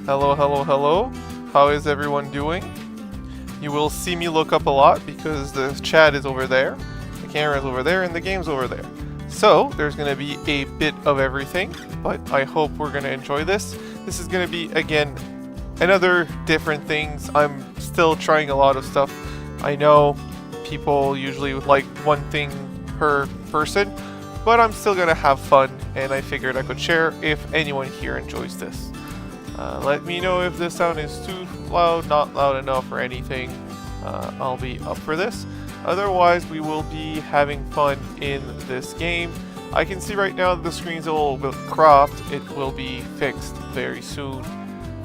Hello, hello, hello. How is everyone doing? You will see me look up a lot because the chat is over there, the camera is over there, and the game's over there. So, there's going to be a bit of everything, but I hope we're going to enjoy this. This is going to be, again, another different things. I'm still trying a lot of stuff. I know people usually would like one thing per person, but I'm still going to have fun, and I figured I could share if anyone here enjoys this. Let me know if this sound is too loud, not loud enough, or anything. I'll be up for this. Otherwise, we will be having fun in this game. I can see right now the screen's a little bit cropped. It will be fixed very soon.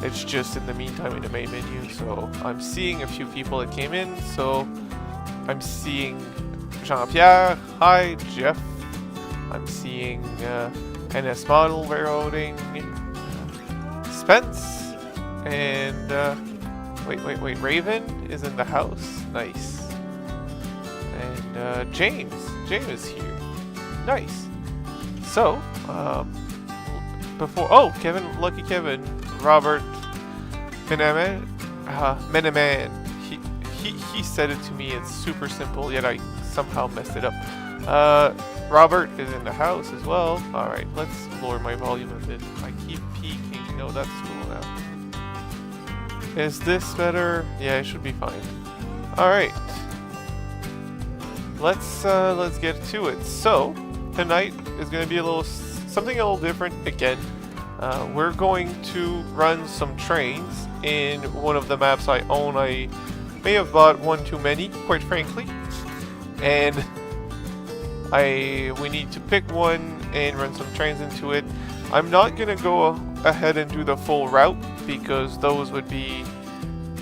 It's just in the meantime in the main menu. So I'm seeing a few people that came in. So I'm seeing Jean-Pierre. Hi, Jeff. I'm seeing NS Model voting. Spence. And wait. Raven is in the house. Nice. And James is here. Nice. So, Kevin, Lucky Kevin, Robert, Meneman, he said it to me. It's super simple, yet I somehow messed it up. Robert is in the house as well. All right, let's lower my volume a bit. I keep peeking. No, that's cool now. Is this better? Yeah, it should be fine. All right. Let's get to it. So tonight is going to be something a little different again. We're going to run some trains in one of the maps I own. I may have bought one too many, quite frankly, and we need to pick one and run some trains into it. I'm not going to go ahead and do the full route because those would be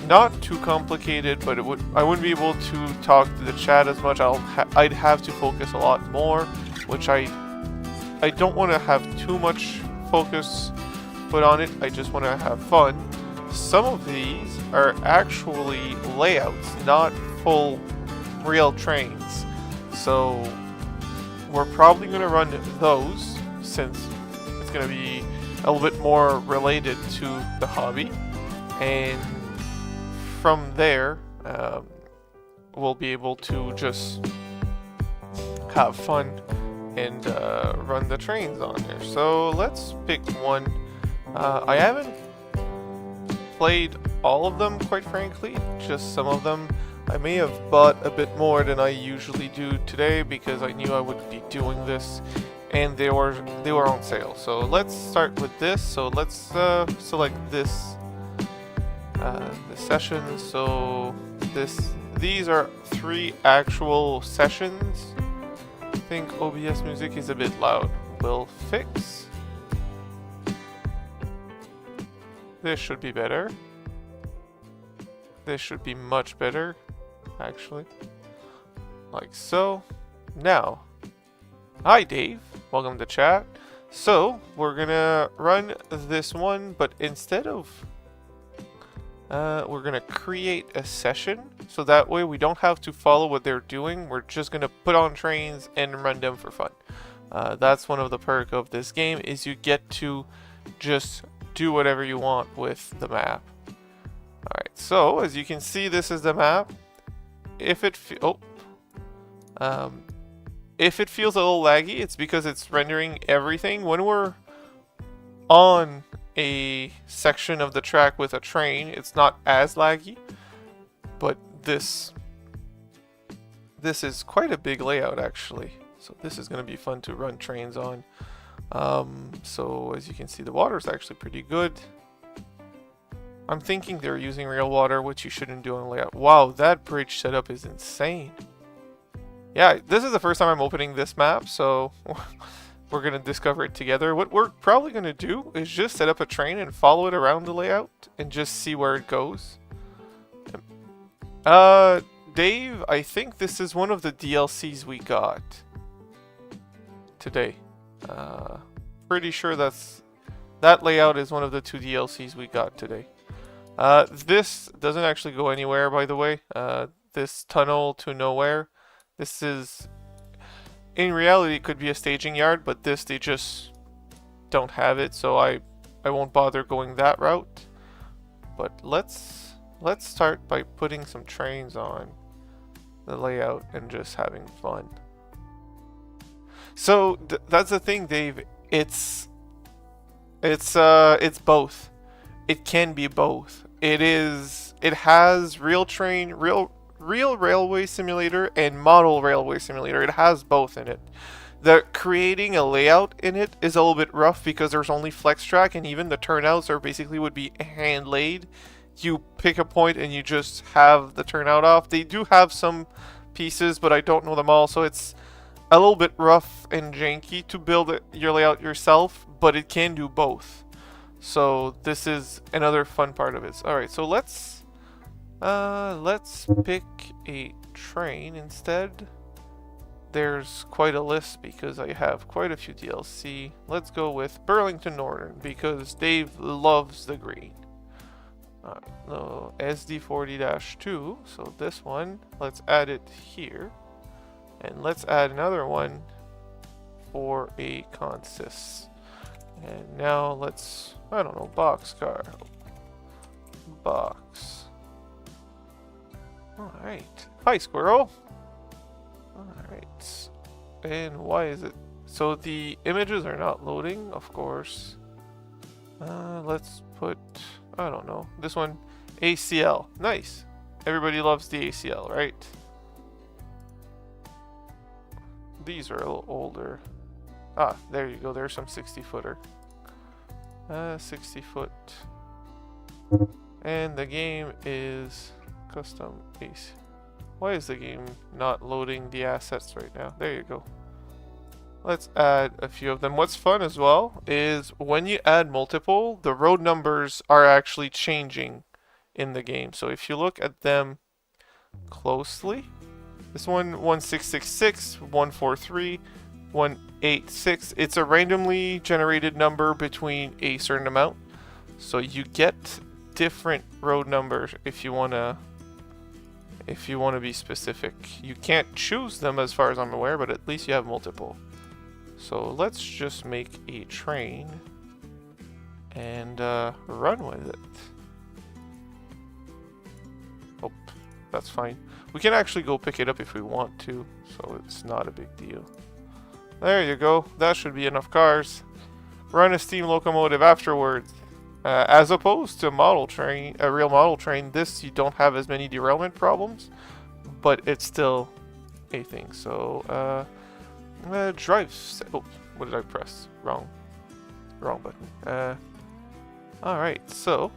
not too complicated, but I wouldn't be able to talk to the chat as much. I'd have to focus a lot more, which I don't want to have too much focus put on it. I just want to have fun. Some of these are actually layouts, not full real trains. So we're probably going to run those since it's going to be a little bit more related to the hobby. And from there, we'll be able to just have fun and run the trains on there. So let's pick one. I haven't played all of them, quite frankly, just some of them. I may have bought a bit more than I usually do today because I knew I would be doing this, and they were on sale. So let's start with this. So let's select this session. So these are 3 actual sessions. I think OBS music is a bit loud. We'll fix. This should be better. This should be much better, actually. Like so. Now, hi Dave, welcome to chat. So we're gonna run this one, but instead of we're gonna create a session, so that way we don't have to follow what they're doing. We're just gonna put on trains and run them for fun. That's one of the perks of this game, is you get to just do whatever you want with the map. Alright, so as you can see, this is the map. If it feels a little laggy, it's because it's rendering everything. When we're on a section of the track with a train, it's not as laggy, but this is quite a big layout actually, so this is going to be fun to run trains on. So as you can see, the water is actually pretty good. I'm thinking they're using real water, which you shouldn't do on layout. Wow, that bridge setup is insane. Yeah, this is the first time I'm opening this map, so we're going to discover it together. What we're probably going to do is just set up a train and follow it around the layout and just see where it goes. Dave, I think this is one of the DLCs we got today. Pretty sure that layout is one of the 2 DLCs we got today. This doesn't actually go anywhere, by the way. This tunnel to nowhere. This is, in reality, it could be a staging yard, but they just don't have it, so I won't bother going that route. but let's start by putting some trains on the layout and just having fun. So that's the thing, Dave. It's both. It can be both. It has real railway simulator and model railway simulator. It has both in it. Creating a layout in it is a little bit rough because there's only flex track, and even the turnouts are basically would be hand laid. You pick a point and you just have the turnout off. They do have some pieces, but I don't know them all, so it's a little bit rough and janky to build your layout yourself, but it can do both. So this is another fun part of it. All right, so let's pick a train instead. There's quite a list because I have quite a few DLC. Let's go with Burlington Northern because Dave loves the green. No, SD40-2, so this one, let's add it here. And let's add another one for a consist. And now let's, I don't know, boxcar. Box. Alright. Hi, squirrel. Alright. And why is it? So the images are not loading, of course. Let's put, I don't know, this one, ACL. Nice. Everybody loves the ACL, right? These are a little older. Ah, there you go. There's some 60-footer. 60 foot. And the game is custom AC. Why is the game not loading the assets right now? There you go. Let's add a few of them. What's fun as well is when you add multiple, the road numbers are actually changing in the game. So if you look at them closely, this one 1666, 143, 186, it's a randomly generated number between a certain amount. So you get different road numbers if you want to be specific. You can't choose them as far as I'm aware, but at least you have multiple. So let's just make a train and run with it. Oh, that's fine. We can actually go pick it up if we want to, so it's not a big deal. There you go. That should be enough cars. Run a steam locomotive afterwards. As opposed to a real model train, this you don't have as many derailment problems, but it's still a thing. So, drive. Oh, what did I press? Wrong button. All right. So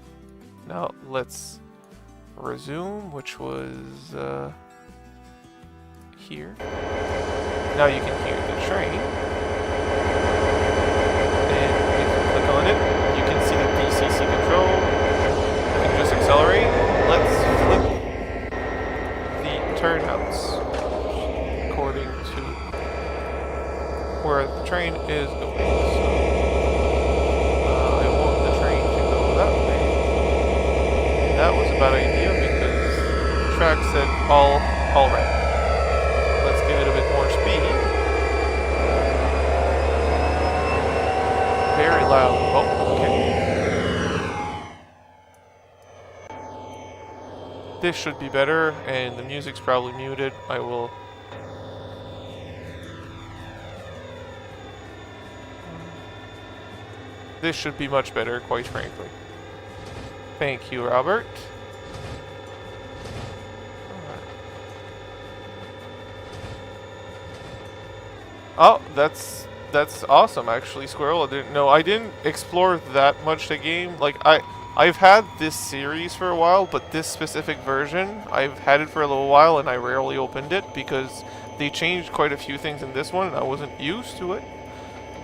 now let's resume, which was here. Now you can hear the train, and if you click on it, you can see the DCC control. You can just accelerate. Let's flip the turnouts according to where the train is going. So I want the train to go that way. And that was a bad idea because the track said all right. Let's give it a bit more speed. Very loud. Oh, okay. This should be better, and the music's probably muted. I will... This should be much better, quite frankly. Thank you, Robert. Oh, that's awesome, actually, Squirrel. I didn't explore that much the game. Like, I've had this series for a while, but this specific version, I've had it for a little while, and I rarely opened it because they changed quite a few things in this one, and I wasn't used to it.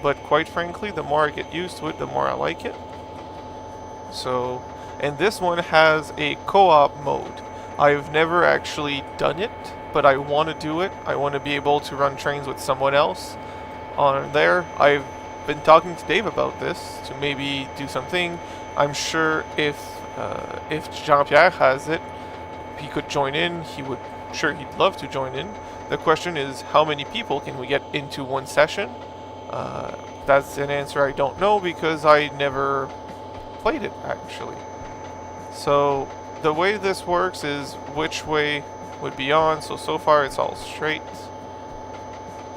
But quite frankly, the more I get used to it, the more I like it. So, and this one has a co-op mode. I've never actually done it, but I want to do it. I want to be able to run trains with someone else on there. I've been talking to Dave about this to maybe do something. I'm sure if Jean-Pierre has it, he could join in. He'd love to join in. The question is, how many people can we get into one session? That's an answer I don't know because I never played it, actually. So the way this works is which way would be on. So far it's all straight,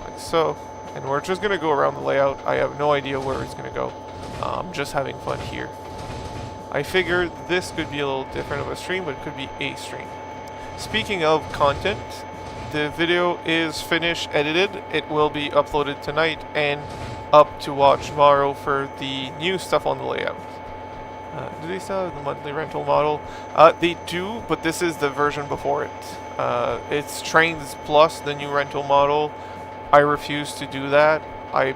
like so. And we're just gonna go around the layout. I have no idea where it's gonna go. I'm just having fun here. I figured this could be a little different of a stream, but it could be a stream. Speaking of content, the video is finished, edited. It will be uploaded tonight and up to watch tomorrow for the new stuff on the layout. Do they still have the monthly rental model? They do, but this is the version before it. It's Trainz Plus, the new rental model. I refuse to do that. I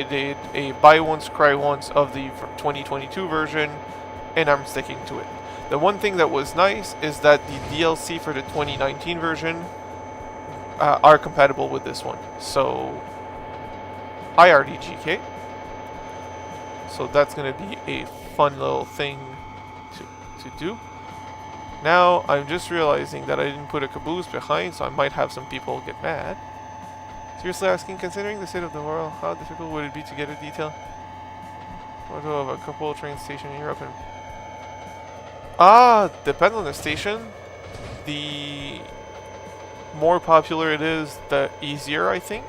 did a buy once, cry once of the 2022 version, and I'm sticking to it. The one thing that was nice is that the DLC for the 2019 version are compatible with this one. So, IRDGK. So that's going to be a fun little thing to do. Now, I'm just realizing that I didn't put a caboose behind, so I might have some people get mad. Seriously asking, considering the state of the world, how difficult would it be to get a detail? Photo of a couple train station in Europe and... depends on the station. The more popular it is, the easier, I think.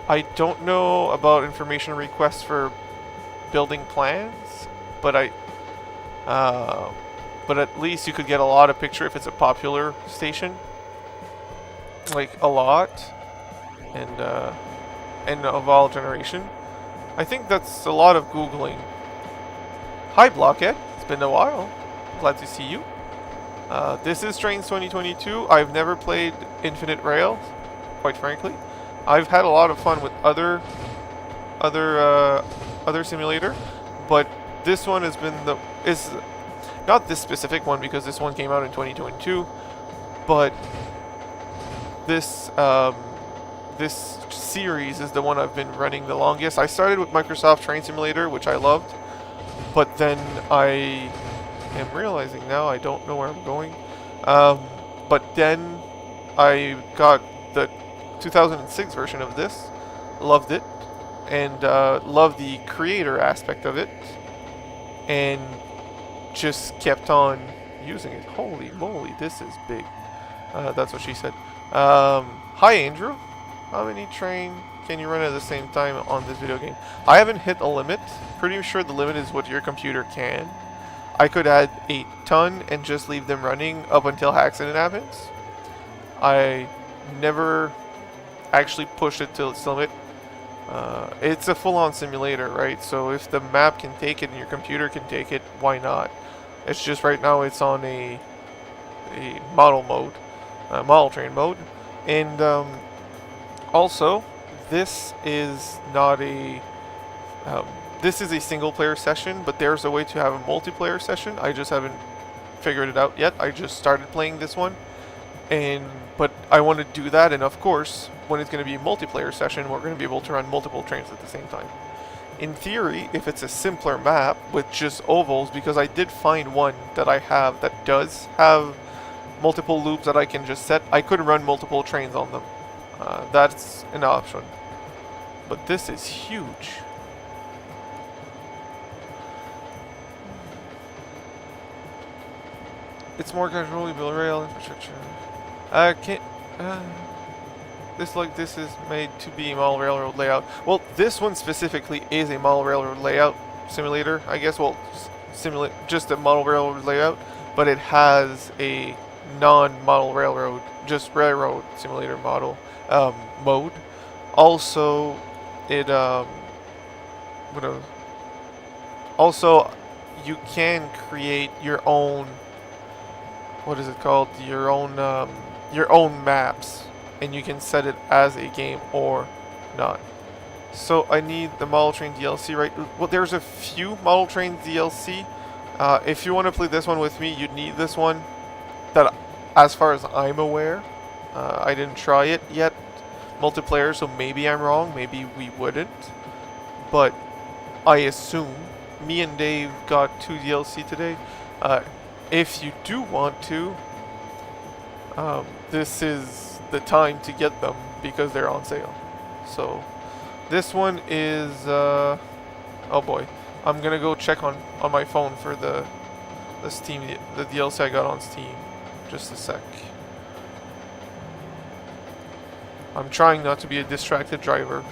I don't know about information requests for building plans, but but at least you could get a lot of picture if it's a popular station. Like, a lot. And of all generation. I think that's a lot of Googling. Hi Blockhead, it's been a while. Glad to see you. This is Trainz 2022. I've never played Infinite Rail, quite frankly. I've had a lot of fun with other simulator, but this one has been is not this specific one because this one came out in 2022, but this this series is the one I've been running the longest. I started with Microsoft Train Simulator, which I loved, but then I am realizing now I don't know where I'm going. But then I got the 2006 version of this, loved it, and loved the creator aspect of it, and just kept on using it. Holy moly, this is big. That's what she said. Hi Andrew. How many train can you run at the same time on this video game? I haven't hit a limit. Pretty sure the limit is what your computer can. I could add a ton and just leave them running up until accident happens. I never actually pushed it till its limit. It's a full-on simulator, right? So if the map can take it and your computer can take it, why not? It's just right now it's on a model mode, model train mode, and also this is not a this is a single player session, but there's a way to have a multiplayer session. I just haven't figured it out yet. I just started playing this one, but I want to do that, and of course when it's going to be a multiplayer session, we're going to be able to run multiple trains at the same time. In theory, if it's a simpler map with just ovals, because I did find one that I have that does have multiple loops that I can just set, I could run multiple trains on them. That's an option. But this is huge. It's more casual, we build rail infrastructure. This is made to be model railroad layout. Well, this one specifically is a model railroad layout simulator, I guess. Well, simulate just a model railroad layout, but it has a non-model railroad, just railroad simulator model mode. Also, it also you can create your own, what is it called? Your own maps, and you can set it as a game or not. So I need the Model Train DLC, right? Well, there's a few Model Train DLC. If you want to play this one with me, you'd need this one. That, as far as I'm aware, I didn't try it yet, multiplayer, so maybe I'm wrong, maybe we wouldn't, but I assume. Me and Dave got 2 DLC today. If you do want to, this is the time to get them because they're on sale. So this one is oh boy, I'm gonna go check on my phone for the the Steam, the DLC I got on Steam. Just a sec. I'm trying not to be a distracted driver.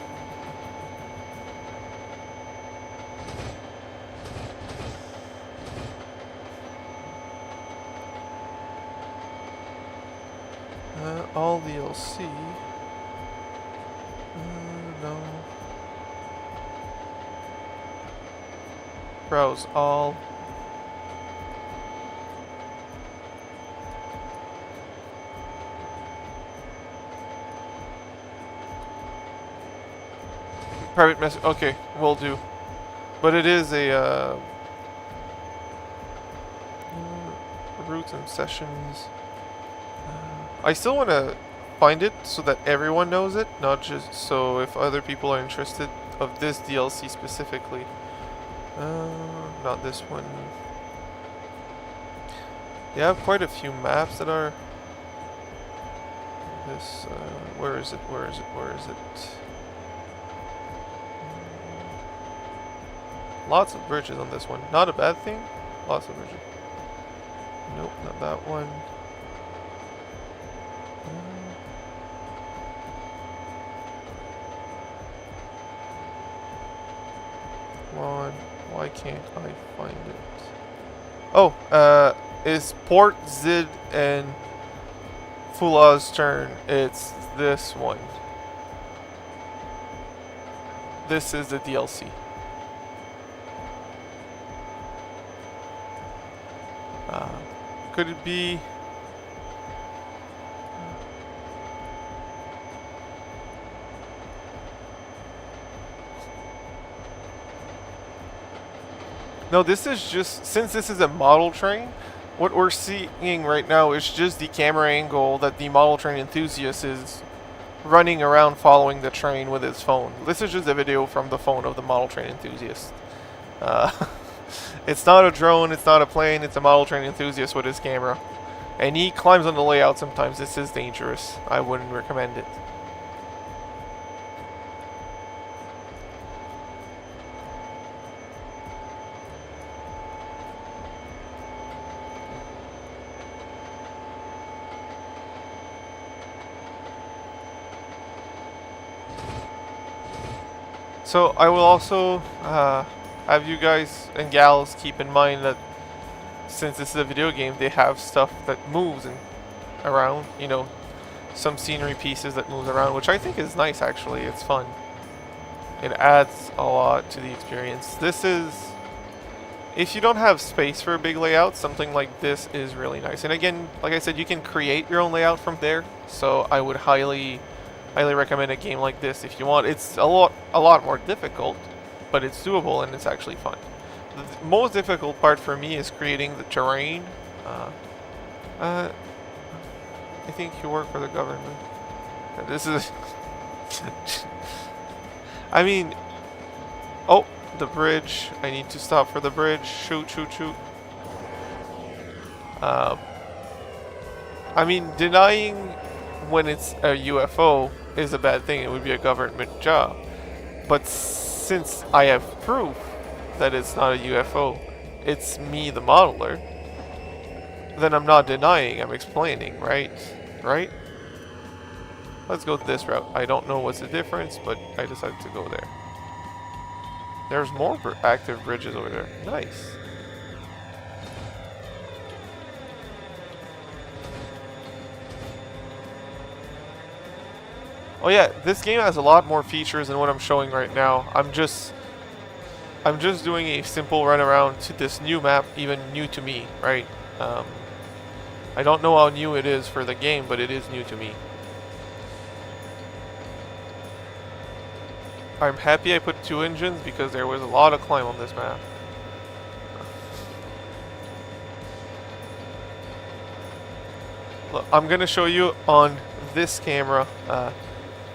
All DLC. No. Browse all. Private message. Okay, will do. But it is a routes and sessions. I still want to find it so that everyone knows it, not just so if other people are interested of this DLC specifically. Not this one. They have quite a few maps that are this. Where is it? Where is it? Where is it? Lots of bridges on this one. Not a bad thing. Lots of bridges. Nope, not that one. Come on. Why can't I find it? Oh, is Port Zid and Fulah's turn. It's this one. This is the DLC. Could it be? No, this is just, since this is a model train, what we're seeing right now is just the camera angle that the model train enthusiast is running around following the train with his phone. This is just a video from the phone of the model train enthusiast. It's not a drone, it's not a plane, it's a model train enthusiast with his camera. And he climbs on the layout sometimes. This is dangerous. I wouldn't recommend it. So I will also have you guys and gals keep in mind that since this is a video game, they have stuff that moves and around, you know, some scenery pieces that moves around, which I think is nice actually. It's fun. It adds a lot to the experience. This is, if you don't have space for a big layout, something like this is really nice. And again, like I said, you can create your own layout from there. So I would highly recommend a game like this if you want. It's a lot more difficult, but it's doable and it's actually fun. The most difficult part for me is creating the terrain. I think you work for the government. This is... I mean... Oh, the bridge. I need to stop for the bridge. Shoot, shoot, shoot. I mean, denying when it's a UFO is a bad thing. It would be a government job. But since I have proof that it's not a UFO, it's me, the modeler, then I'm not denying, I'm explaining, right? Right? Let's go this route. I don't know what's the difference, but I decided to go there. There's more active bridges over there. Nice. Oh yeah, this game has a lot more features than what I'm showing right now. I'm just doing a simple run around to this new map, even new to me, right? I don't know how new it is for the game, but it is new to me. I'm happy I put 2 engines because there was a lot of climb on this map. Look, I'm gonna show you on this camera.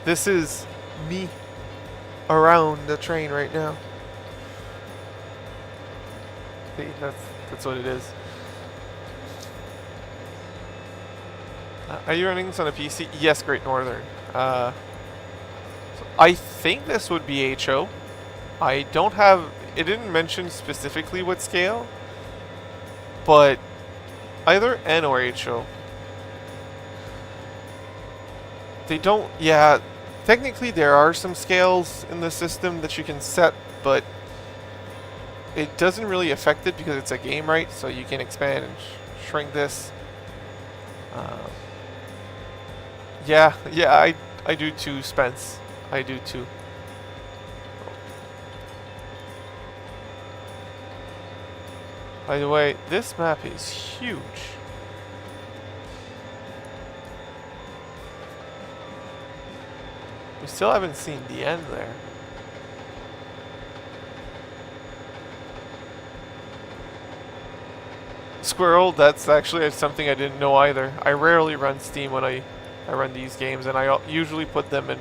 This is me around the train right now. See, that's what it is. Are you running this on a PC? Yes, Great Northern. So I think this would be HO. I don't have... It didn't mention specifically what scale. but either N or HO. They don't, yeah, technically there are some scales in the system that you can set, but it doesn't really affect it because it's a game, right? So you can expand and shrink this. Yeah, I do too, Spence. I do too. By the way, this map is huge. We still haven't seen the end there. Squirrel, that's actually something I didn't know either. I rarely run Steam when I run these games, and I usually put them in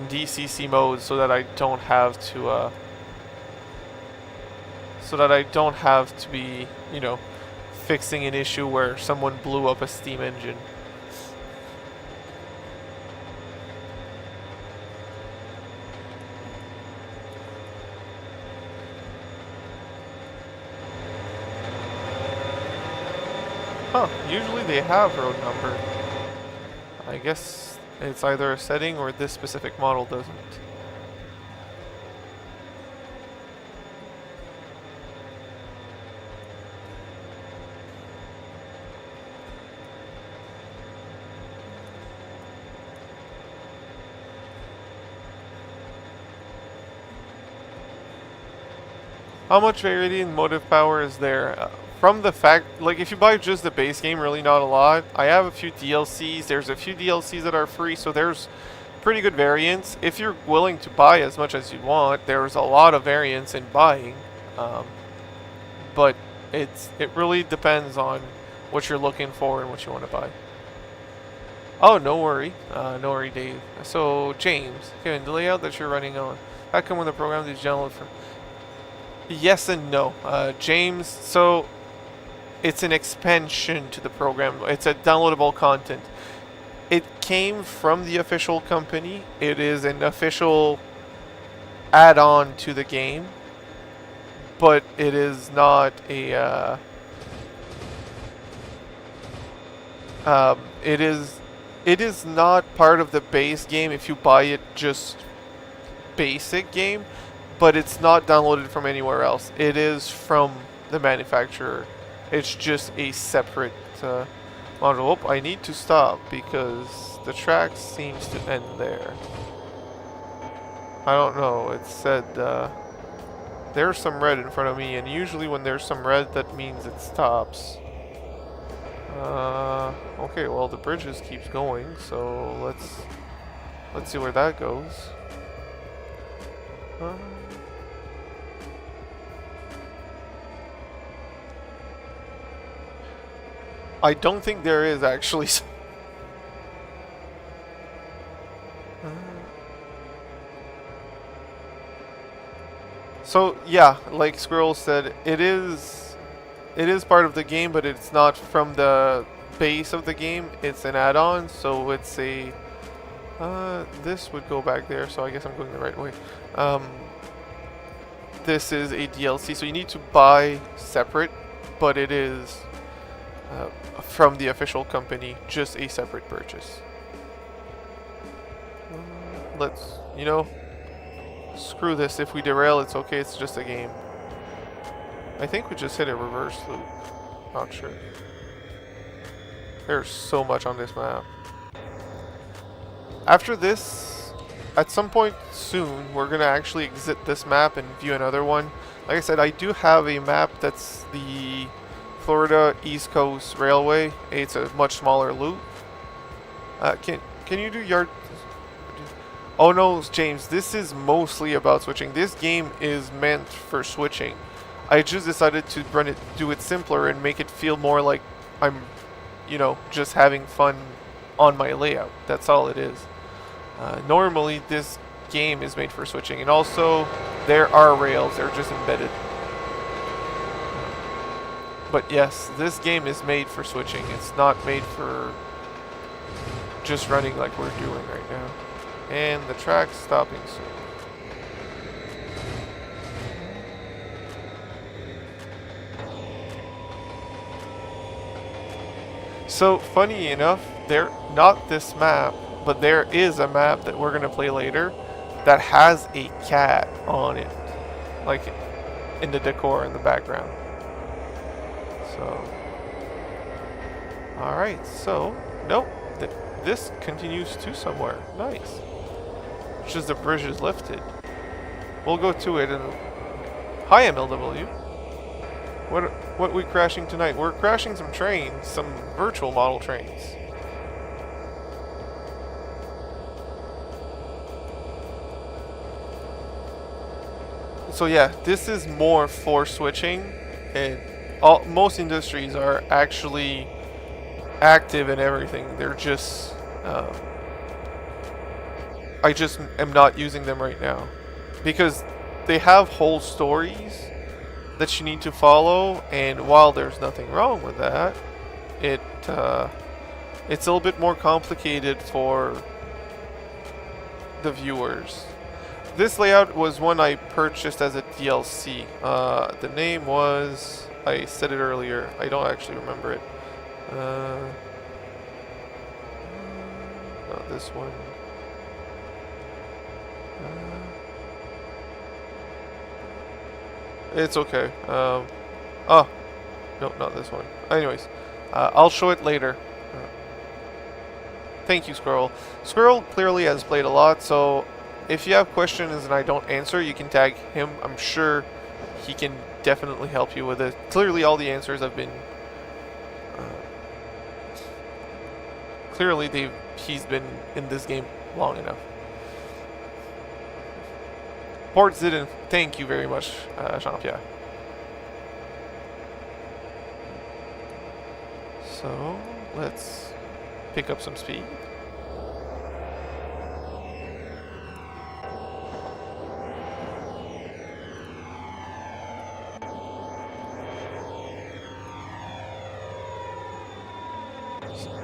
DCC mode so that I don't have to be, you know, fixing an issue where someone blew up a Steam engine. Huh, usually they have road number. I guess it's either a setting or this specific model doesn't. How much variety in motive power is there? From the fact, like, if you buy just the base game, really not a lot. I have a few DLCs. There's a few DLCs that are free, so there's pretty good variance. If you're willing to buy as much as you want, there's a lot of variance in buying. But it really depends on what you're looking for and what you want to buy. Oh, no worry. No worry, Dave. So, James, Kevin, the layout that you're running on, how come when the program is downloaded from... Yes and no. James, so it's an expansion to the program. It's a downloadable content. It came from the official company. It is an official add-on to the game, but it is not a it is not part of the base game if you buy it just basic game, but it's not downloaded from anywhere else. It is from the manufacturer. It's just a separate module. Oh, I need to stop because the track seems to end there. I don't know. It said there's some red in front of me, and usually when there's some red, that means it stops. Okay, well the bridge just keeps going, so let's see where that goes. I don't think there is actually. So yeah, like Squirrel said, it is part of the game, but it's not from the base of the game. It's an add-on, so it's a this would go back there, so I guess I'm going the right way. This is a DLC, so you need to buy separate, but it is from the official company, just a separate purchase. Let's, you know, screw this. If we derail, it's okay. It's just a game. I think we just hit a reverse loop. Not sure. There's so much on this map. After this, at some point soon, we're gonna actually exit this map and view another one. Like I said, I do have a map that's the Florida East Coast Railway. It's a much smaller loop. Can you do yard? Oh no, James, this is mostly about switching. This game is meant for switching. I just decided to do it simpler and make it feel more like I'm, you know, just having fun on my layout. That's all it is. Normally, this game is made for switching, and also there are rails. They're just embedded. But yes, this game is made for switching. It's not made for just running like we're doing right now. And the track's stopping soon. So, funny enough, not this map, but there is a map that we're going to play later that has a cat on it. Like, in the decor in the background. So, alright, so, nope, this continues to somewhere. Nice. It's just the bridge is lifted. We'll go to it and... Hi, MLW. What we crashing tonight? We're crashing some trains, some virtual model trains. So yeah, this is more for switching, and most industries are actually active in everything. They're just I just am not using them right now because they have whole stories that you need to follow, and while there's nothing wrong with that, it's a little bit more complicated for the viewers. This layout was one I purchased as a DLC. The name was... I said it earlier. I don't actually remember it. Not this one. It's okay. Oh. No, not this one. Anyways, I'll show it later. Thank you, Squirrel. Squirrel clearly has played a lot, so if you have questions and I don't answer, you can tag him. I'm sure he can definitely help you with it. Clearly all the answers have been... clearly he's been in this game long enough. Ports didn't. Thank you very much, Jean-Pierre. So, let's pick up some speed.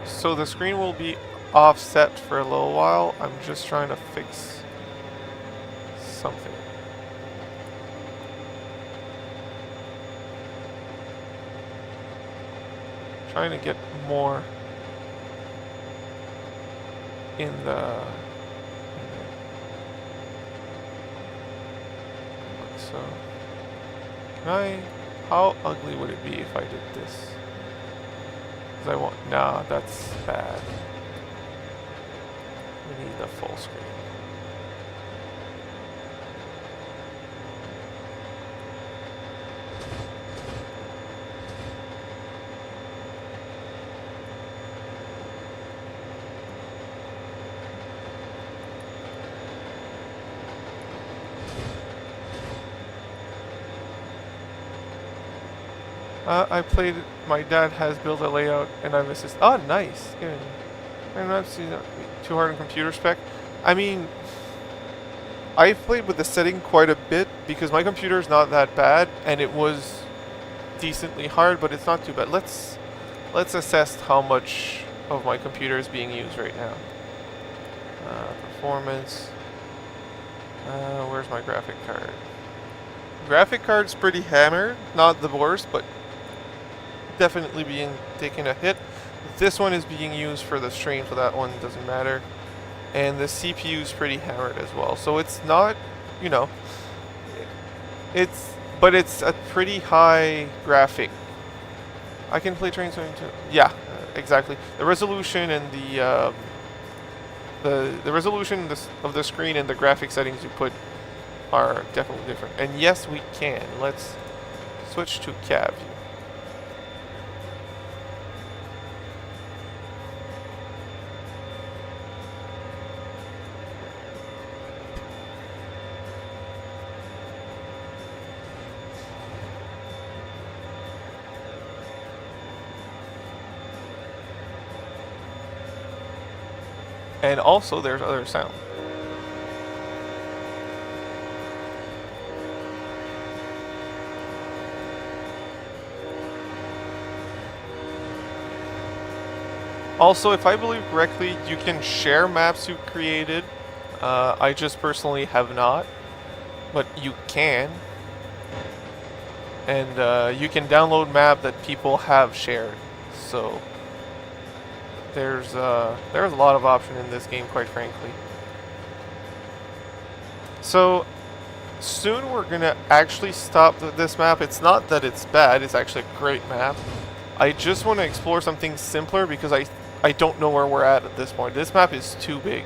So the screen will be offset for a little while. I'm just trying to fix something. Trying to get more in the... So, can I... How ugly would it be if I did this? Because I want... Nah, that's bad. We need the full screen. I played, my dad has built a layout and I've assisted. Oh, nice. Good. I'm not seeing that too hard on computer spec. I mean, I've played with the setting quite a bit because my computer's not that bad and it was decently hard, but it's not too bad. Let's assess how much of my computer is being used right now. Performance. Where's my graphic card? Graphic card's pretty hammered. Not the worst, but definitely being taken a hit. This one is being used for the stream, so that one doesn't matter. And the CPU is pretty hammered as well. So it's not, you know, but it's a pretty high graphic. I can play Trainz too. Yeah, exactly. The resolution and the resolution of the screen and the graphic settings you put are definitely different. And yes, we can. Let's switch to cab view. And also there's other sound. Also, if I believe correctly, you can share maps you created. I just personally have not, but you can. And you can download map that people have shared. So there's a lot of option in this game, quite frankly. So soon we're gonna actually stop this map. It's not that it's bad, it's actually a great map. I just want to explore something simpler because I don't know where we're at this point. This map is too big.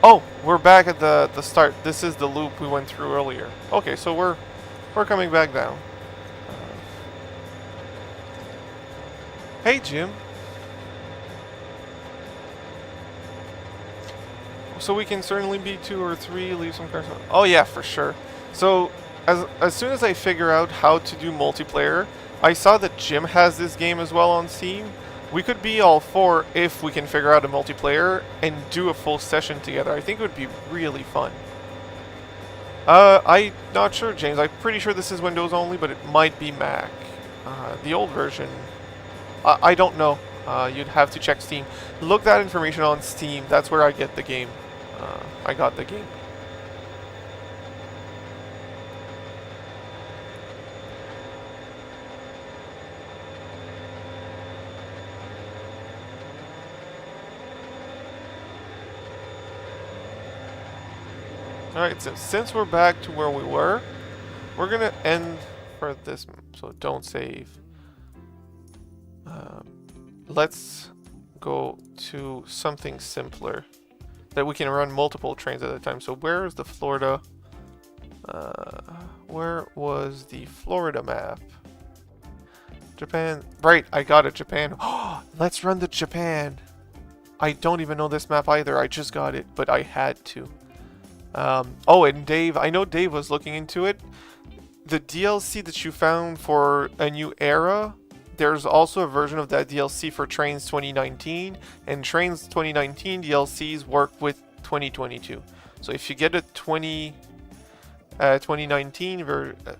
Oh, we're back at the start. This is the loop we went through earlier. Okay, so we're coming back down. Hey, Jim. So we can certainly be 2 or 3, leave some cards. Oh yeah, for sure. So as soon as I figure out how to do multiplayer, I saw that Jim has this game as well on Steam. We could be all 4 if we can figure out a multiplayer and do a full session together. I think it would be really fun. I'm not sure, James. I'm pretty sure this is Windows only, but it might be Mac. The old version, I don't know. You'd have to check Steam. Look that information on Steam. That's where I get the game. I got the game. Alright, so since we're back to where we were, we're gonna end for this, so don't save. Let's go to something simpler that we can run multiple trains at a time. So where is the Florida? Where was the Florida map? Japan. Right, I got it, Japan. Let's run the Japan. I don't even know this map either. I just got it, but I had to. Oh, and Dave, I know Dave was looking into it. The DLC that you found for A New Era, there's also a version of that DLC for Trainz 2019, and Trainz 2019 DLCs work with 2022. So if you get a 2019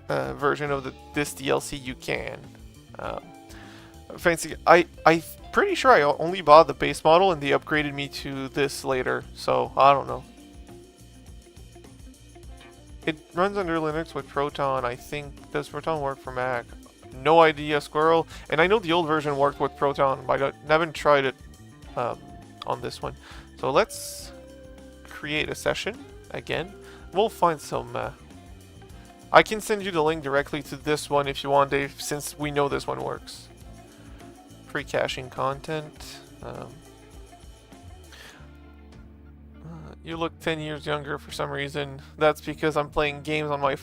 version of this DLC, you can. Fancy. I'm pretty sure I only bought the base model, and they upgraded me to this later. So I don't know. It runs under Linux with Proton, I think. Does Proton work for Mac? No idea, Squirrel. And I know the old version worked with Proton, but I haven't tried it on this one. So let's create a session again. We'll find some... I can send you the link directly to this one if you want, Dave, since we know this one works. Pre-caching content. You look 10 years younger for some reason. That's because I'm playing games on my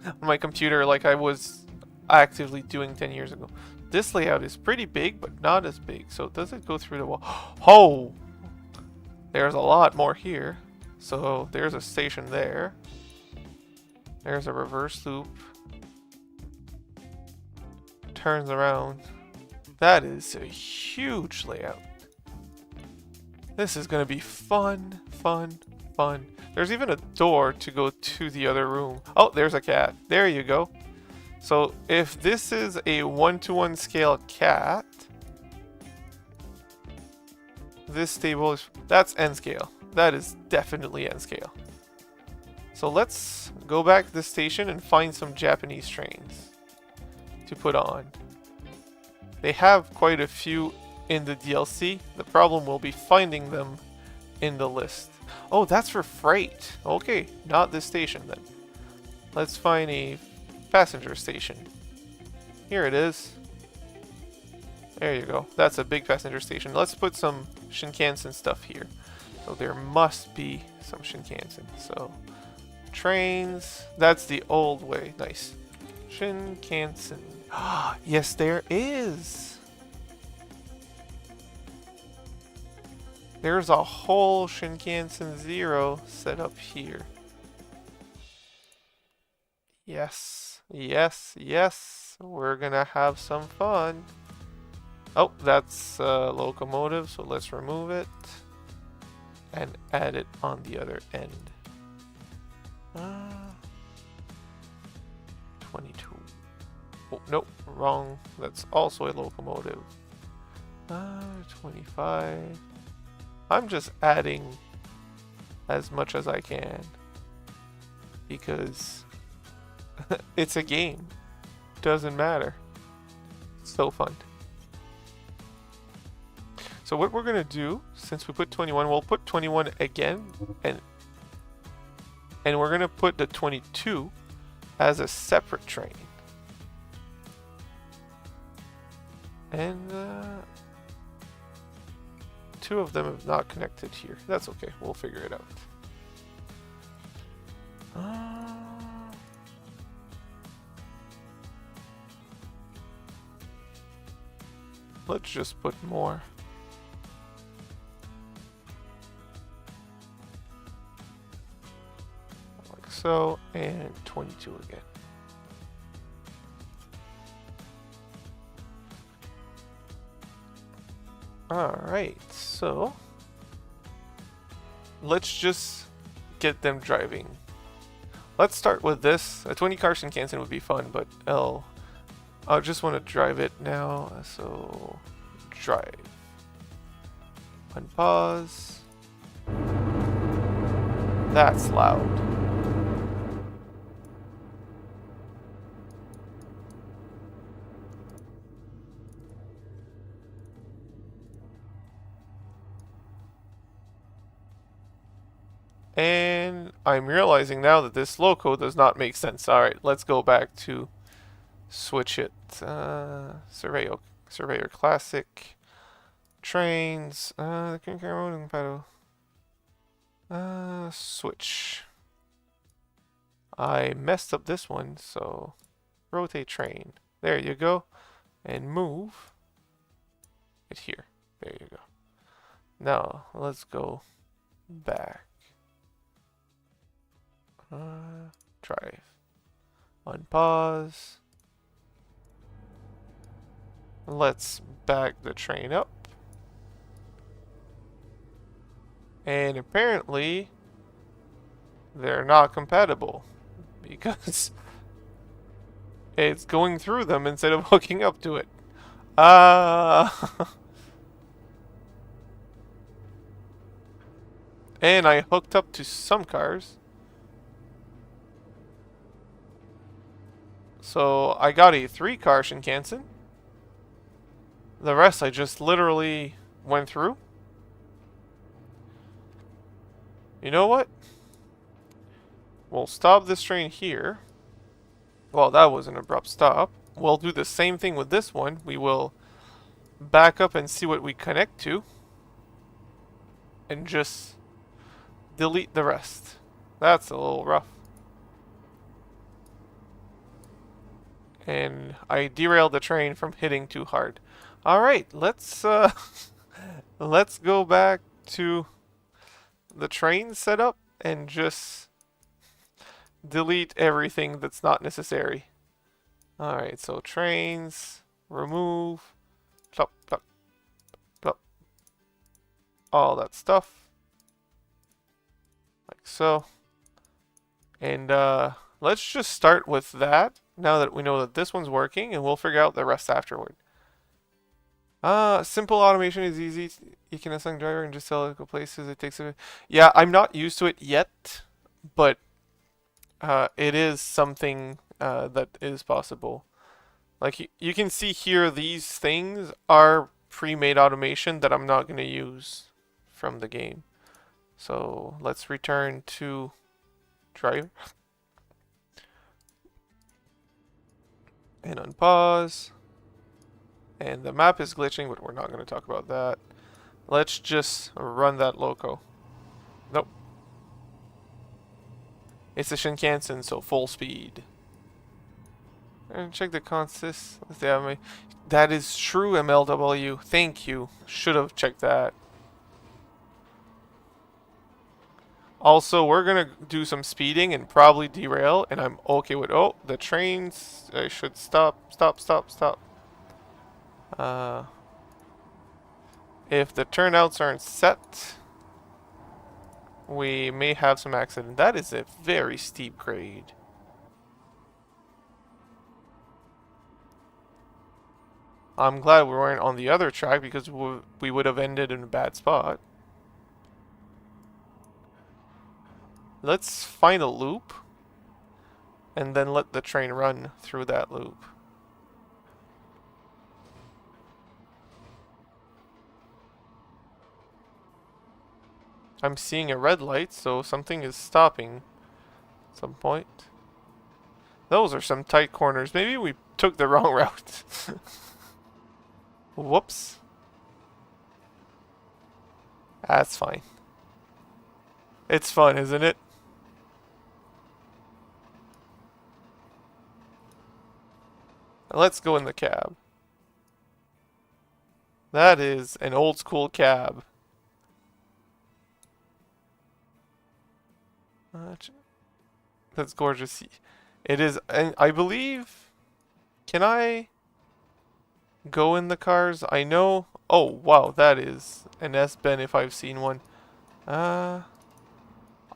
on my computer like I was actively doing 10 years ago. This layout is pretty big, but not as big. So does it go through the wall? Oh! There's a lot more here. So there's a station there. There's a reverse loop. Turns around. That is a huge layout. This is gonna be fun, fun, fun. There's even a door to go to the other room. Oh, there's a cat. There you go. So if this is a 1-to-1 scale cat, this table is, that's N scale. That is definitely N scale. So let's go back to the station and find some Japanese trains to put on. They have quite a few in the DLC. The problem will be finding them in the list. Oh, that's for freight. Okay, not this station then. Let's find a passenger station. Here it is. There you go. That's a big passenger station. Let's put some Shinkansen stuff here. So there must be some Shinkansen. So trains. That's the old way. Nice. Shinkansen. Yes, there is. There's a whole Shinkansen Zero set up here. Yes, yes, yes. We're gonna have some fun. Oh, that's a locomotive, so let's remove it and add it on the other end. 22. Oh, nope, wrong. That's also a locomotive. 25. I'm just adding as much as I can because it's a game. Doesn't matter. So fun. So what we're gonna do, since we put 21, we'll put 21 again, and we're gonna put the 22 as a separate train. And two of them have not connected here. That's okay, we'll figure it out. Let's just put more. Like so, and 22 again. Alright, so let's just get them driving. Let's start with this. A 20 car Shinkansen would be fun, but I just want to drive it now, so drive. Unpause. That's loud. And I'm realizing now that this loco does not make sense. Alright, let's go back to switch it. Surveyor Classic. Trainz. Switch. I messed up this one, so rotate train. There you go. And move it here. There you go. Now, let's go back. Drive. Unpause. Let's back the train up. And apparently they're not compatible because it's going through them instead of hooking up to it. And I hooked up to some cars. So I got a 3-car Shinkansen. The rest I just literally went through. You know what? We'll stop this train here. Well, that was an abrupt stop. We'll do the same thing with this one. We will back up and see what we connect to. And just delete the rest. That's a little rough. And I derailed the train from hitting too hard. Alright, let's let's go back to the train setup and just delete everything that's not necessary. Alright, so trains, remove, plop, plop, plop, all that stuff. Like so. And let's just start with that, now that we know that this one's working, and we'll figure out the rest afterward. Simple automation is easy. You can assign driver and just tell it go places. It takes a... Yeah, I'm not used to it yet, but it is something that is possible. Like, you can see here, these things are pre-made automation that I'm not going to use from the game. So, let's return to driver. And unpause. And the map is glitching, but we're not going to talk about that. Let's just run that loco. Nope. It's a Shinkansen, so full speed. And check the consist. That is true, MLW. Thank you. Should have checked that. Also, we're going to do some speeding and probably derail, and I'm okay with... Oh, the trains. I should stop. If the turnouts aren't set, we may have some accident. That is a very steep grade. I'm glad we weren't on the other track because we would have ended in a bad spot. Let's find a loop and then let the train run through that loop. I'm seeing a red light, so something is stopping at some point. Those are some tight corners. Maybe we took the wrong route. Whoops. That's fine. It's fun, isn't it? Let's go in the cab. That is an old school cab. That's gorgeous. It is, and I believe... Can I go in the cars? I know... Oh, wow, that is an S-Ben if I've seen one. I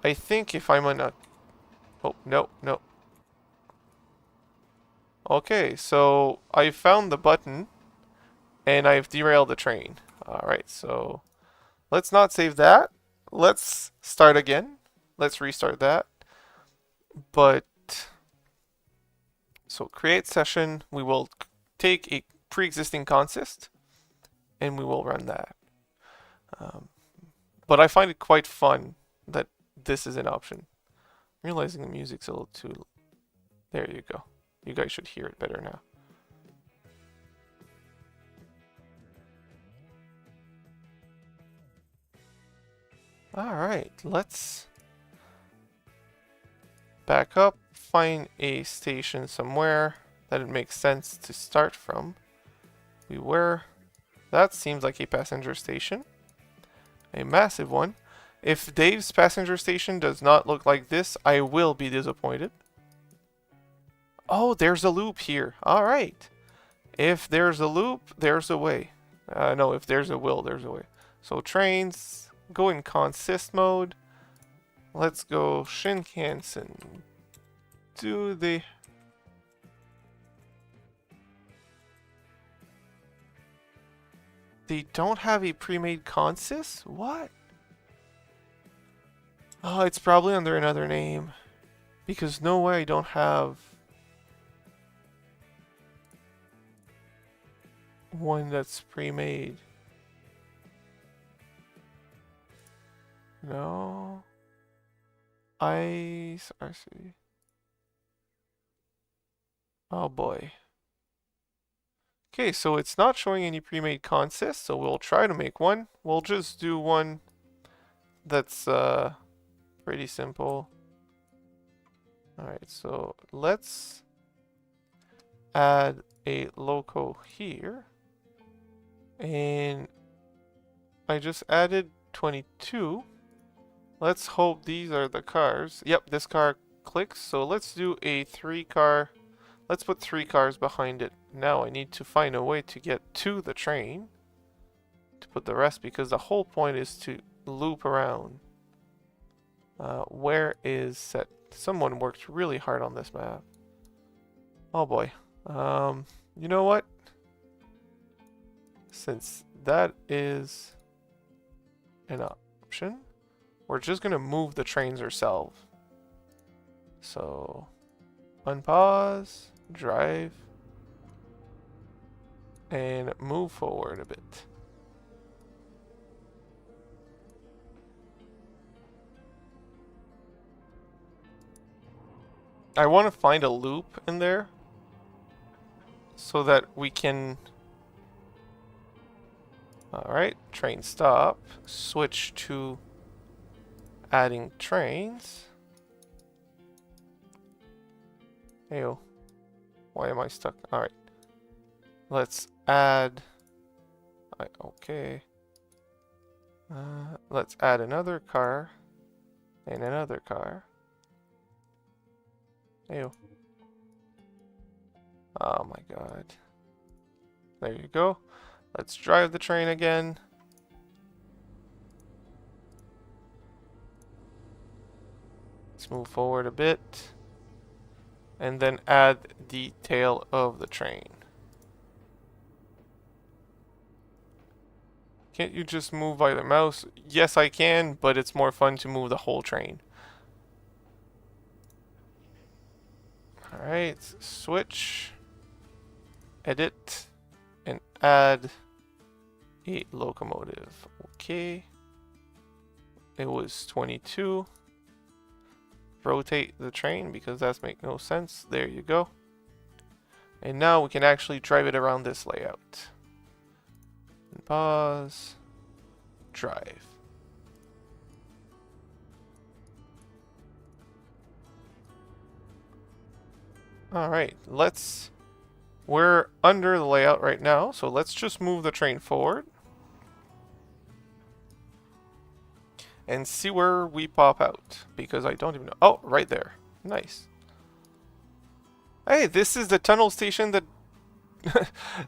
think if I'm on a... Oh, no, no. Okay, so I found the button, and I've derailed the train. Alright, so let's not save that. Let's start again. Let's restart that. But, so create session, we will take a pre-existing consist, and we will run that. But I find it quite fun that this is an option. I'm realizing the music's a little too... There you go. You guys should hear it better now. Alright, let's back up, find a station somewhere that it makes sense to start from. That seems like a passenger station. A massive one. If Dave's passenger station does not look like this, I will be disappointed. Oh, there's a loop here. Alright. If there's a loop, there's a way. No, if there's a will, there's a way. So Trainz, go in consist mode. Let's go Shinkansen. Do the... They don't have a pre-made consist? What? Oh, it's probably under another name. Because no way I don't have... one that's pre-made. No. IRC. Oh boy. Okay, so it's not showing any pre-made consists, so we'll try to make one. We'll just do one that's pretty simple. Alright, so let's add a loco here. And I just added 22. Let's hope these are the cars. Yep, this car clicks. So let's do a 3 car. Let's put 3 cars behind it. Now I need to find a way to get to the train to put the rest, because the whole point is to loop around. Where is set? Someone worked really hard on this map. Oh boy. You know what? Since that is an option, we're just gonna move the trains ourselves. So, unpause, drive, and move forward a bit. I want to find a loop in there so that we can... Alright, train stop, switch to adding trains. Ayo, why am I stuck? Alright, let's add... okay. Let's add another car and another car. Ayo. Oh my god. There you go. Let's drive the train again. Let's move forward a bit. And then add the tail of the train. Can't you just move by the mouse? Yes, I can, but it's more fun to move the whole train. Alright, switch, edit, and add a locomotive. Okay. it was 22. Rotate the train because that's make no sense. There you go. And now we can actually drive it around this layout. And pause. Drive. Alright, we're under the layout right now, so let's just move the train forward. And see where we pop out, because I don't even know. Oh, right there. Nice. Hey, this is the tunnel station that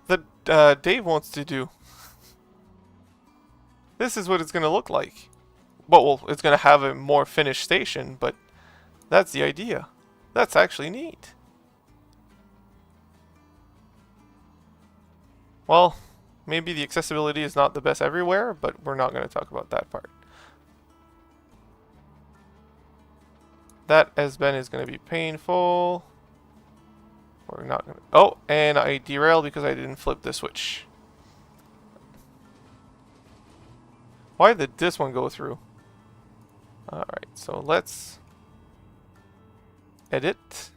that Dave wants to do. This is what it's going to look like. Well, it's going to have a more finished station, but that's the idea. That's actually neat. Well, maybe the accessibility is not the best everywhere, but we're not going to talk about that part. That S-bend is going to be painful. We're not going to... Oh, and I derailed because I didn't flip the switch. Why did this one go through? Alright, so let's edit.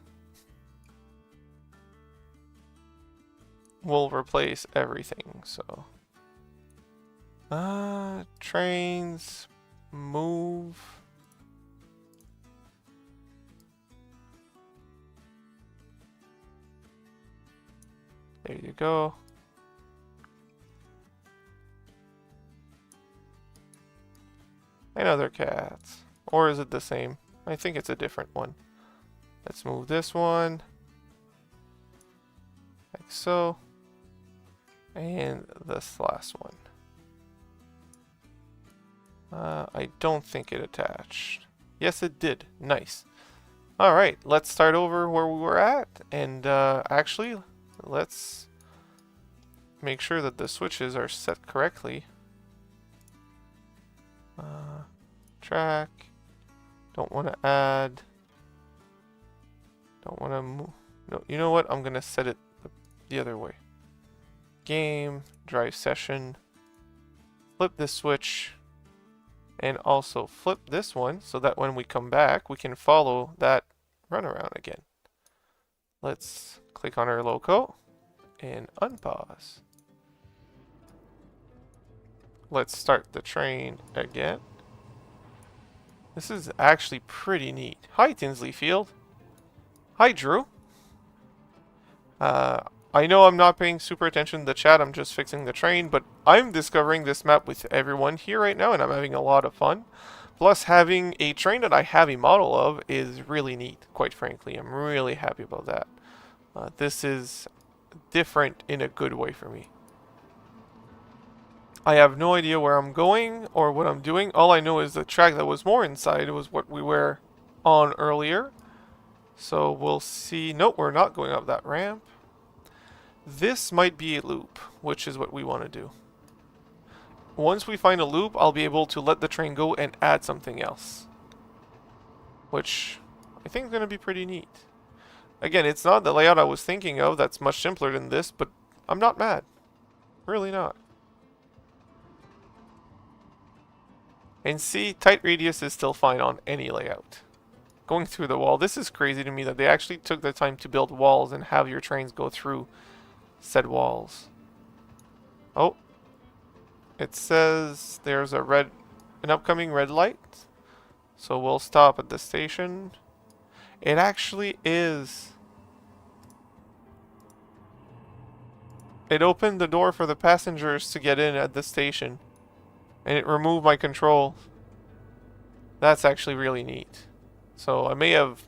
We'll replace everything, so... Trainz, move... There you go. Another cats. Or is it the same? I think it's a different one. Let's move this one. Like so. And this last one. I don't think it attached. Yes, it did. Nice. Alright, let's start over where we were at. And actually... let's make sure that the switches are set correctly. Track. Don't want to add. Don't want to move. No, you know what? I'm going to set it the other way. Game, drive session. Flip this switch. And also flip this one so that when we come back, we can follow that runaround again. Let's click on our loco and unpause. Let's start the train again. This is actually pretty neat. Hi, Tinsley Field. Hi, Drew. I know I'm not paying super attention to the chat, I'm just fixing the train, but I'm discovering this map with everyone here right now, and I'm having a lot of fun. Plus, having a train that I have a model of is really neat, quite frankly. I'm really happy about that. This is different in a good way for me. I have no idea where I'm going or what I'm doing. All I know is the track that was more inside was what we were on earlier. So we'll see. Nope, we're not going up that ramp. This might be a loop, which is what we want to do. Once we find a loop, I'll be able to let the train go and add something else. Which I think is going to be pretty neat. Again, it's not the layout I was thinking of. That's much simpler than this, but I'm not mad. Really not. And see, tight radius is still fine on any layout. Going through the wall. This is crazy to me that they actually took the time to build walls and have your trains go through said walls. Oh. It says there's an upcoming red light. So we'll stop at the station. It actually is. It opened the door for the passengers to get in at the station. And it removed my control. That's actually really neat. So I may have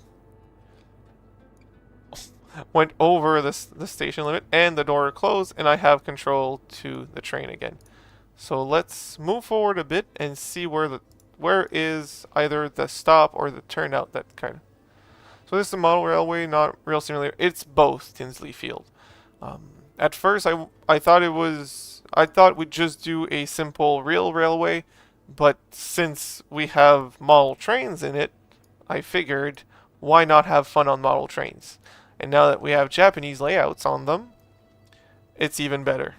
went over the station limit and the door closed, and I have control to the train again. So let's move forward a bit and see where is either the stop or the turnout. That kind of. So this is the model railway, not rail simulator. It's both, Tinsley Field. At first, I thought we'd just do a simple real railway, but since we have model trains in it, I figured, why not have fun on model trains? And now that we have Japanese layouts on them, it's even better.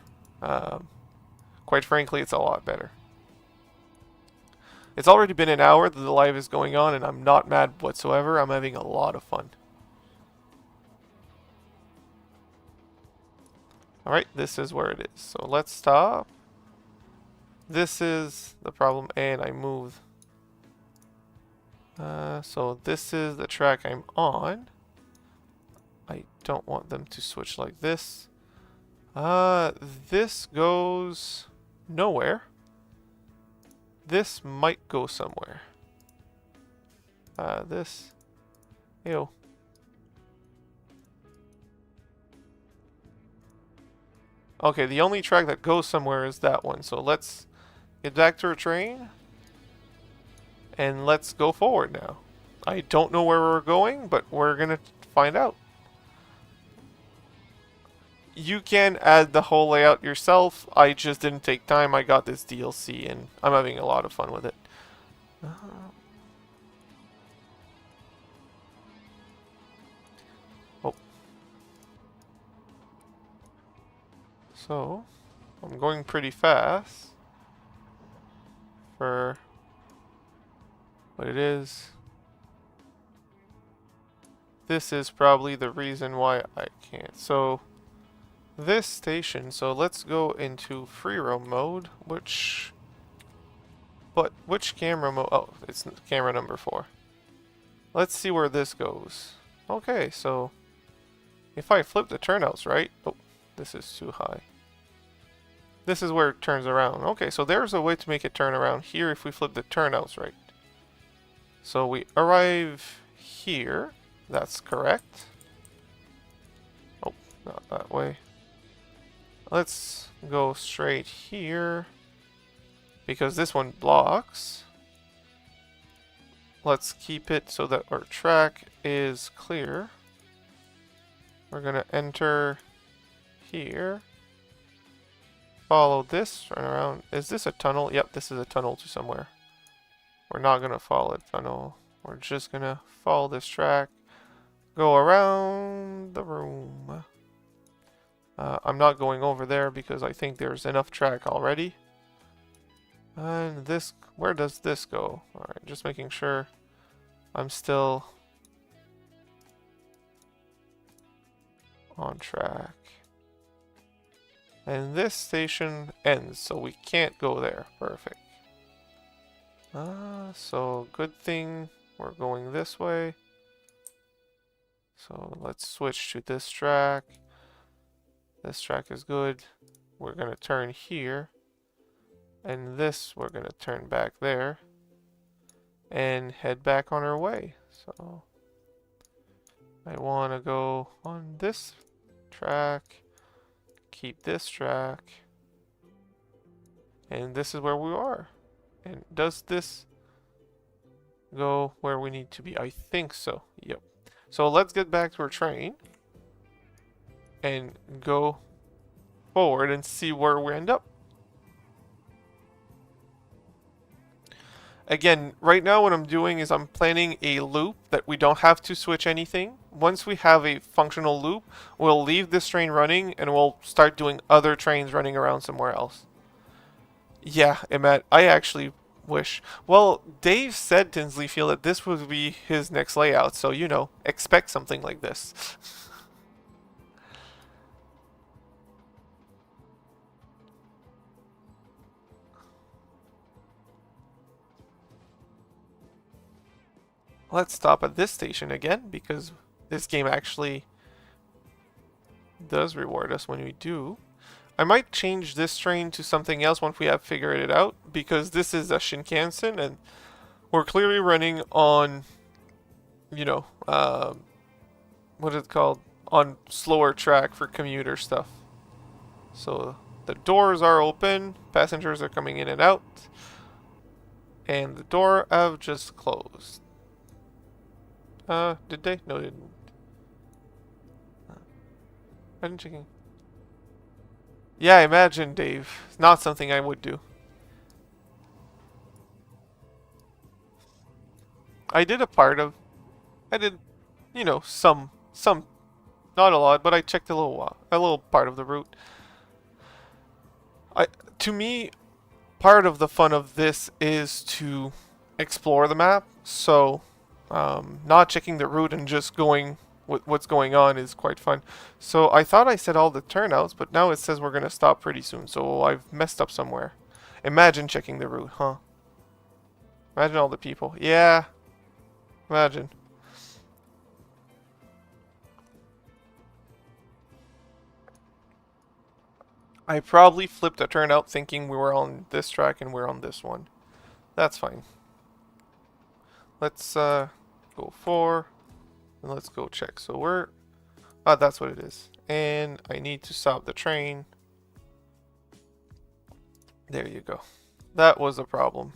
Quite frankly, it's a lot better. It's already been an hour that the live is going on, and I'm not mad whatsoever. I'm having a lot of fun. Alright, this is where it is. So let's stop. This is the problem, and I move. So this is the track I'm on. I don't want them to switch like this. This goes nowhere. This might go somewhere. This. Ew. Okay, the only track that goes somewhere is that one. So let's get back to our train. And let's go forward now. I don't know where we're going, but we're gonna find out. You can add the whole layout yourself. I just didn't take time. I got this DLC and I'm having a lot of fun with it. Oh. So, I'm going pretty fast for what it is. This is probably the reason why I can't. So, this station, so let's go into free roam mode, which camera mode? Oh, it's camera number 4. Let's see where this goes. Okay, so if I flip the turnouts right, oh, this is too high. This is where it turns around. Okay, so there's a way to make it turn around here if we flip the turnouts right. So we arrive here. That's correct. Oh, not that way. Let's go straight here because this one blocks. Let's keep it so that our track is clear. We're gonna enter here. Follow this, turn around. Is this a tunnel? Yep, this is a tunnel to somewhere. We're not gonna follow a tunnel. We're just gonna follow this track. Go around the room. I'm not going over there because I think there's enough track already. And this, where does this go? Alright, just making sure I'm still on track. And this station ends, so we can't go there. Perfect. So good thing we're going this way. So let's switch to this track. This track is good. We're gonna turn here. And this, we're gonna turn back there. And head back on our way. So I wanna go on this track. Keep this track. And this is where we are. And does this go where we need to be? I think so. Yep. So let's get back to our train and go forward and see where we end up. Again, right now what I'm doing is I'm planning a loop that we don't have to switch anything. Once we have a functional loop, we'll leave this train running and we'll start doing other trains running around somewhere else. Yeah, Matt, I actually wish. Well, Dave said Tinsley feel that this would be his next layout, so you know, expect something like this. Let's stop at this station again, because this game actually does reward us when we do. I might change this train to something else once we have figured it out, because this is a Shinkansen, and we're clearly running on, you know, what is it called? On slower track for commuter stuff. So the doors are open, passengers are coming in and out, and the door have just closed. Did they? No, they didn't. I didn't check in. Yeah, I imagine, Dave. It's not something I would do. I did, you know, some, not a lot, but I checked a little part of the route. To me, part of the fun of this is to explore the map. So not checking the route and just going with what's going on is quite fun. So I thought I set all the turnouts, but now it says we're going to stop pretty soon. So I've messed up somewhere. Imagine checking the route, huh? Imagine all the people. Yeah. Imagine. I probably flipped a turnout thinking we were on this track and we're on this one. That's fine. Let's go 4 and let's go check. So we're that's what it is. And I need to stop the train. There you go. That was a problem.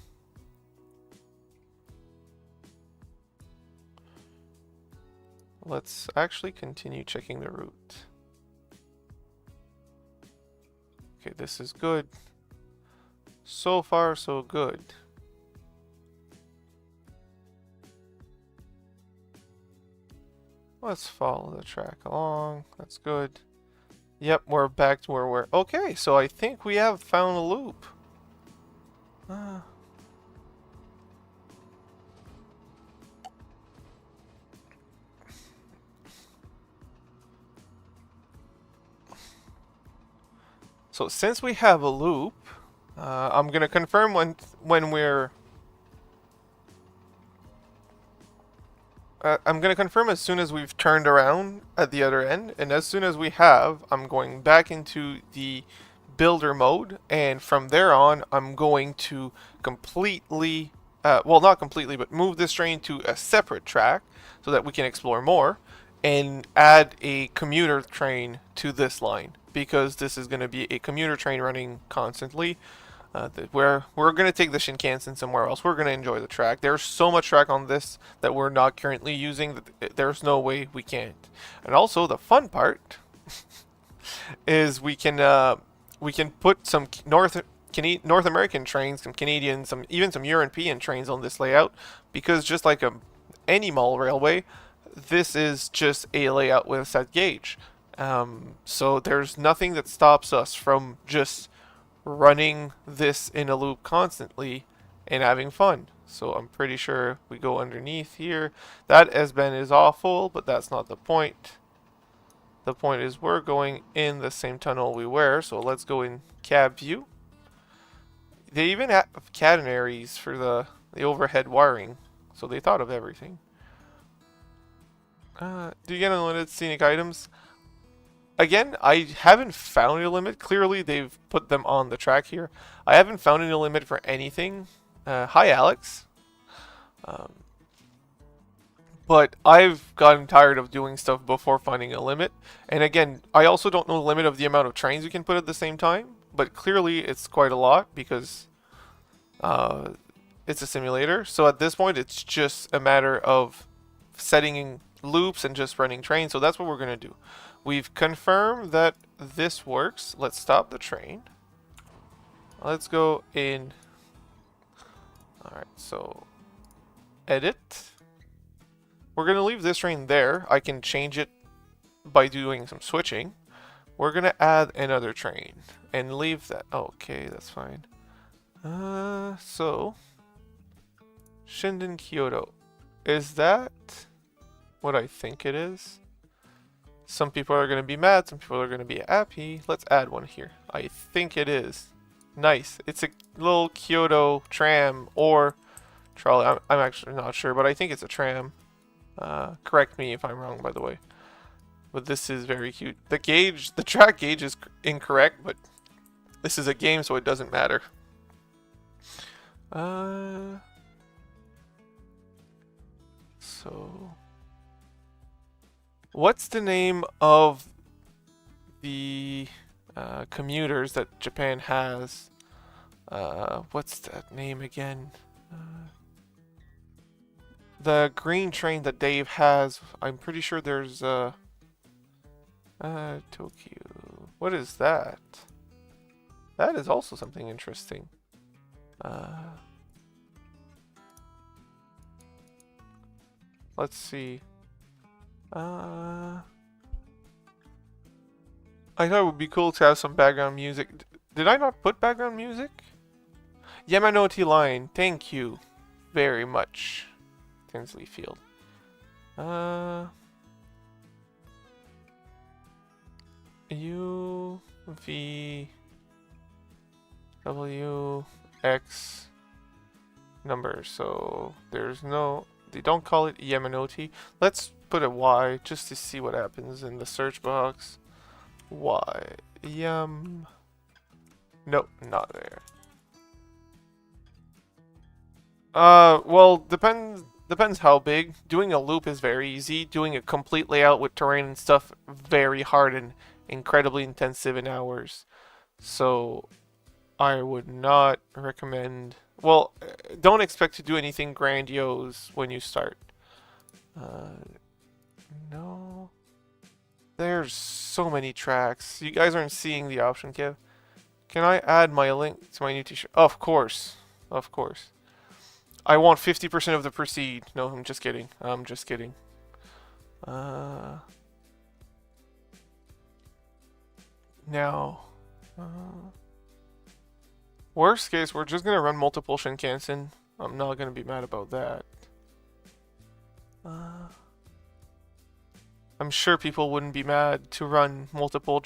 Let's actually continue checking the route. Okay, this is good. So far, so good. Let's follow the track along. That's good. Yep, we're back to where we're... Okay, so I think we have found a loop. So since we have a loop, I'm gonna confirm when we're. I'm gonna confirm as soon as we've turned around at the other end, and as soon as we have, I'm going back into the builder mode, and from there on, I'm going to completely, well, not completely, but move this train to a separate track so that we can explore more, and add a commuter train to this line. Because this is going to be a commuter train running constantly, where we're going to take the Shinkansen somewhere else. We're going to enjoy the track. There's so much track on this that we're not currently using that there's no way we can't. And also the fun part is we can put some North American trains, some Canadian, even some European trains on this layout, because just like any mall railway, this is just a layout with a set gauge. So there's nothing that stops us from just running this in a loop constantly and having fun. So I'm pretty sure we go underneath here. That S-bend is awful, but that's not the point. The point is we're going in the same tunnel we were, so let's go in cab view. They even have catenaries for the overhead wiring, so they thought of everything. Do you get unlimited scenic items? Again, I haven't found a limit. Clearly, they've put them on the track here. I haven't found any limit for anything. Hi, Alex. But I've gotten tired of doing stuff before finding a limit. And again, I also don't know the limit of the amount of trains you can put at the same time. But clearly, it's quite a lot because it's a simulator. So at this point, it's just a matter of setting in loops and just running trains. So that's what we're going to do. We've confirmed that this works. Let's stop the train. Let's go in. Alright, so edit. We're going to leave this train there. I can change it by doing some switching. We're going to add another train and leave that. Okay, that's fine. So Shinden Kyoto. Is that what I think it is? Some people are going to be mad, some people are going to be happy. Let's add one here. I think it is. Nice. It's a little Kyoto tram or trolley. I'm actually not sure, but I think it's a tram. Correct me if I'm wrong, by the way. But this is very cute. The track gauge is incorrect, but this is a game, so it doesn't matter. So... what's the name of the commuters that Japan has? What's that name again? The green train that Dave has. I'm pretty sure there's Tokyo. What is that? That is also something interesting. Let's see. I thought it would be cool to have some background music. Did I not put background music? Yamanote line, thank you very much. Tinsley Field. U V W X number. So there's no. They don't call it Yamanote. Let's put a Y just to see what happens in the search box. Y. Nope, not there. Well, depends how big. Doing a loop is very easy. Doing a complete layout with terrain and stuff, very hard and incredibly intensive in hours. So, I would not recommend... Well, don't expect to do anything grandiose when you start. No. There's so many tracks. You guys aren't seeing the option, Kev. Can I add my link to my new t-shirt? Of course. Of course. I want 50% of the proceed. No, I'm just kidding. I'm just kidding. Now. Worst case, we're just gonna run multiple Shinkansen. I'm not gonna be mad about that. I'm sure people wouldn't be mad to run multiple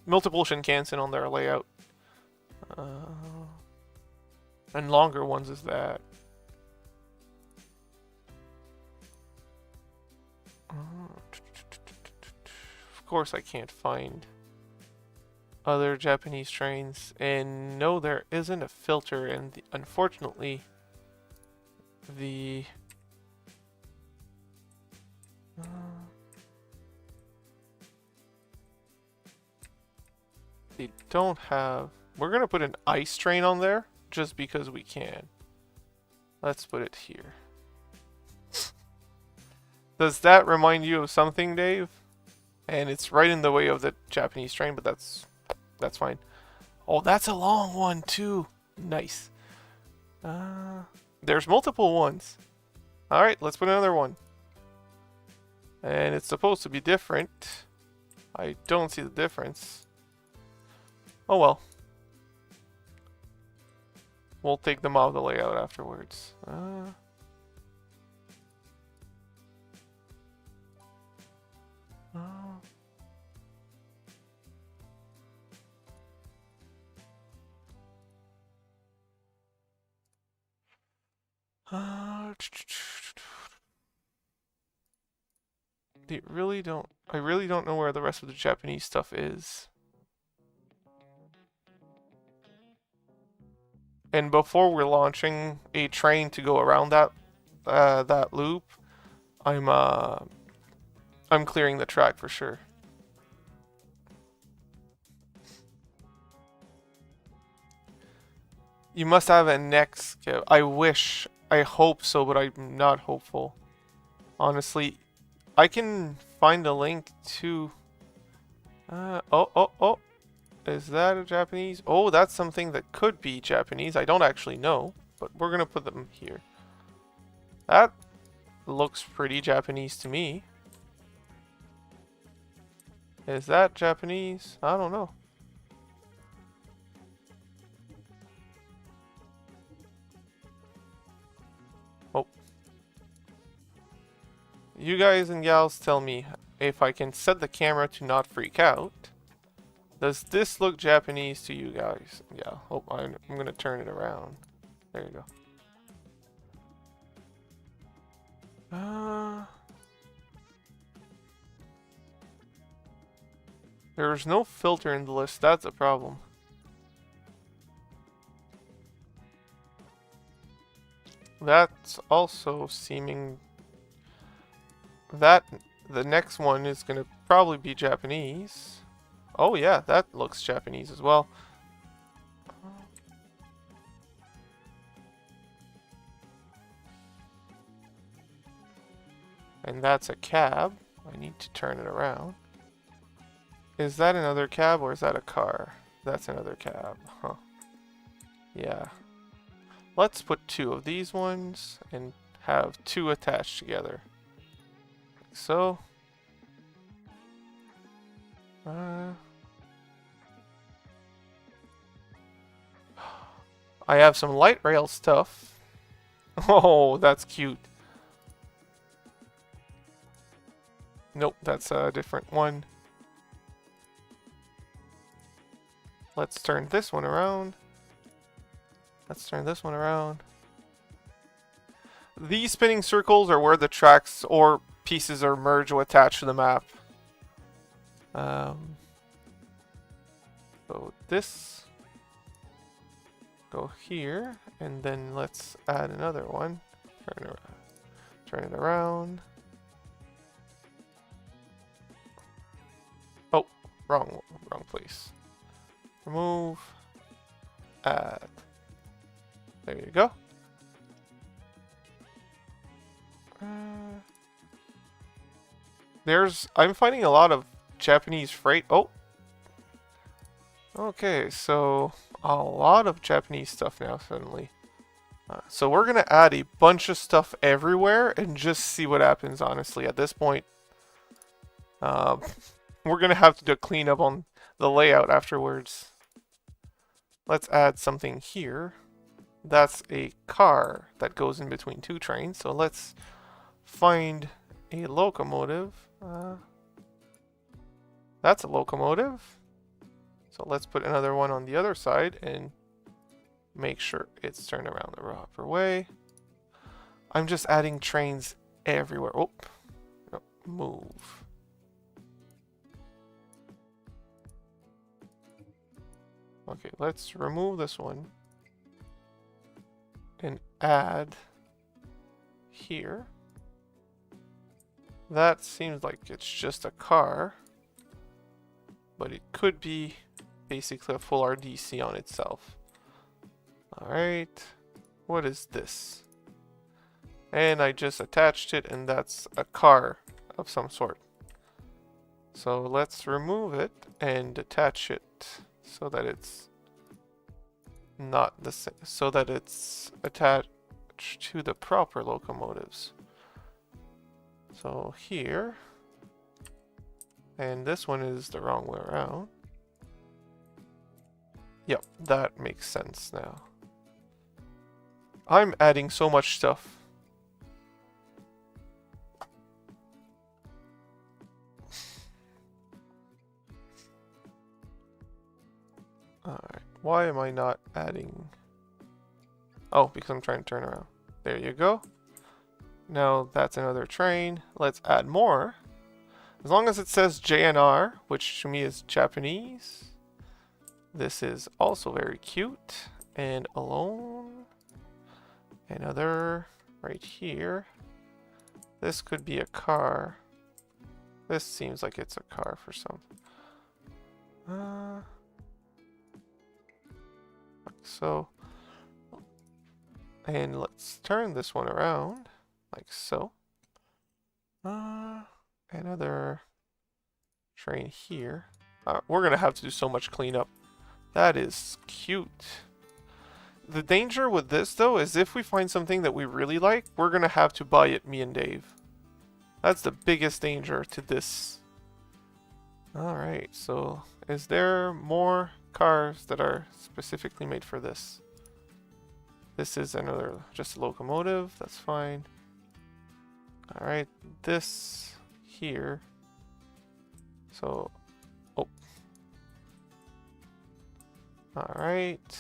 multiple Shinkansen on their layout. And longer ones is that. Of course I can't find other Japanese trains, and no, there isn't a filter, and unfortunately the they don't have... We're gonna put an ice train on there just because we can. Let's put it here. Does that remind you of something, Dave? And it's right in the way of the Japanese train, but that's fine. Oh, that's a long one too. Nice. There's multiple ones. Alright, let's put another one. And it's supposed to be different. I don't see the difference. Oh well. We'll take them out of the layout afterwards. They really don't... I really don't know where the rest of the Japanese stuff is. And before we're launching a train to go around that loop, I'm clearing the track for sure. You must have a next... I wish... I hope so, but I'm not hopeful. Honestly, I can find a link to... oh. Is that a Japanese? Oh, that's something that could be Japanese. I don't actually know, but we're gonna put them here. That looks pretty Japanese to me. Is that Japanese? I don't know. Oh. You guys and gals tell me if I can set the camera to not freak out. Does this look Japanese to you guys? Yeah. Oh, I'm gonna turn it around. There you go. There's no filter in the list. That's a problem. That's also seeming that the next one is gonna probably be Japanese. Oh yeah, that looks Japanese as well. And that's a cab. I need to turn it around. Is that another cab or is that a car? That's another cab, huh? Yeah. Let's put two of these ones and have two attached together. Like so. I have some light rail stuff. Oh, that's cute. Nope, that's a different one. Let's turn this one around. Let's turn this one around. These spinning circles are where the tracks or pieces are merged or attached to the map. So this go here, and then let's add another one. Turn it around. Oh, wrong place. Remove. Add. There you go. I'm finding a lot of Japanese freight. Oh. Okay, so a lot of Japanese stuff now suddenly. So we're going to add a bunch of stuff everywhere and just see what happens, honestly. At this point, we're going to have to do a cleanup on the layout afterwards. Let's add something here. That's a car that goes in between two trains. So let's find a locomotive. That's a locomotive. So let's put another one on the other side and make sure it's turned around the proper way. I'm just adding trains everywhere. Oh, no, move. Okay, let's remove this one and add here. That seems like it's just a car, but it could be basically a full RDC on itself. Alright, what is this? And I just attached it, and that's a car of some sort. So let's remove it and attach it so that it's not the same, so that it's attached to the proper locomotives. So here, and this one is the wrong way around. Yep, that makes sense now. I'm adding so much stuff. Alright, why am I not adding? Oh, because I'm trying to turn around. There you go. Now that's another train. Let's add more. As long as it says JNR, which to me is Japanese. This is also very cute. And alone. Another right here. This could be a car. This seems like it's a car for some. Like so. And let's turn this one around. Like so. Another train here. We're going to have to do so much cleanup. That is cute. The danger with this, though, is if we find something that we really like, we're going to have to buy it, me and Dave. That's the biggest danger to this. Alright, so is there more cars that are specifically made for this? This is another, just a locomotive, that's fine. Alright, this here. So, oh. Alright.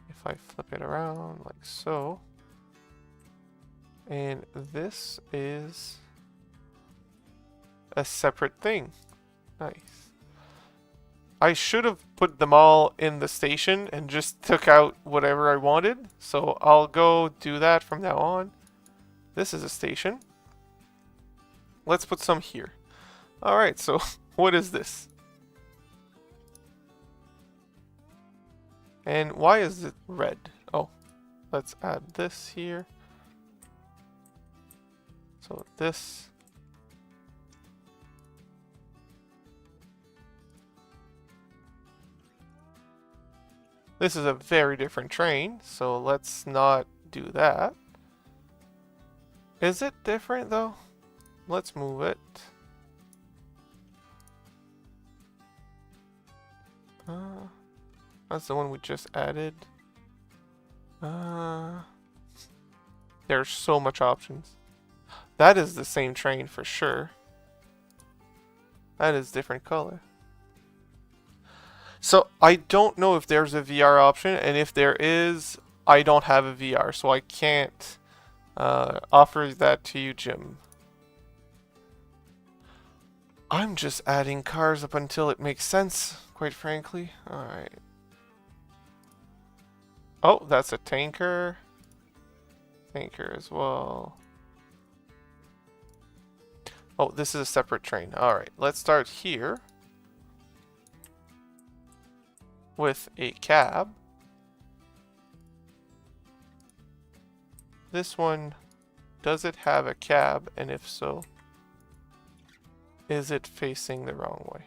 If I flip it around like so. And this is a separate thing. Nice. I should have put them all in the station and just took out whatever I wanted. So I'll go do that from now on. This is a station. Let's put some here. Alright, so what is this? And why is it red? Oh, let's add this here. So this. This is a very different train, so let's not do that. Is it different though? Let's move it. That's the one we just added. There's so much options. That is the same train for sure. That is different color. So I don't know if there's a VR option, and if there is, I don't have a VR, so I can't offer that to you, Jim. I'm just adding cars up until it makes sense, quite frankly. Alright. Oh, that's a tanker. Tanker as well. Oh, this is a separate train. Alright, let's start here with a cab. This one, does it have a cab? And if so, is it facing the wrong way?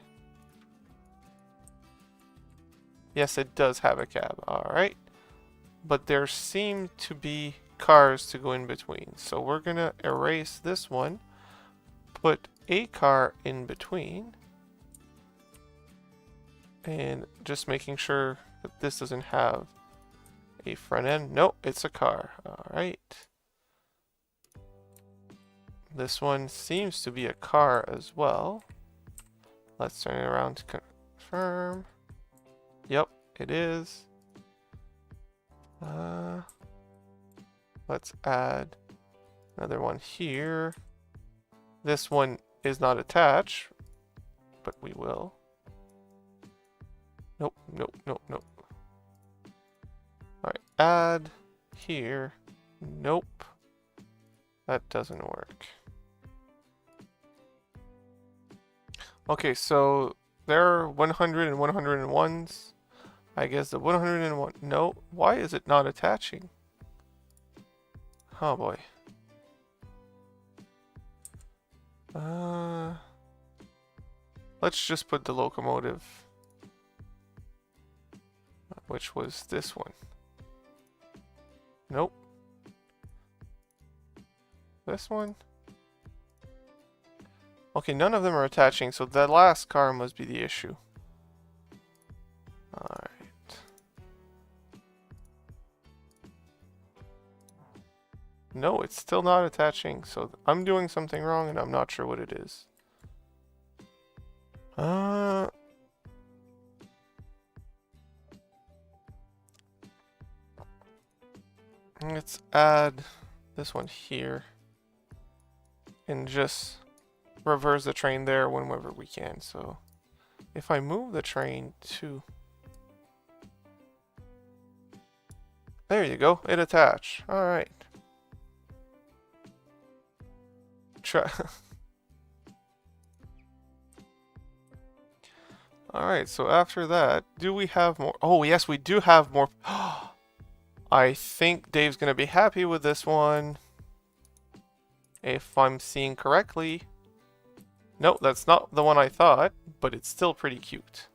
Yes, it does have a cab. Alright. But there seem to be cars to go in between. So we're going to erase this one. Put a car in between. And just making sure that this doesn't have a front end. Nope, it's a car. Alright. This one seems to be a car as well. Let's turn it around to confirm. Yep, it is. Let's add another one here. This one is not attached, but we will. Nope, nope, nope, nope. Alright, add here. Nope. That doesn't work. Okay, so there are 100 and 101s. I guess the 101... No, why is it not attaching? Oh boy. Let's just put the locomotive, which was this one. Nope. This one? Okay, none of them are attaching, so the last car must be the issue. Alright. No, it's still not attaching, so I'm doing something wrong and I'm not sure what it is. Let's add this one here and just reverse the train there whenever we can. So if I move the train to... There you go, it attached. Alright. Alright, so after that, do we have more? Oh, yes, we do have more. I think Dave's going to be happy with this one. If I'm seeing correctly. No, that's not the one I thought, but it's still pretty cute.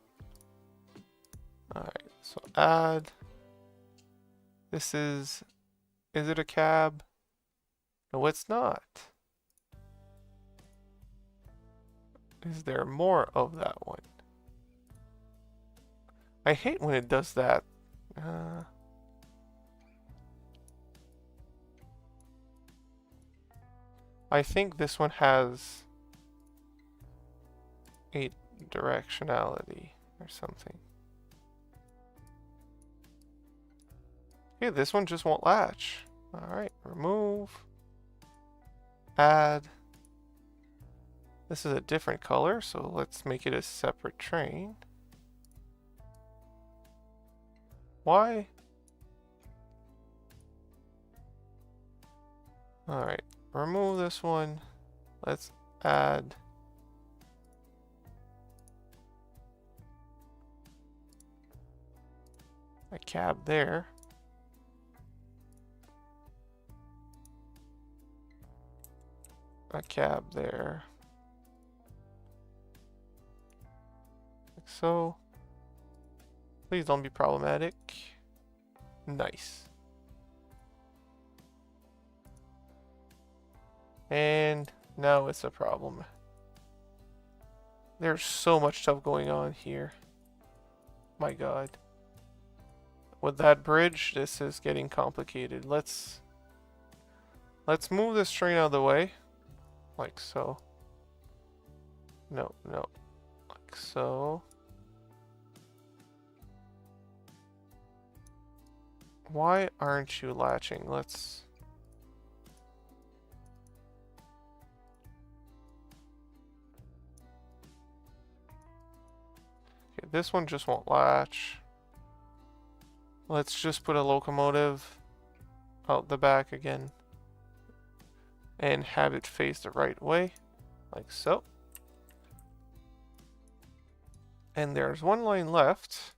Alright, so add. This is it a cab? No, it's not. Is there more of that one? I hate when it does that. I think this one has a directionality or something. Okay, this one just won't latch. Alright, remove. Add. This is a different color, so let's make it a separate train. Why? Alright, remove this one. Let's add a cab there. A cab there. Like so. Please don't be problematic. Nice. And now it's a problem. There's so much stuff going on here. My god. With that bridge, this is getting complicated. Let's move this train out of the way. Like so. No, no. Like so. Why aren't you latching? Let's... Okay, this one just won't latch. Let's just put a locomotive out the back again. And have it face the right way. Like so. And there's one line left.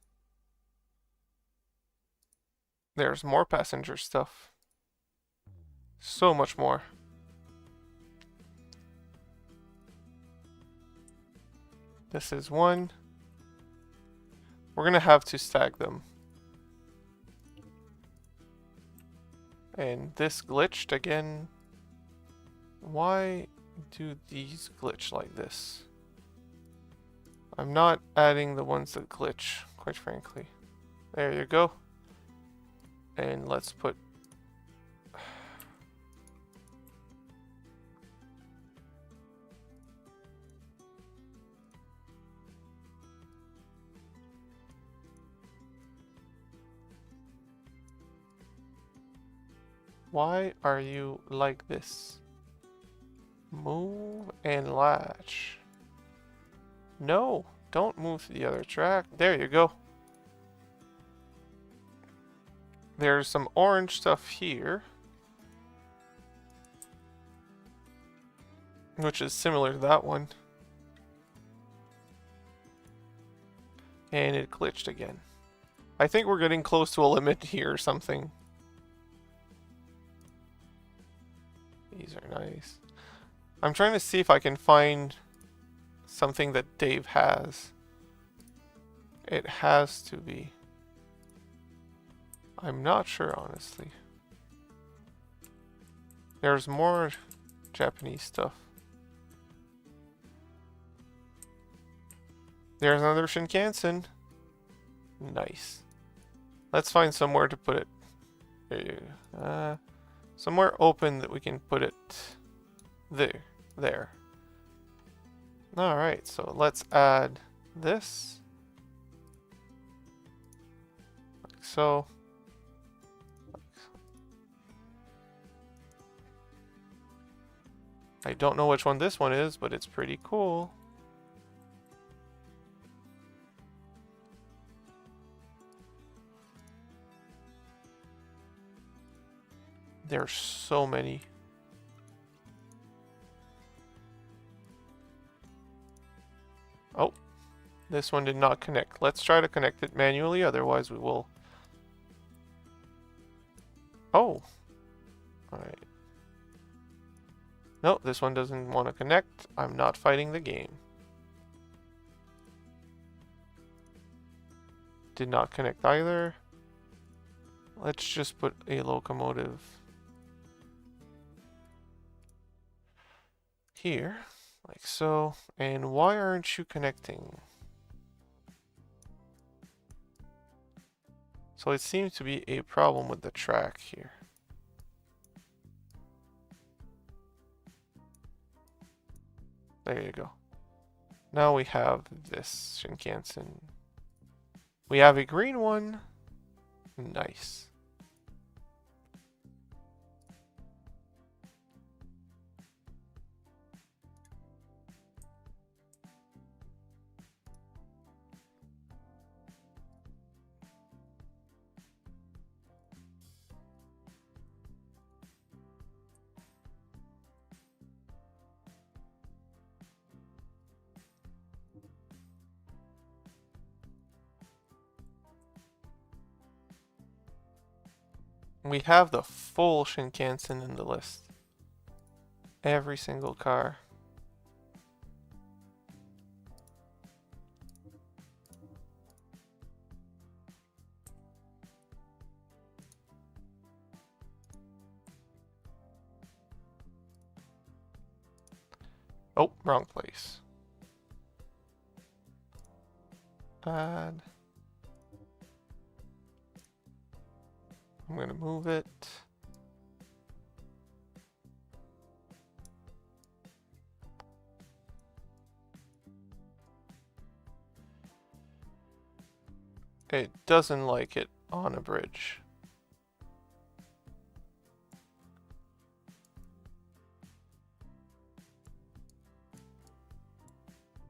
There's more passenger stuff. So much more. This is one. We're gonna have to stack them. And this glitched again. Why do these glitch like this? I'm not adding the ones that glitch, quite frankly. There you go. And let's put... Why are you like this? Move and latch. No, don't move to the other track. There you go. There's some orange stuff here, which is similar to that one. And it glitched again. I think we're getting close to a limit here or something. These are nice. I'm trying to see if I can find something that Dave has. It has to be. I'm not sure, honestly. There's more Japanese stuff. There's another Shinkansen. Nice. Let's find somewhere to put it. There you go. Somewhere open that we can put it there. Alright, so let's add this. Like so. I don't know which one this one is, but it's pretty cool. There's so many. Oh, this one did not connect. Let's try to connect it manually, otherwise we will. Oh. Alright. No, this one doesn't want to connect. I'm not fighting the game. Did not connect either. Let's just put a locomotive here, like so. And why aren't you connecting? So it seems to be a problem with the track here. There you go. Now we have this Shinkansen. We have a green one. Nice. We have the full Shinkansen in the list. Every single car. Oh, wrong place. Add. I'm going to move it. It doesn't like it on a bridge.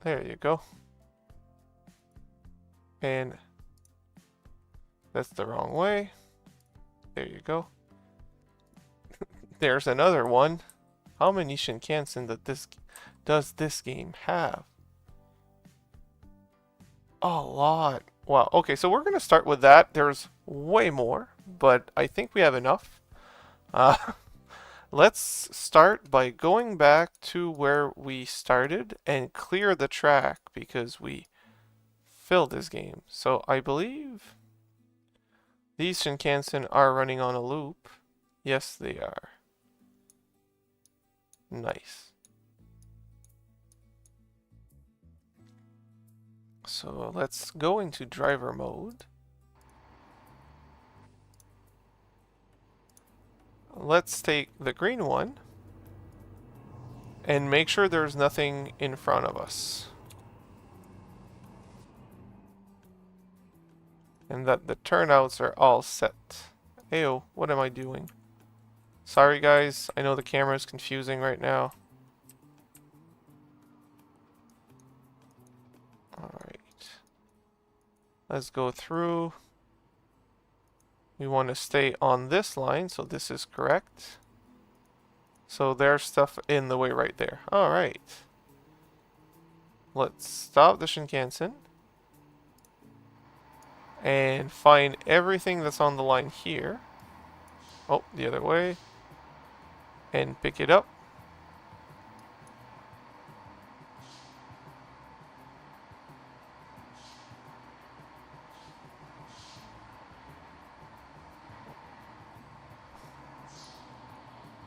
There you go. And that's the wrong way. There you go. There's another one. How many Shinkansen does this game have? A lot. Wow. Okay, so we're gonna start with that. There's way more, but I think we have enough. Let's start by going back to where we started and clear the track because we filled this game. So I believe these Shinkansen are running on a loop. Yes, they are. Nice. So let's go into driver mode. Let's take the green one and make sure there's nothing in front of us. And that the turnouts are all set. Ayo, what am I doing? Sorry guys, I know the camera is confusing right now. Alright. Let's go through. We want to stay on this line, so this is correct. So there's stuff in the way right there. Alright. Let's stop the Shinkansen. And find everything that's on the line here. Oh, the other way. And pick it up.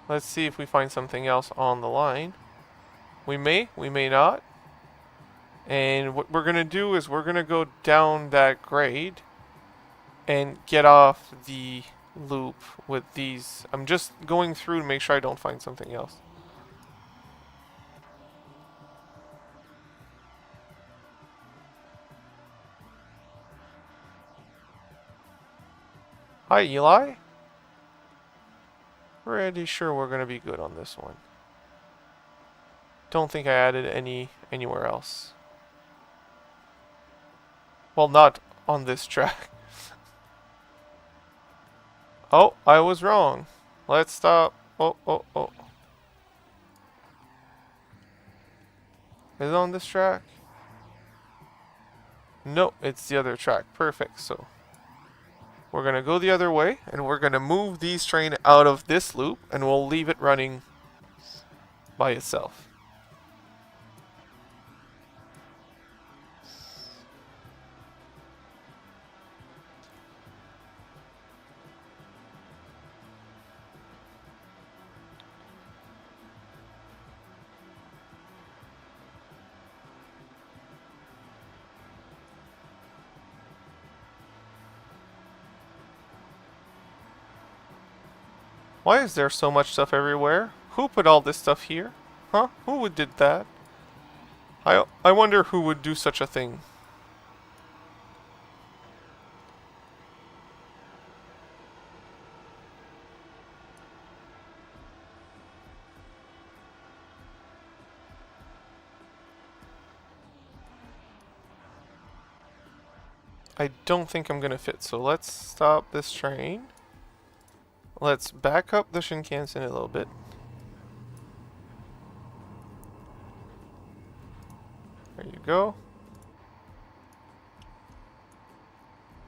Let's see if we find something else on the line. We may not. And what we're going to do is we're going to go down that grade and get off the loop with these. I'm just going through to make sure I don't find something else. Hi, Eli. Pretty sure we're going to be good on this one. Don't think I added anywhere else. Well, not on this track. Oh, I was wrong. Let's stop. Oh. Is it on this track? No, it's the other track. Perfect. So we're going to go the other way, and we're going to move these train out of this loop, and we'll leave it running by itself. Why is there so much stuff everywhere? Who put all this stuff here? Huh? Who did that? I wonder who would do such a thing. I don't think I'm gonna fit, so let's stop this train. Let's back up the Shinkansen a little bit. There you go.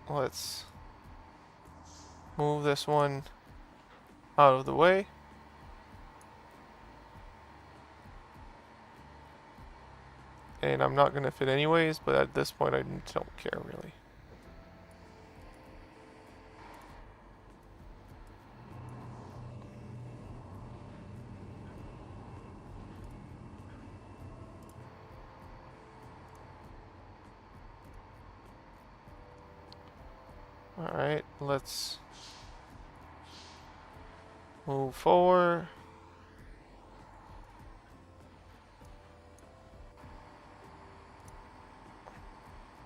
Let's move this one out of the way. And I'm not going to fit anyways, but at this point I don't care really. Alright, let's Move forward.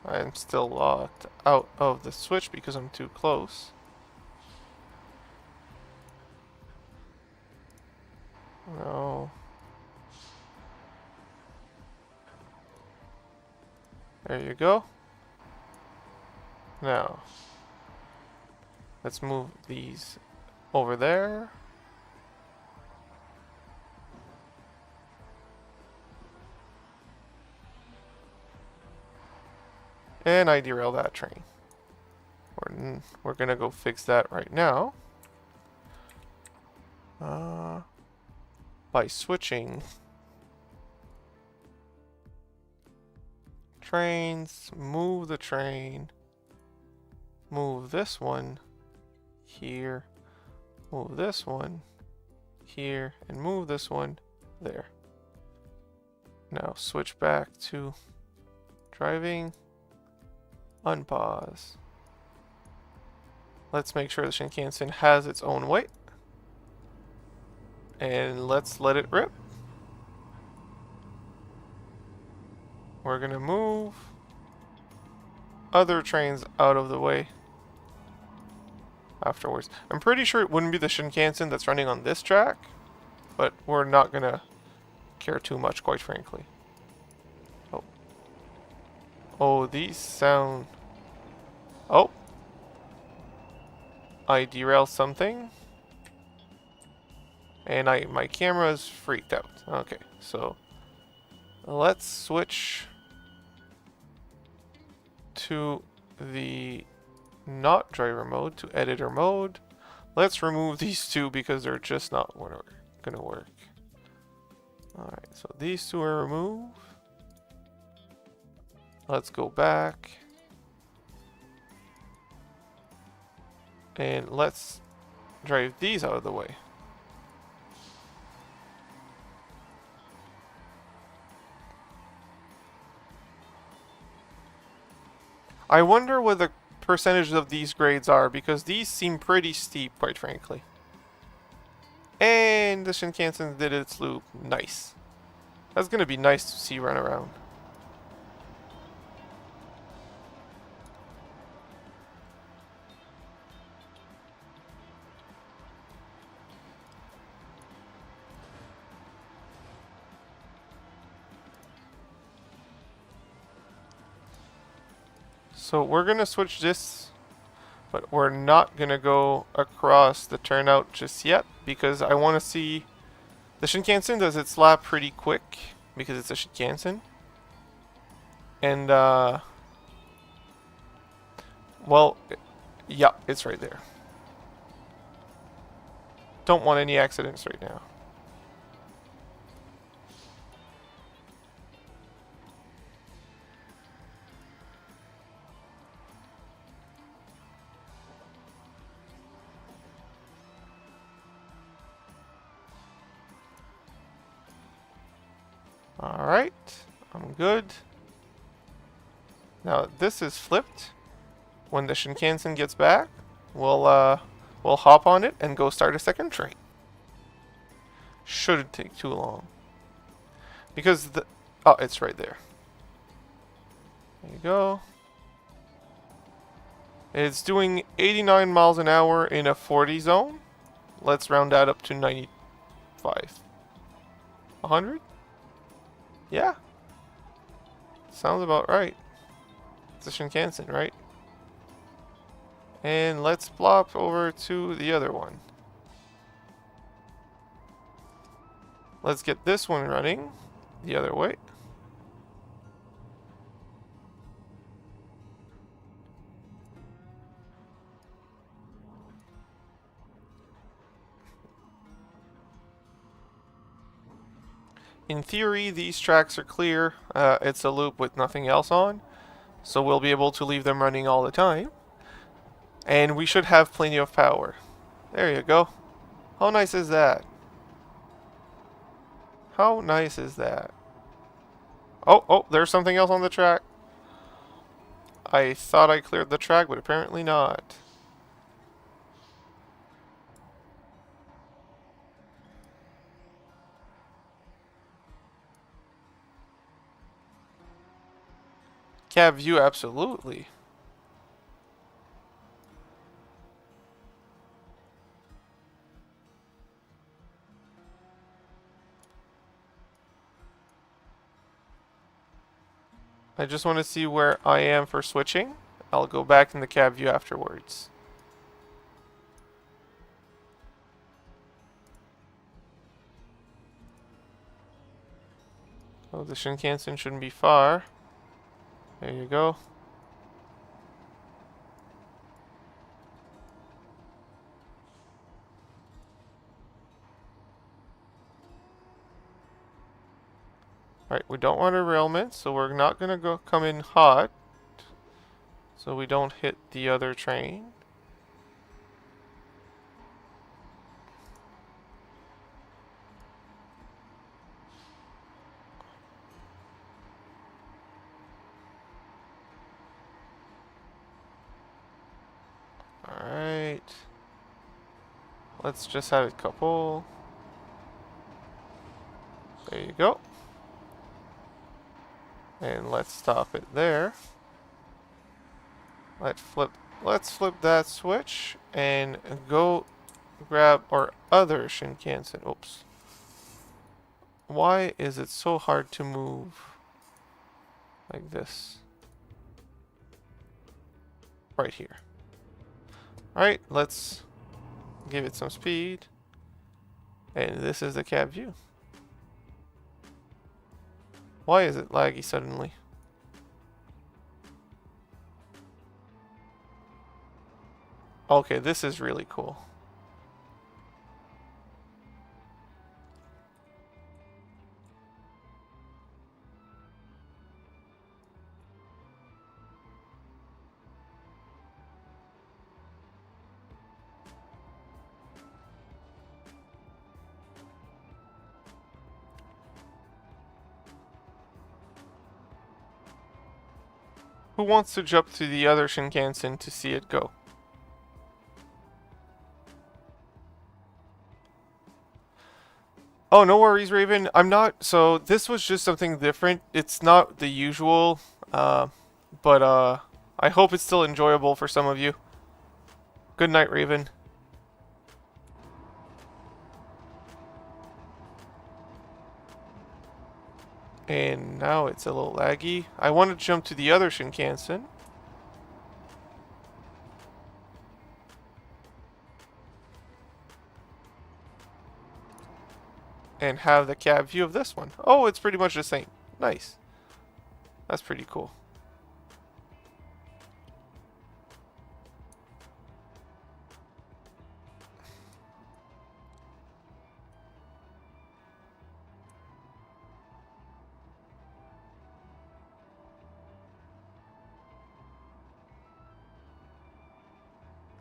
I'm still locked out of the switch because I'm too close. No. There you go. Now, let's move these over there. And I derailed that train. We're gonna go fix that right now. By switching trains, move the train, move this one here, move this one here, and move this one there. Now switch back to driving, unpause. Let's make sure the Shinkansen has its own weight. And let's let it rip. We're gonna move other trains out of the way afterwards. I'm pretty sure it wouldn't be the Shinkansen that's running on this track, but we're not gonna care too much, quite frankly. Oh. Oh, these sound... Oh. I derailed something. And my camera's freaked out. Okay, so let's switch to the not driver mode, to editor mode. Let's remove these two because they're just not gonna work. Alright, so these two are removed. Let's go back. And let's drive these out of the way. I wonder what the percentage of these grades are, because these seem pretty steep, quite frankly. And the Shinkansen did its loop. Nice. That's gonna be nice to see run around. So we're going to switch this, but we're not going to go across the turnout just yet, because I want to see... The Shinkansen does its lap pretty quick, because it's a Shinkansen. And, well, yeah, it's right there. Don't want any accidents right now. Alright, I'm good. Now this is flipped. When the Shinkansen gets back, we'll hop on it and go start a second train. Shouldn't take too long. Because the... Oh, it's right there. There you go. It's doing 89 miles an hour in a 40 zone. Let's round that up to 95. 100? Yeah. Sounds about right. It's a Shinkansen, right? And let's plop over to the other one. Let's get this one running the other way. In theory, these tracks are clear. It's a loop with nothing else on, so we'll be able to leave them running all the time. And we should have plenty of power. There you go. How nice is that? How nice is that? Oh, there's something else on the track. I thought I cleared the track, but apparently not. cab view, absolutely. I just want to see where I am for switching. I'll go back in the cab view afterwards. Oh, the Shinkansen shouldn't be far. There you go. Alright, we don't want a derailment, so we're not going to come in hot. So we don't hit the other train. Alright. Let's just have a couple. There you go. And let's stop it there. Let's flip that switch and go grab our other Shinkansen. Oops. Why is it so hard to move like this? Right here. Alright, let's give it some speed. And this is the cab view. Why is it laggy suddenly? Okay, this is really cool. Who wants to jump to the other Shinkansen to see it go? Oh, no worries, Raven. I'm not... So, this was just something different. It's not the usual, but I hope it's still enjoyable for some of you. Good night, Raven. And now it's a little laggy. I want to jump to the other Shinkansen. And have the cab view of this one. Oh, it's pretty much the same. Nice. That's pretty cool.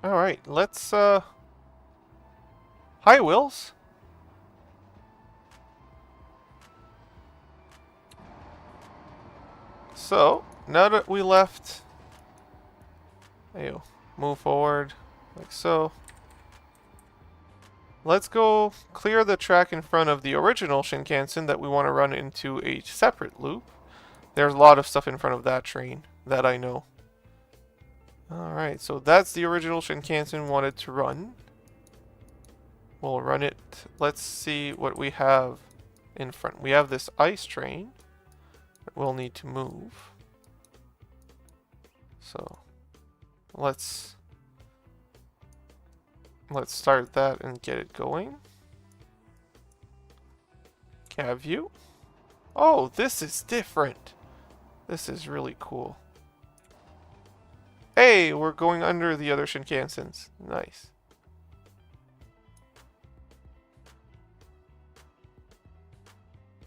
Alright, let's, Hi, Wills. So, now that we left... Ew. Move forward, like so. Let's go clear the track in front of the original Shinkansen that we want to run into a separate loop. There's a lot of stuff in front of that train that I know. Alright, so that's the original Shinkansen wanted to run. We'll run it. Let's see what we have in front. We have this ice train that we'll need to move. So, let's start that and get it going. Cab view. Oh, this is different. This is really cool. Hey, we're going under the other Shinkansens. Nice.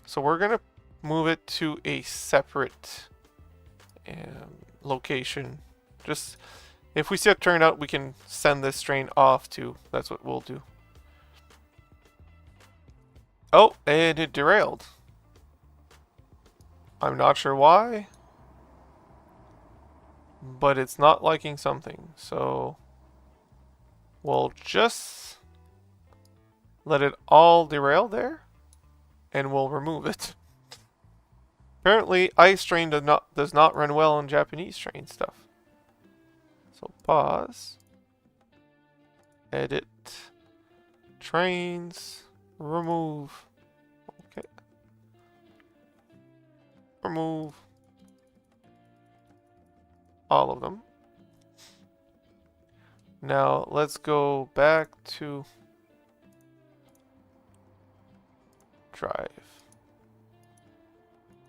So we're gonna move it to a separate location. Just if we see it turn out, we can send this train off too. That's what we'll do. Oh, and it derailed. I'm not sure why, but it's not liking something. So we'll just let it all derail there, and we'll remove it. Apparently, ice train does not run well on Japanese train stuff. So pause. Edit. Trains. Remove. Okay. Remove all of them. Now let's go back to drive.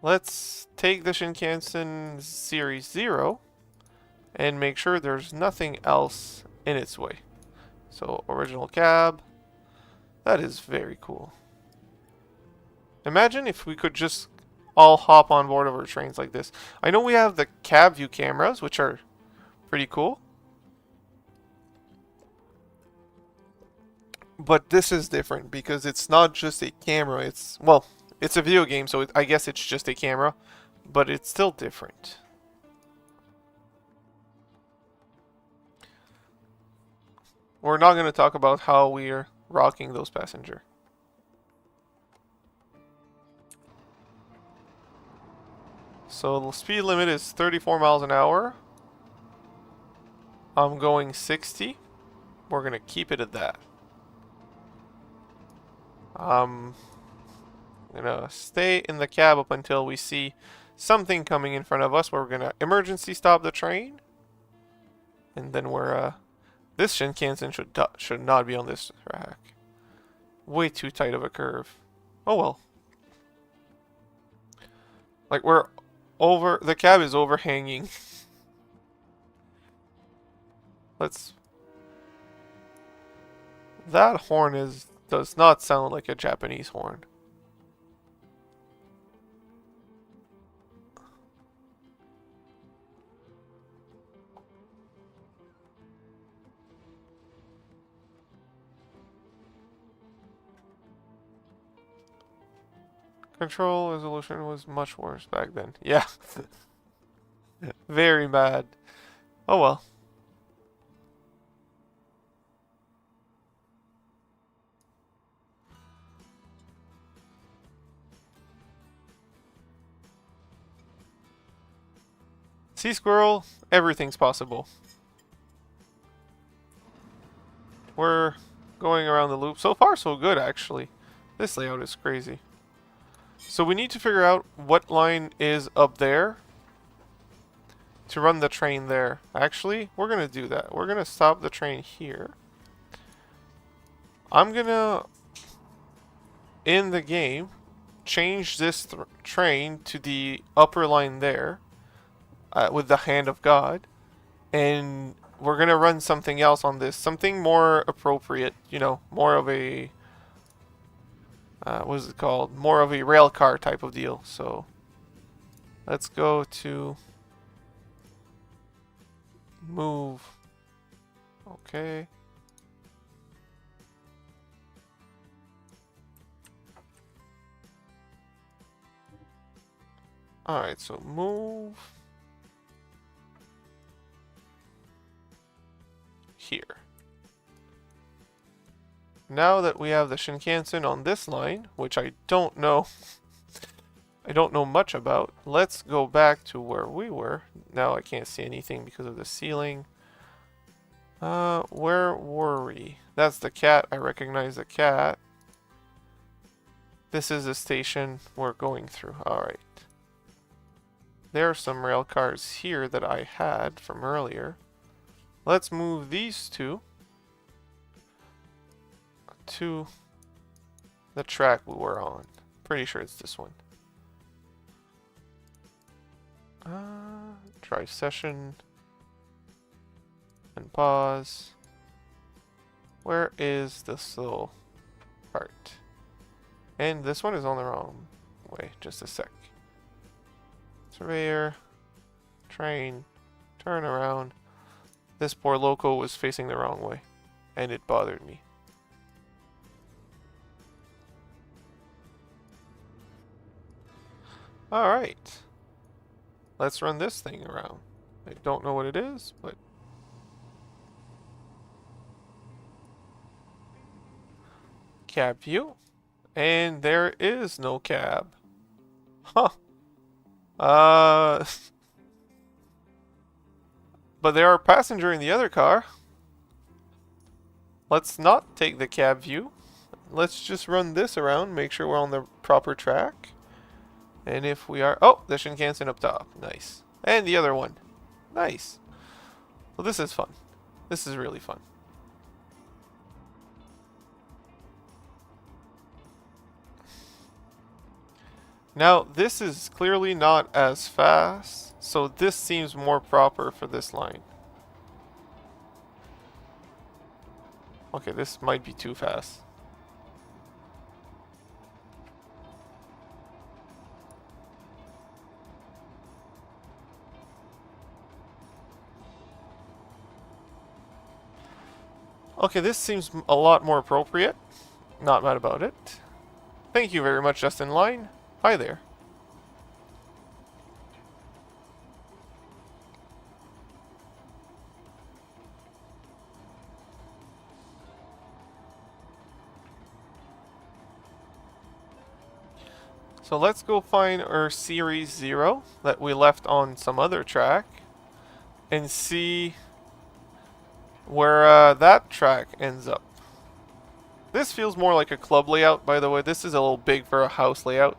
Let's take the Shinkansen Series 0 and make sure there's nothing else in its way. So original cab. That is very cool. Imagine if we could just all hop on board of our trains like this. I know we have the cab view cameras, which are pretty cool. But this is different because it's not just a camera. It's, well, it's a video game, so I guess it's just a camera. But it's still different. We're not going to talk about how we're rocking those passengers. So the speed limit is 34 miles an hour. I'm going 60. We're going to keep it at that. I'm going to stay in the cab up until we see something coming in front of us. We're going to emergency stop the train. And then we're... this Shinkansen should not be on this track. Way too tight of a curve. Oh well. Like we're over... the cab is overhanging. Let's... that horn does not sound like a Japanese horn. Control resolution was much worse back then. Yeah. Very bad. Oh well. Sea Squirrel, everything's possible. We're going around the loop. So far, so good, actually. This layout is crazy. So we need to figure out what line is up there to run the train there. Actually, we're going to do that. We're going to stop the train here. I'm going to, in the game, change this train to the upper line there. With the hand of God, and we're gonna run something else on this, something more appropriate, you know, more of a what is it called, more of a rail car type of deal. So let's go to move. Okay, alright, so move here. Now that we have the Shinkansen on this line, which I don't know much about, let's go back to where we were. Now I can't see anything because of the ceiling. Where were we? That's the cat. I recognize the cat. This is the station we're going through. Alright. There are some rail cars here that I had from earlier. Let's move these two to the track we were on. Pretty sure it's this one. Try session and pause. Where is this little part? And this one is on the wrong way. Just a sec. Surveyor, train, turn around. This poor loco was facing the wrong way, and it bothered me. Alright. Let's run this thing around. I don't know what it is, but... cab view. And there is no cab. Huh. Uh, but there are passengers in the other car. Let's not take the cab view. Let's just run this around, make sure we're on the proper track. And if we are... Oh, the Shinkansen up top. Nice. And the other one. Nice. Well, this is fun. This is really fun. Now, this is clearly not as fast, so this seems more proper for this line. Okay, this might be too fast. Okay, this seems a lot more appropriate. Not mad about it. Thank you very much, Justin Line. Hi there. So let's go find our Series 0 that we left on some other track and see where that track ends up. This feels more like a club layout, by the way. This is a little big for a house layout.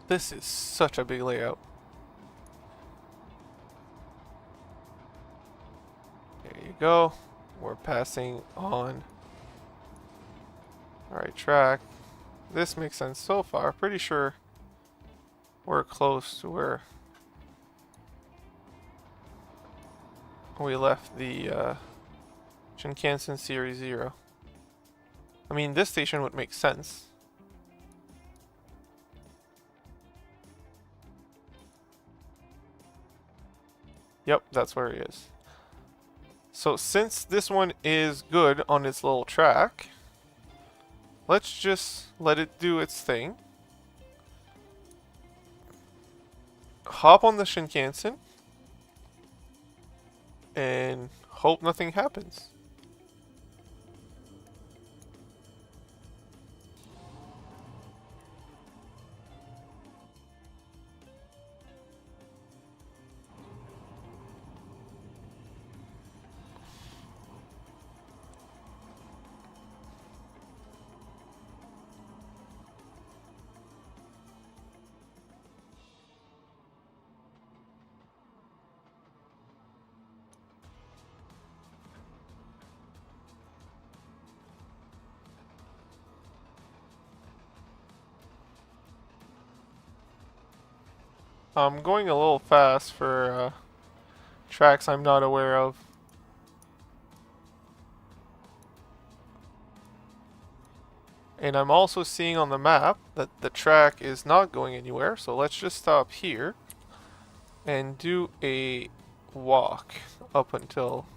This is such a big layout. There you go. We're passing on. Alright, track. This makes sense so far. Pretty sure we're close to where we left the Shinkansen Series 0. I mean, this station would make sense. Yep, that's where he is. So since this one is good on its little track, let's just let it do its thing. Hop on the Shinkansen and hope nothing happens. I'm going a little fast for tracks I'm not aware of. And I'm also seeing on the map that the track is not going anywhere, so let's just stop here and do a walk up until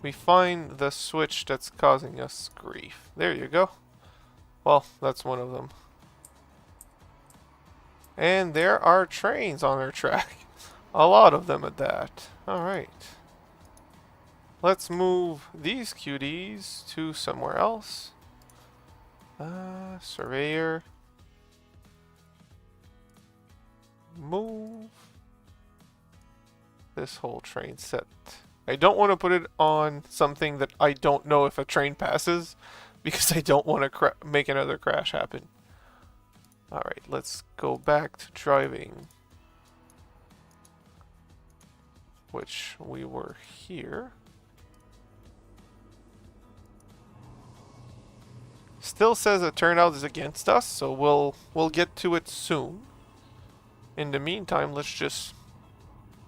we find the switch that's causing us grief. There you go. Well, that's one of them. And there are trains on our track. A lot of them at that. Alright. Let's move these cuties to somewhere else. Surveyor. Move this whole train set. I don't want to put it on something that I don't know if a train passes, because I don't want to make another crash happen. Alright, let's go back to driving. Which we were here. Still says a turnout is against us, so we'll get to it soon. In the meantime, let's just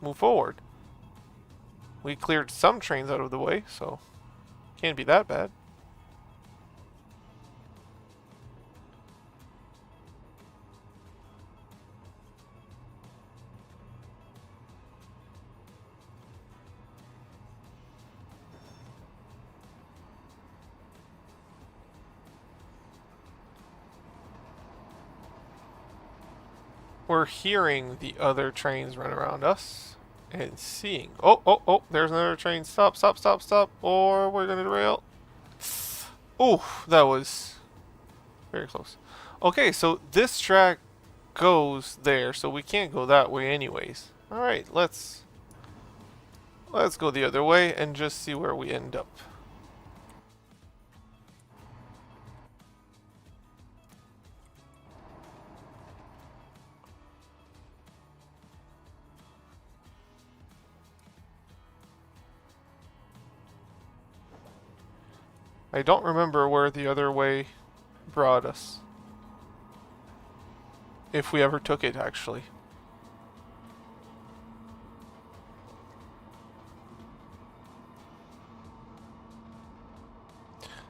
move forward. We cleared some trains out of the way, so can't be that bad. we're hearing the other trains run around us and seeing. Oh, oh, oh, there's another train. Stop, stop, stop, stop, or we're gonna derail. Oh, that was very close. Okay, so this track goes there, so we can't go that way anyways. Alright, let's go the other way and just see where we end up. I don't remember where the other way brought us. If we ever took it, actually.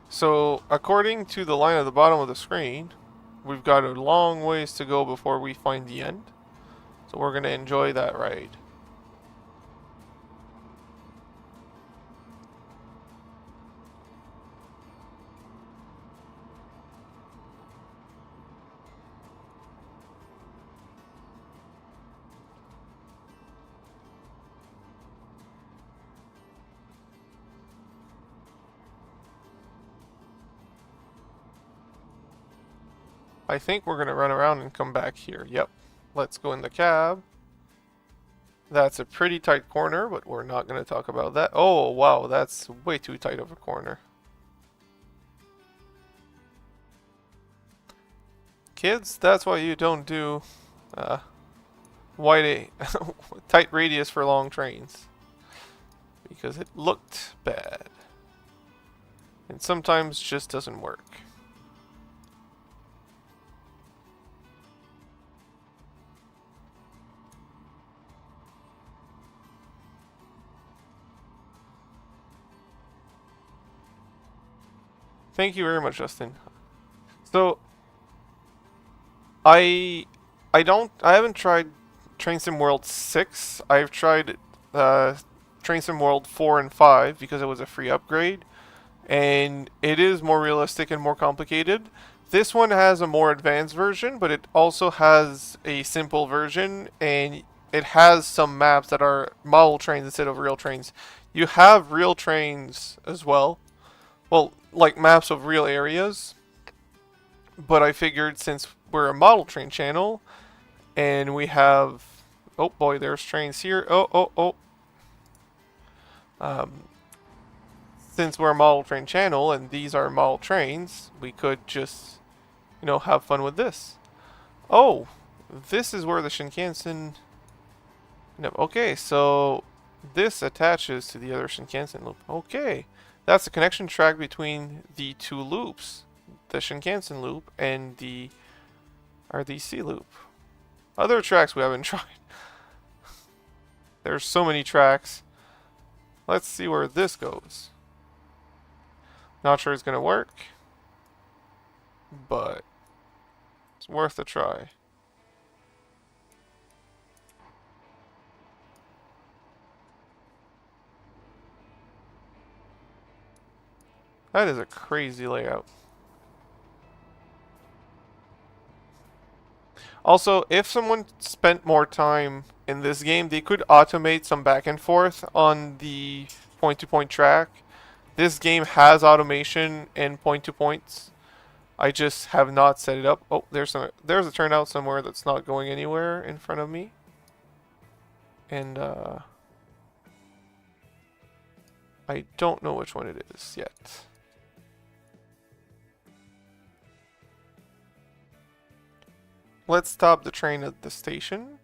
So, according to the line at the bottom of the screen, we've got a long ways to go before we find the end. So we're going to enjoy that ride. I think we're going to run around and come back here. Yep. Let's go in the cab. That's a pretty tight corner, but we're not going to talk about that. Oh, wow, that's way too tight of a corner. Kids, that's why you don't do tight radius for long trains. Because it looked bad. And sometimes just doesn't work. Thank you very much, Justin. So I haven't tried Train Sim World 6. I've tried Train Sim World 4 and 5 because it was a free upgrade, and it is more realistic and more complicated. This one has a more advanced version, but it also has a simple version, and it has some maps that are model trains instead of real trains. You have real trains as well. Well, like maps of real areas. But I figured since we're a model train channel, and we have... Oh boy, there's trains here. Since we're a model train channel, and these are model trains, we could just, you know, have fun with this. Oh, this is where the Shinkansen... No, okay, so this attaches to the other Shinkansen loop. Okay. That's the connection track between the two loops, the Shinkansen loop and the RDC loop. Other tracks we haven't tried. There's so many tracks. Let's see where this goes. Not sure it's going to work, but it's worth a try. That is a crazy layout. Also, if someone spent more time in this game, they could automate some back and forth on the point-to-point track. This game has automation and point-to-points. I just have not set it up. Oh, there's a turnout somewhere that's not going anywhere in front of me. And I don't know which one it is yet. Let's stop the train at the station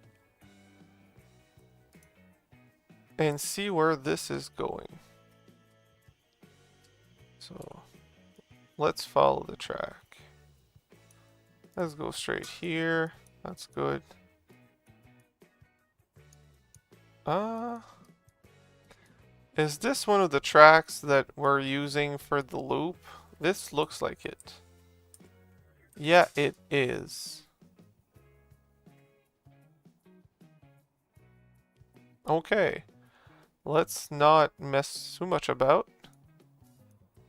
and see where this is going. So let's follow the track. Let's go straight here. That's good. Is this one of the tracks that we're using for the loop? This looks like it. Yeah, it is. Okay, let's not mess too much about,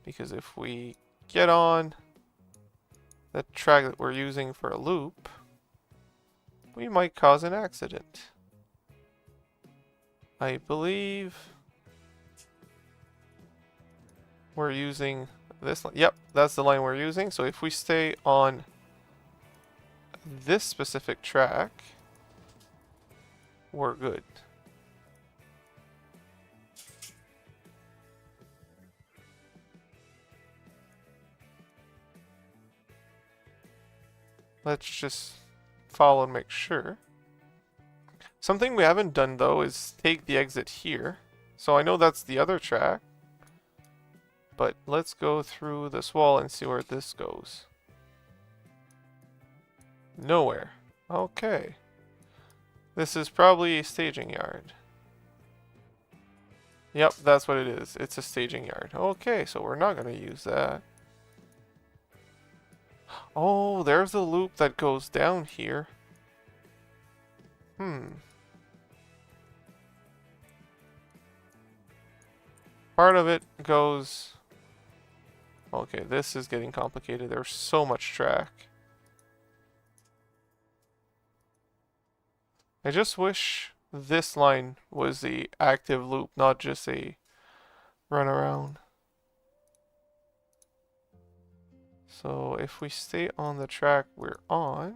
because if we get on the track that we're using for a loop, we might cause an accident. I believe we're using this line. Yep, that's the line we're using. So if we stay on this specific track, we're good. Let's just follow and make sure. Something we haven't done though is take the exit here. So I know that's the other track. But let's go through this wall and see where this goes. Nowhere. Okay. This is probably a staging yard. Yep, that's what it is. It's a staging yard. Okay, so we're not going to use that. Oh, there's a loop that goes down here. Part of it goes... Okay, this is getting complicated. There's so much track. I just wish this line was the active loop, not just a run around. So if we stay on the track we're on,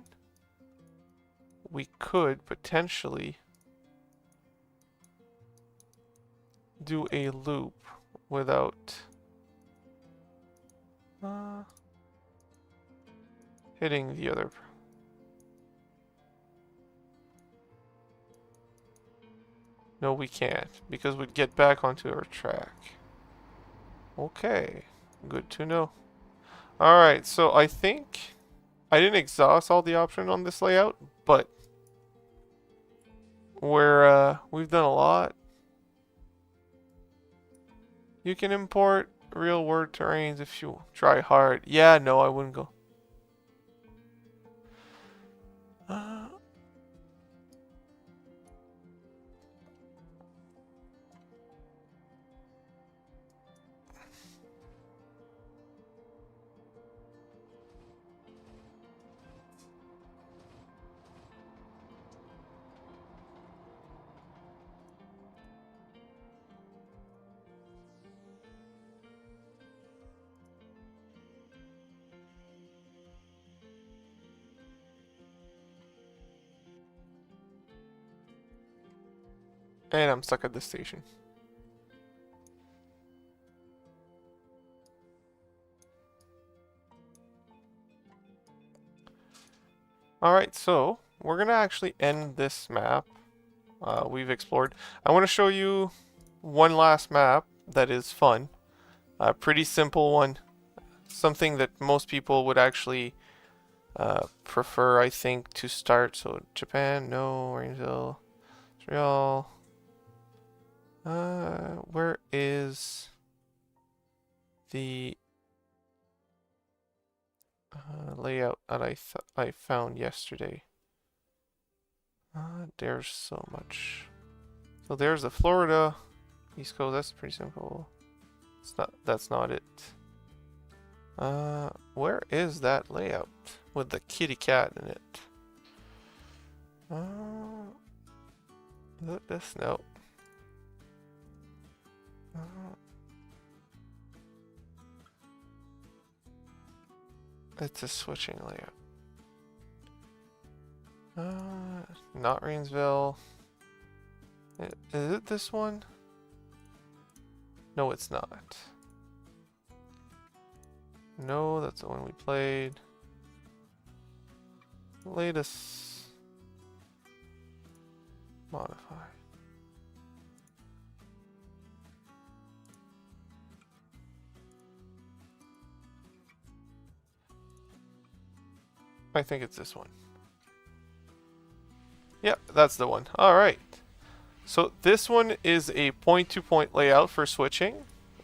we could potentially do a loop without hitting the other. No, we can't, because we'd get back onto our track. Okay, good to know. Alright, so I think I didn't exhaust all the options on this layout, but we've done a lot. You can import real world terrains if you try hard. Yeah, no, I wouldn't go. And I'm stuck at this station. Alright, so we're gonna actually end this map we've explored. I want to show you one last map that is fun. A pretty simple one. Something that most people would actually prefer, I think, to start. So Japan, no, Rangeville, Montreal. Where is the layout that I found yesterday? There's so much. So there's the Florida East Coast. That's pretty simple. It's not. That's not it. Where is that layout with the kitty cat in it? Is it this? No. It's a switching layout. Not Rainsville. Is it this one? No, it's not. No, that's the one we played. Latest modify. I think it's this one. Yep, that's the one. Alright. So this one is a point-to-point layout for switching.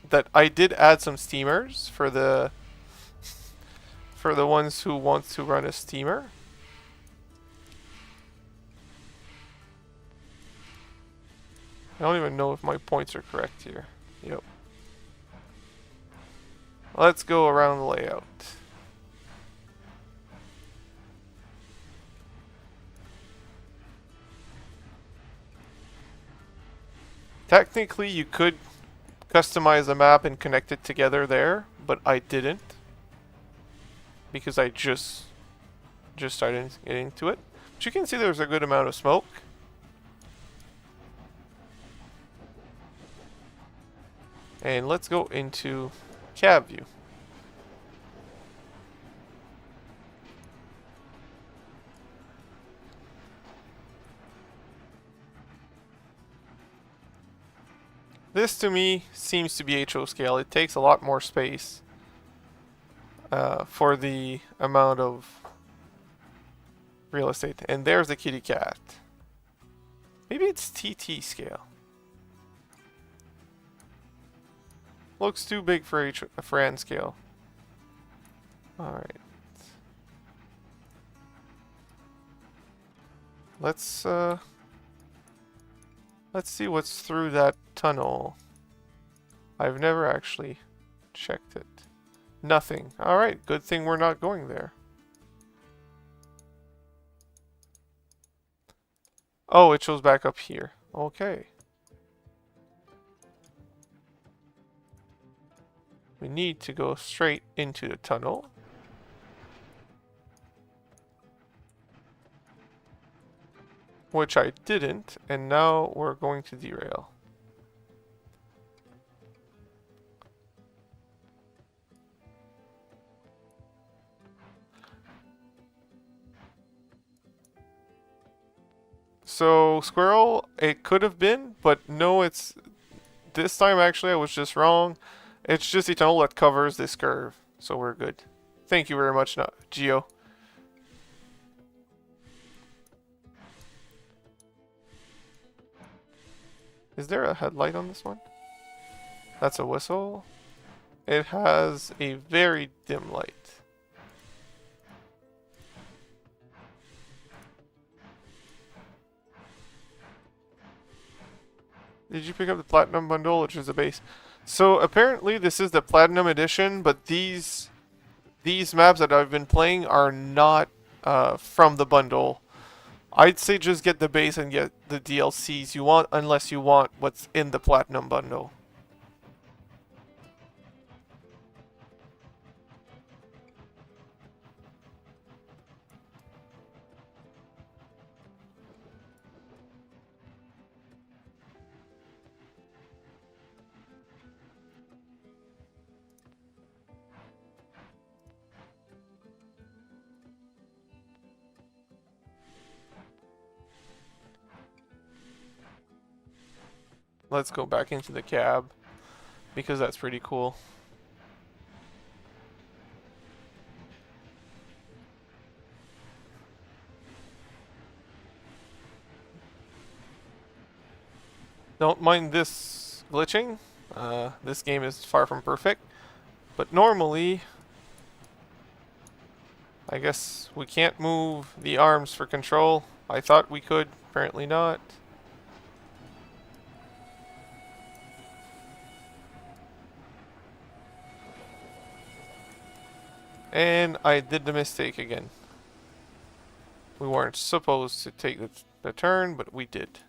That I did add some steamers for the ones who want to run a steamer. I don't even know if my points are correct here. Yep. Let's go around the layout. Technically, you could customize the map and connect it together there, but I didn't because I just started getting to it. But you can see there's a good amount of smoke. And let's go into cab view. This to me seems to be HO scale. It takes a lot more space for the amount of real estate. And there's the kitty cat. Maybe it's TT scale. Looks too big for N scale. Alright. Let's see what's through that tunnel. I've never actually checked it. Nothing. Alright, good thing we're not going there. Oh, it shows back up here. Okay. We need to go straight into the tunnel. Which I didn't, and now we're going to derail. So, squirrel, it could have been, but no, it's... This time, actually, I was just wrong. It's just the tunnel that covers this curve, so we're good. Thank you very much, Geo. Is there a headlight on this one? That's a whistle. It has a very dim light. Did you pick up the Platinum Bundle, which is the base? So apparently this is the Platinum Edition, but these maps that I've been playing are not from the bundle. I'd say just get the base and get the DLCs you want, unless you want what's in the Platinum Bundle. Let's go back into the cab, because that's pretty cool. Don't mind this glitching. This game is far from perfect. But normally, I guess we can't move the arms for control. I thought we could, apparently not. And I did the mistake again. We weren't supposed to take the turn, but we did.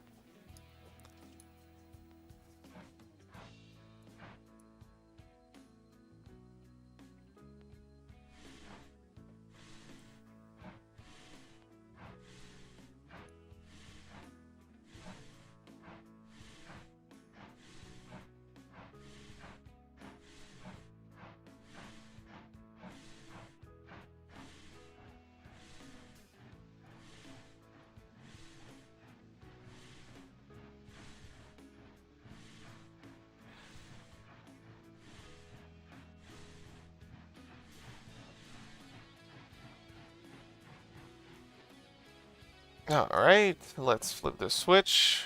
Alright, let's flip the switch.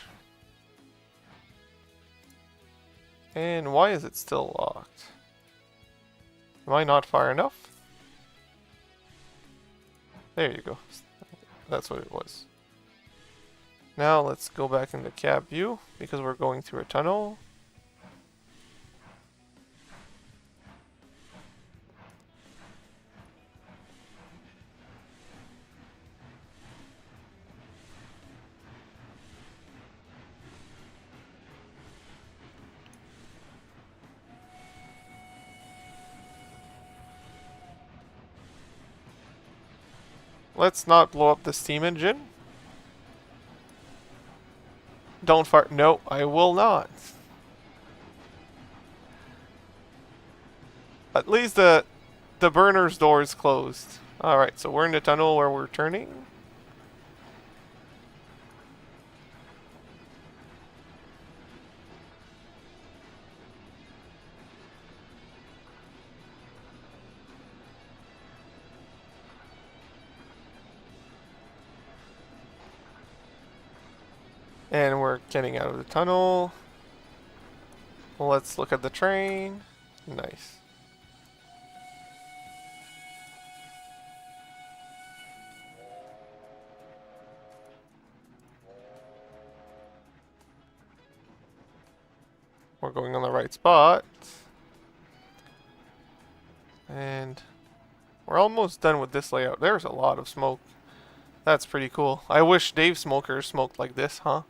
And why is it still locked? Am I not far enough? There you go. That's what it was. Now let's go back into cab view, because we're going through a tunnel. Let's not blow up the steam engine. Don't fart. No, I will not. At least the burner's door is closed. Alright, so we're in the tunnel where we're turning. And we're getting out of the tunnel. Let's look at the train. Nice. We're going on the right spot. And we're almost done with this layout. There's a lot of smoke. That's pretty cool. I wish Dave Smoker smoked like this, huh?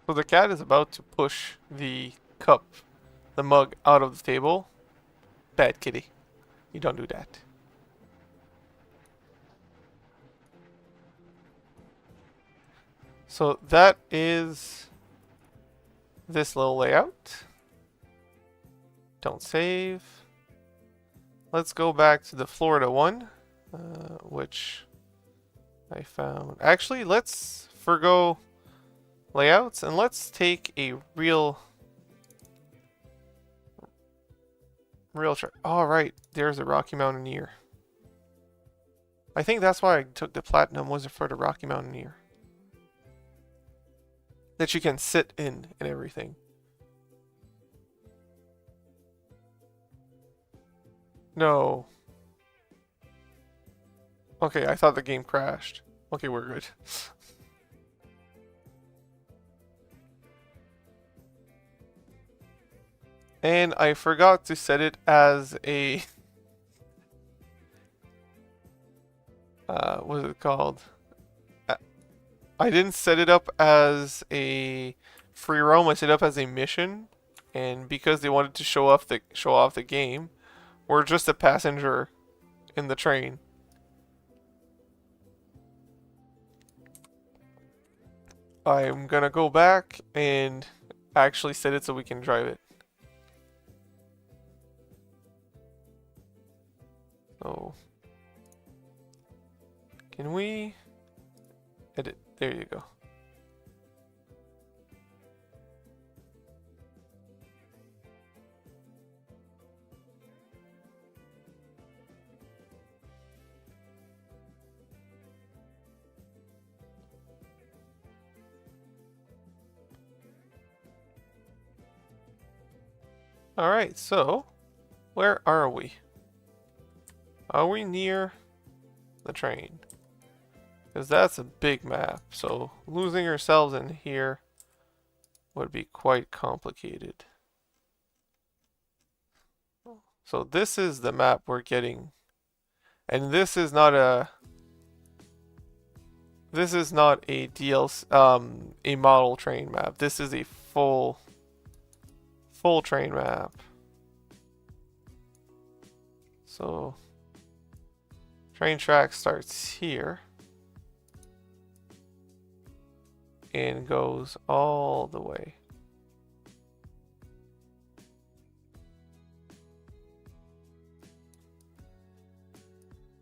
So the cat is about to push the cup, the mug, out of the table. Bad kitty. You don't do that. So that is this little layout. Don't save. Let's go back to the Florida one, which I found. Actually, let's forgo layouts and let's take a real try. All right, there's a Rocky Mountaineer. I think that's why I took the platinum, was it for the Rocky Mountaineer that you can sit in and everything. No. Okay, I thought the game crashed. Okay, we're good. And I forgot to set it as a... what is it called? I didn't set it up as a free roam, I set it up as a mission. And because they wanted to show off the game, we're just a passenger in the train. I'm gonna go back and actually set it so we can drive it. So, can we edit? There you go. Alright, so where are we? Are we near the train? Because that's a big map, so losing ourselves in here would be quite complicated. So this is the map we're getting. And this is not a DLC, a model train map. This is a full train map. So train track starts here and goes all the way.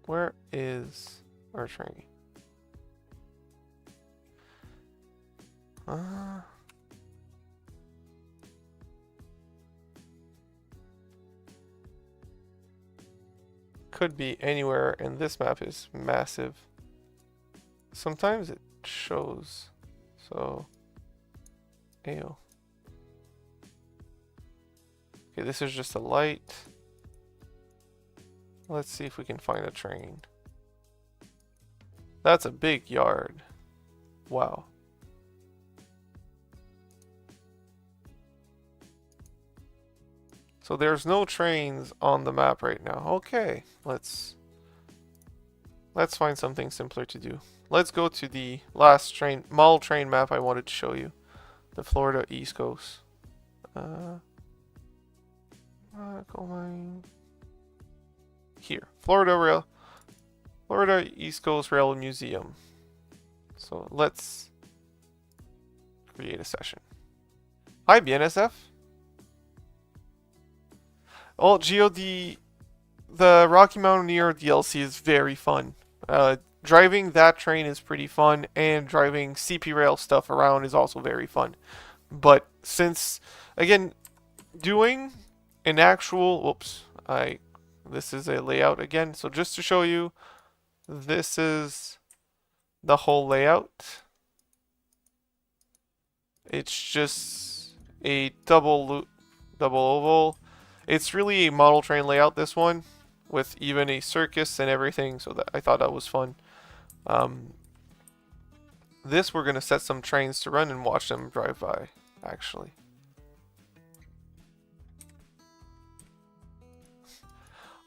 Where is our train? Could be anywhere, and this map is massive. Sometimes it shows, so ayo. Okay, this is just a light. Let's see if we can find a train. That's a big yard. Wow. So there's no trains on the map right now. Okay, let's find something simpler to do. Let's go to the last model train map I wanted to show you. The Florida East Coast. Coal mine. Here. Florida East Coast Rail Museum. So let's create a session. Hi, BNSF. Well, Geo, the Rocky Mountaineer DLC is very fun. Driving that train is pretty fun, and driving CP Rail stuff around is also very fun. But since, again, doing an actual, this is a layout again. So just to show you, this is the whole layout. It's just a double oval. It's really a model train layout, this one, with even a circus and everything, so that I thought that was fun. This we're going to set some trains to run and watch them drive by, actually.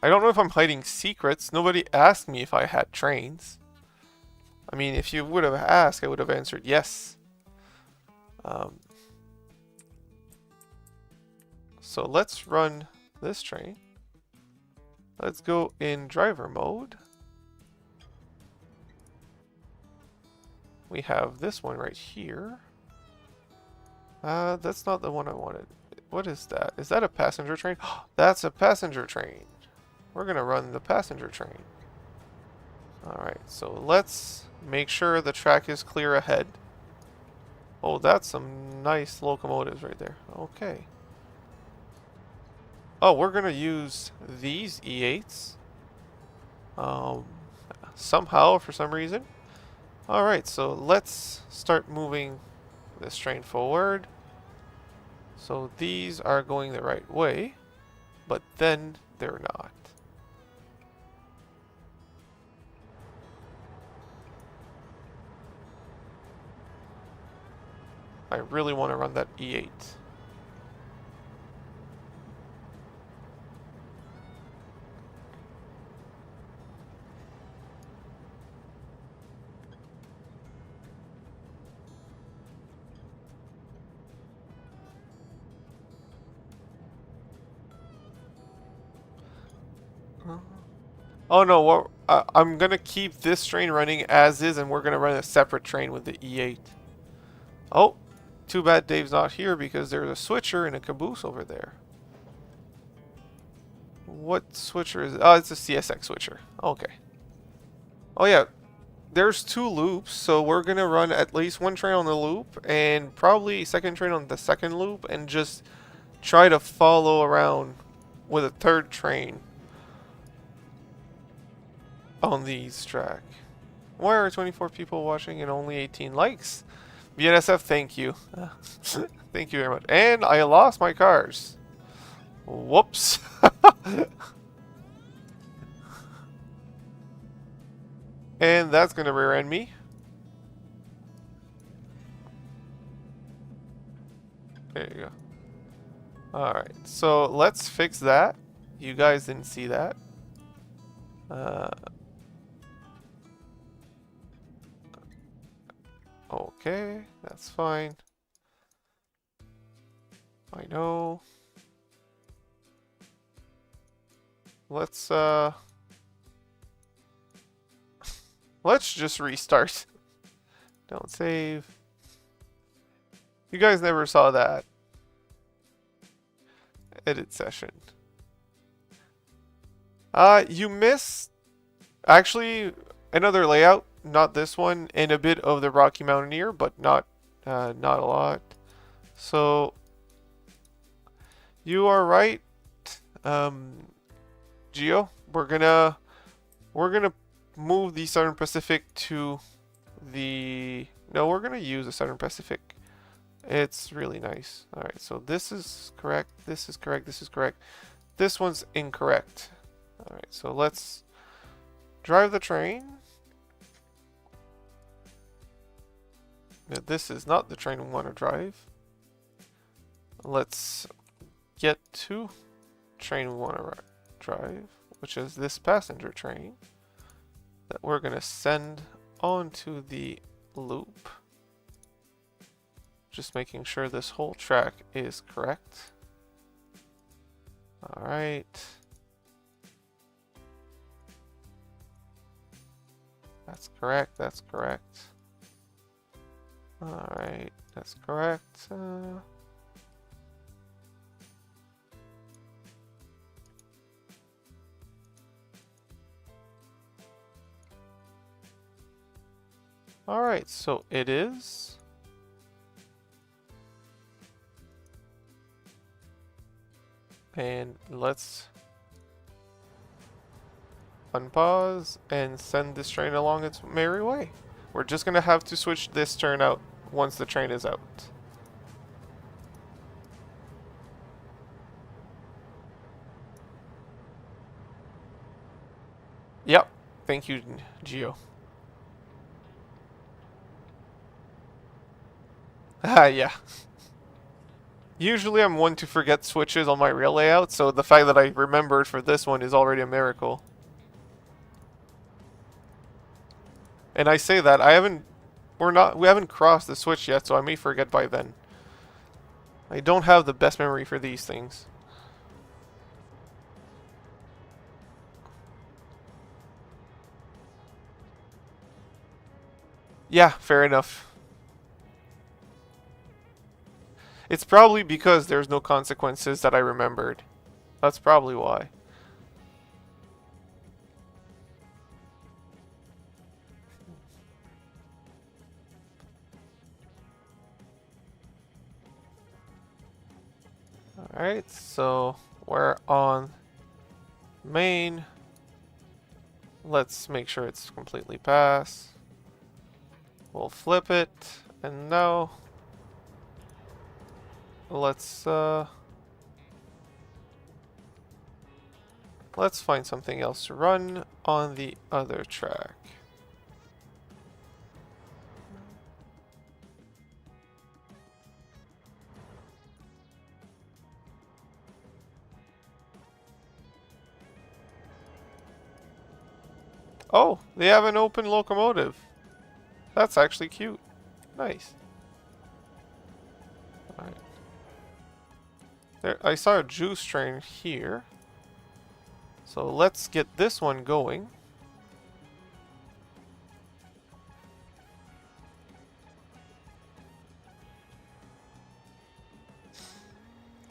I don't know if I'm hiding secrets. Nobody asked me if I had trains. I mean, if you would have asked, I would have answered yes. So let's run this train. Let's go in driver mode. We have this one right here. That's not the one I wanted. What is that? Is that a passenger train? That's a passenger train. We're gonna run the passenger train. Alright, so let's make sure the track is clear ahead. Oh, that's some nice locomotives right there. Okay. Oh, we're gonna use these E8s. Somehow, for some reason. Alright, so let's start moving this train forward. So these are going the right way, but then they're not. I really want to run that E8. Oh no, well, I'm gonna keep this train running as is, and we're gonna run a separate train with the E8. Oh, too bad Dave's not here because there's a switcher and a caboose over there. What switcher is it? Oh, it's a CSX switcher. Okay. Oh yeah, there's 2 loops, so we're gonna run at least 1 train on the loop and probably a second train on the second loop, and just try to follow around with a 3rd train on these track. Why are 24 people watching and only 18 likes? BNSF, thank you. Thank you very much. And I lost my cars. Whoops. And that's gonna rear end me. There you go. Alright, so let's fix that. You guys didn't see that. Okay, that's fine. I know. Let's just restart. Don't save. You guys never saw that. Edit session. You missed actually another layout. Not this one, and a bit of the Rocky Mountaineer, but not a lot. So you are right, Geo. We're gonna move the Southern Pacific to the. No, we're gonna use the Southern Pacific. It's really nice. All right, so this is correct. This is correct. This is correct. This one's incorrect. Alright, so let's drive the train. Now, this is not the train we want to drive. Let's get to train we want to drive, which is this passenger train that we're going to send onto the loop. Just making sure this whole track is correct. Alright. That's correct, that's correct. Alright, that's correct. Alright, so it is. And let's unpause and send this train along its merry way. We're just gonna have to switch this turn out once the train is out. Yep, thank you, Geo. Ah, yeah. Usually I'm one to forget switches on my rail layout, so the fact that I remembered for this one is already a miracle. And I say that we haven't crossed the switch yet, so I may forget by then. I don't have the best memory for these things. Yeah, fair enough. It's probably because there's no consequences that I remembered. That's probably why. Alright, so we're on main. Let's make sure it's completely pass. We'll flip it, and now let's find something else to run on the other track. Oh, they have an open locomotive. That's actually cute. Nice. Alright. There, I saw a juice train here. So let's get this one going.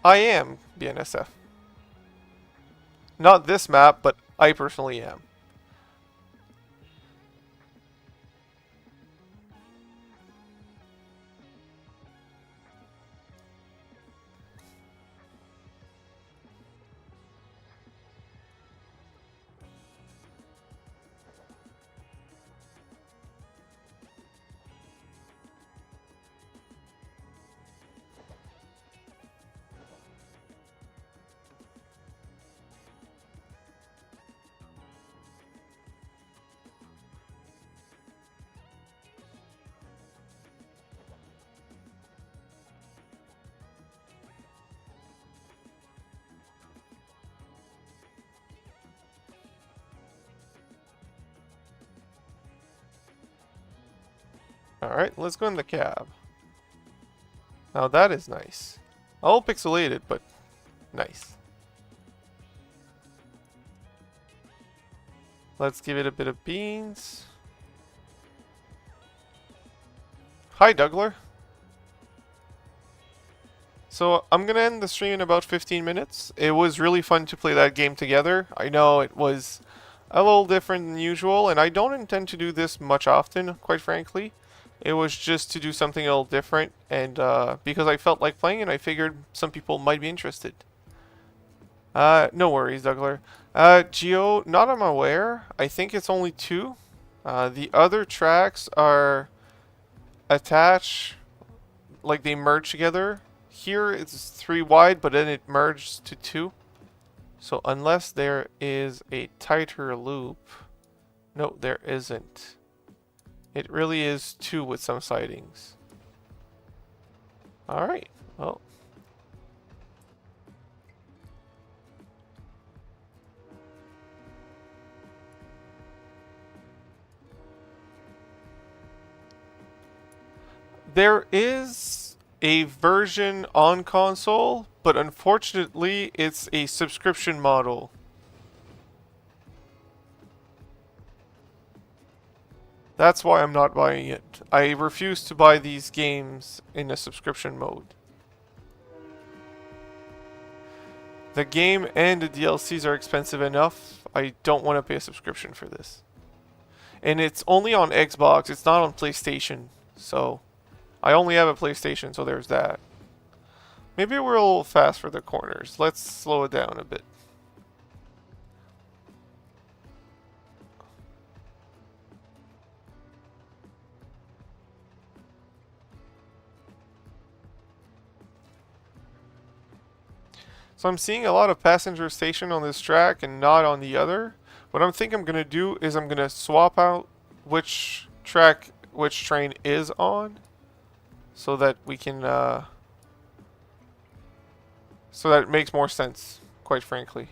I am BNSF. Not this map, but I personally am. Alright, let's go in the cab. Now that is nice. All pixelated, but nice. Let's give it a bit of beans. Hi, Dougler. So, I'm gonna end the stream in about 15 minutes. It was really fun to play that game together. I know it was a little different than usual, and I don't intend to do this much often, quite frankly. It was just to do something a little different, and because I felt like playing it, I figured some people might be interested. No worries, Dougler. Geo, not I'm aware. I think it's only 2. The other tracks are attached, like they merge together. Here it's 3 wide, but then it merged to 2. So unless there is a tighter loop, no, there isn't. It really is 2 with some sidings. Alright, well. There is a version on console, but unfortunately it's a subscription model. That's why I'm not buying it. I refuse to buy these games in a subscription mode. The game and the DLCs are expensive enough. I don't want to pay a subscription for this. And it's only on Xbox, it's not on PlayStation. So, I only have a PlayStation, so there's that. Maybe we're a little fast for the corners. Let's slow it down a bit. So I'm seeing a lot of passenger station on this track and not on the other. What I think I'm going to do is I'm going to swap out which track which train is on so that we can so that it makes more sense, quite frankly.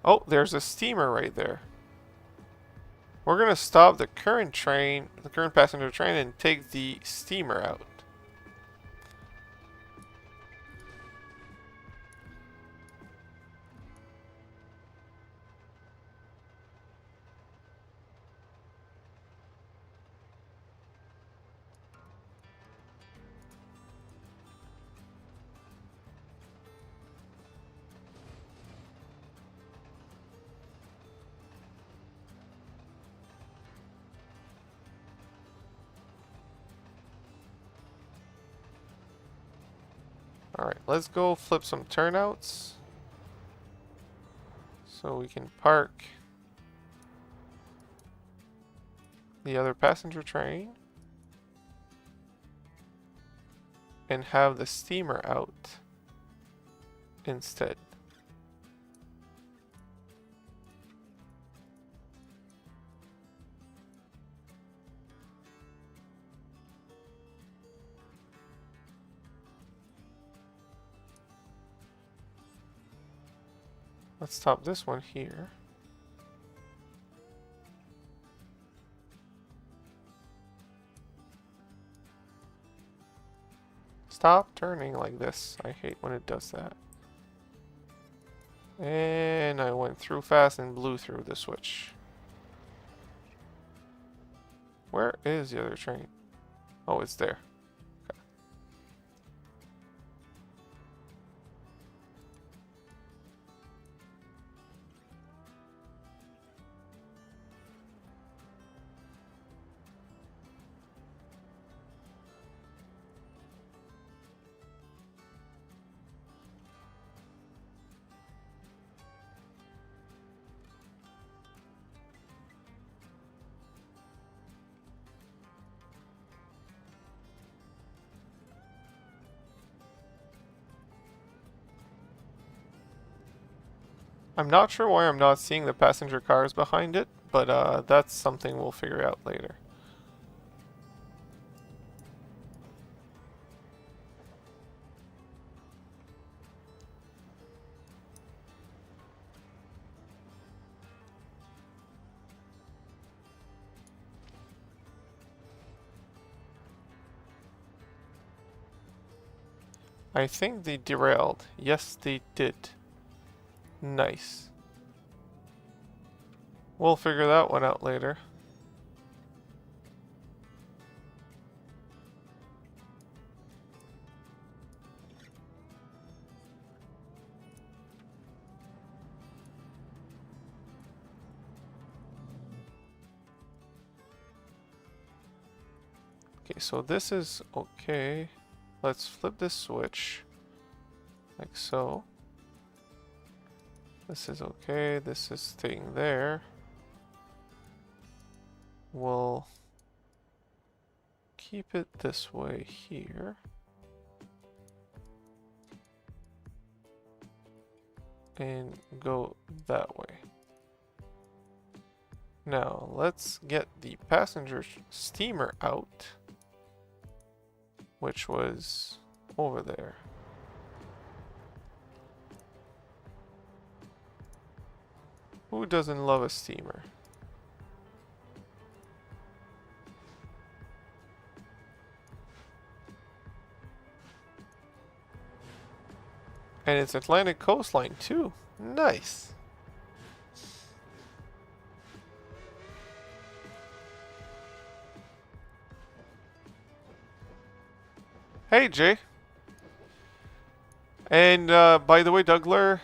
Oh, there's a steamer right there. We're going to stop the current train, the current passenger train, and take the steamer out. Alright, let's go flip some turnouts so we can park the other passenger train and have the steamer out instead. Let's stop this one here. Stop turning like this. I hate when it does that. And I went through fast and blew through the switch. Where is the other train? Oh, it's there. I'm not sure why I'm not seeing the passenger cars behind it, but that's something we'll figure out later. I think they derailed. Yes, they did. Nice. We'll figure that one out later. Okay, so this is okay. Let's flip this switch. Like so. This is okay. This is staying there. We'll keep it this way here. and go that way. Now, let's get the passenger steamer out, which was over there. Who doesn't love a steamer? And it's Atlantic coastline too. Nice. Hey, Jay. And by the way, Dougler,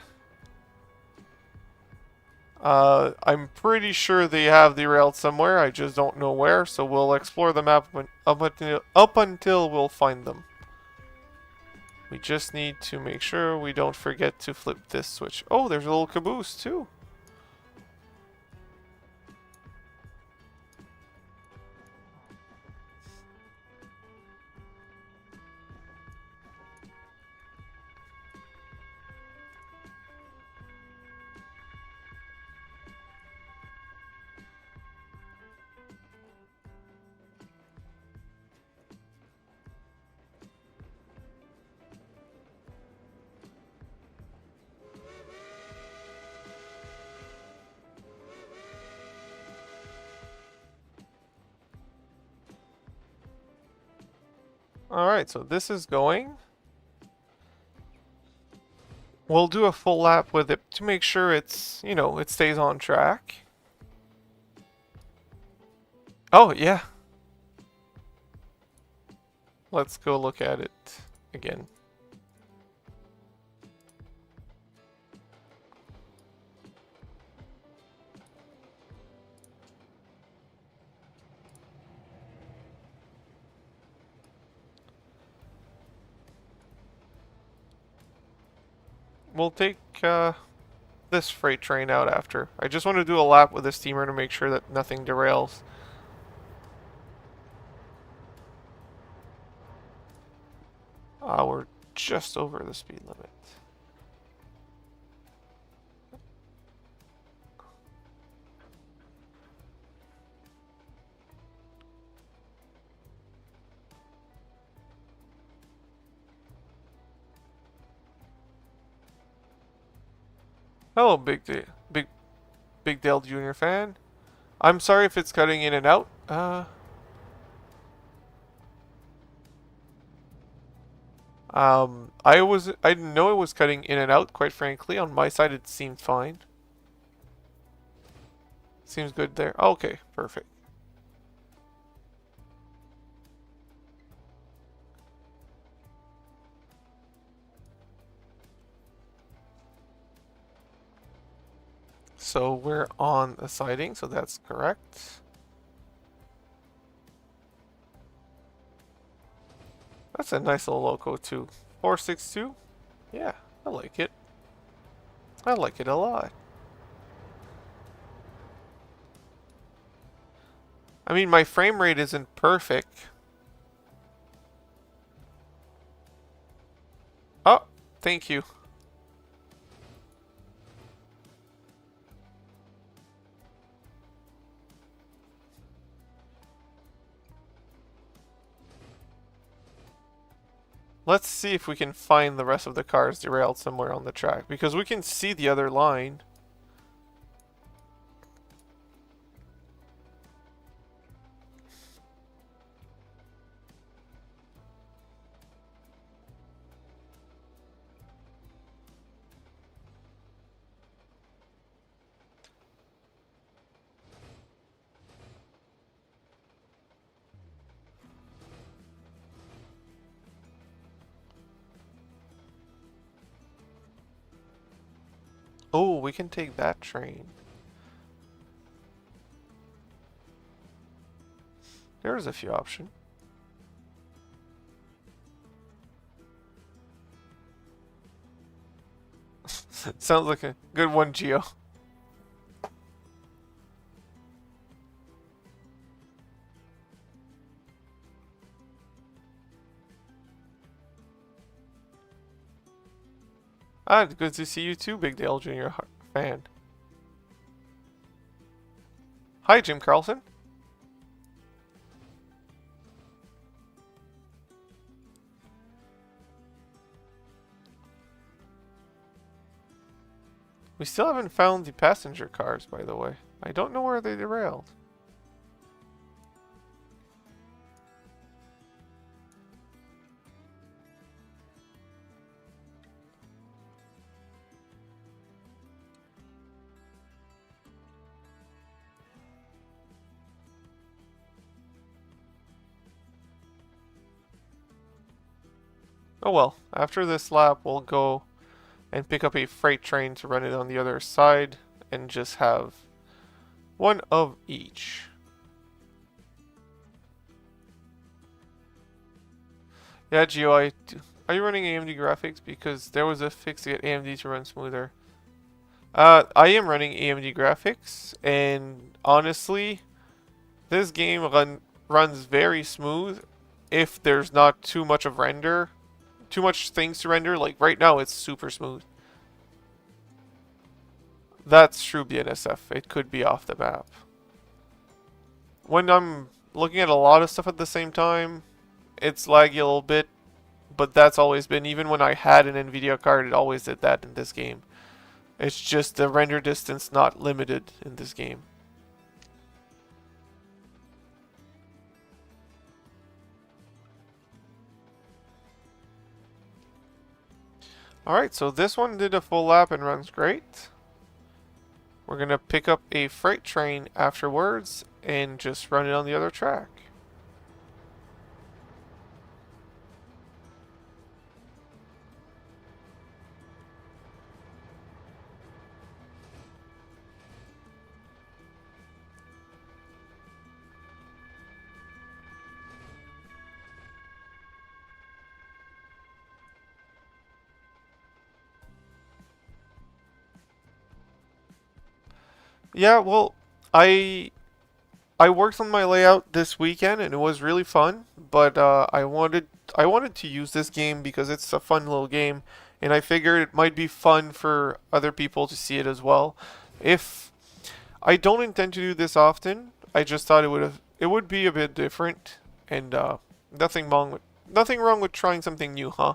I'm pretty sure they have derailed somewhere. I just don't know where. So we'll explore the map up until we'll find them. We just need to make sure we don't forget to flip this switch. Oh, there's a little caboose too. Alright, so this is going. We'll do a full lap with it to make sure it's, you know, it stays on track. Oh, yeah. Let's go look at it again. We'll take this freight train out after. I just want to do a lap with the steamer to make sure that nothing derails. We're just over the speed limit. Hello, Big Dale Jr. fan. I'm sorry if it's cutting in and out. I didn't know it was cutting in and out, quite frankly. On my side, it seemed fine. Seems good there. Okay, perfect. So we're on the siding, so that's correct. That's a nice little loco too. 462? Yeah, I like it. I like it a lot. I mean, my frame rate isn't perfect. Oh, thank you. Let's see if we can find the rest of the cars derailed somewhere on the track, because we can see the other line. Oh, we can take that train. There's a few options. Sounds like a good one, Geo. Ah, good to see you too, Big Dale Jr. fan. Hi, Jim Carlson. We still haven't found the passenger cars, by the way. I don't know where they derailed. Oh well, after this lap we'll go and pick up a freight train to run it on the other side and just have one of each. Yeah, Geo, are you running AMD graphics? Because there was a fix to get AMD to run smoother. I am running AMD graphics, and honestly, this game runs very smooth if there's not too much of render. Too much things to render. Like right now it's super smooth. That's true BNSF. It could be off the map. When I'm looking at a lot of stuff at the same time, it's laggy a little bit, but that's always been, even when I had an Nvidia card, it always did that in this game. It's just the render distance not limited in this game. Alright, so this one did a full lap and runs great. We're going to pick up a freight train afterwards and just run it on the other track. Yeah, well, I worked on my layout this weekend and it was really fun, but I wanted to use this game because it's a fun little game, and I figured it might be fun for other people to see it as well. If I don't intend to do this often, I just thought it would be a bit different, and nothing wrong with trying something new, huh?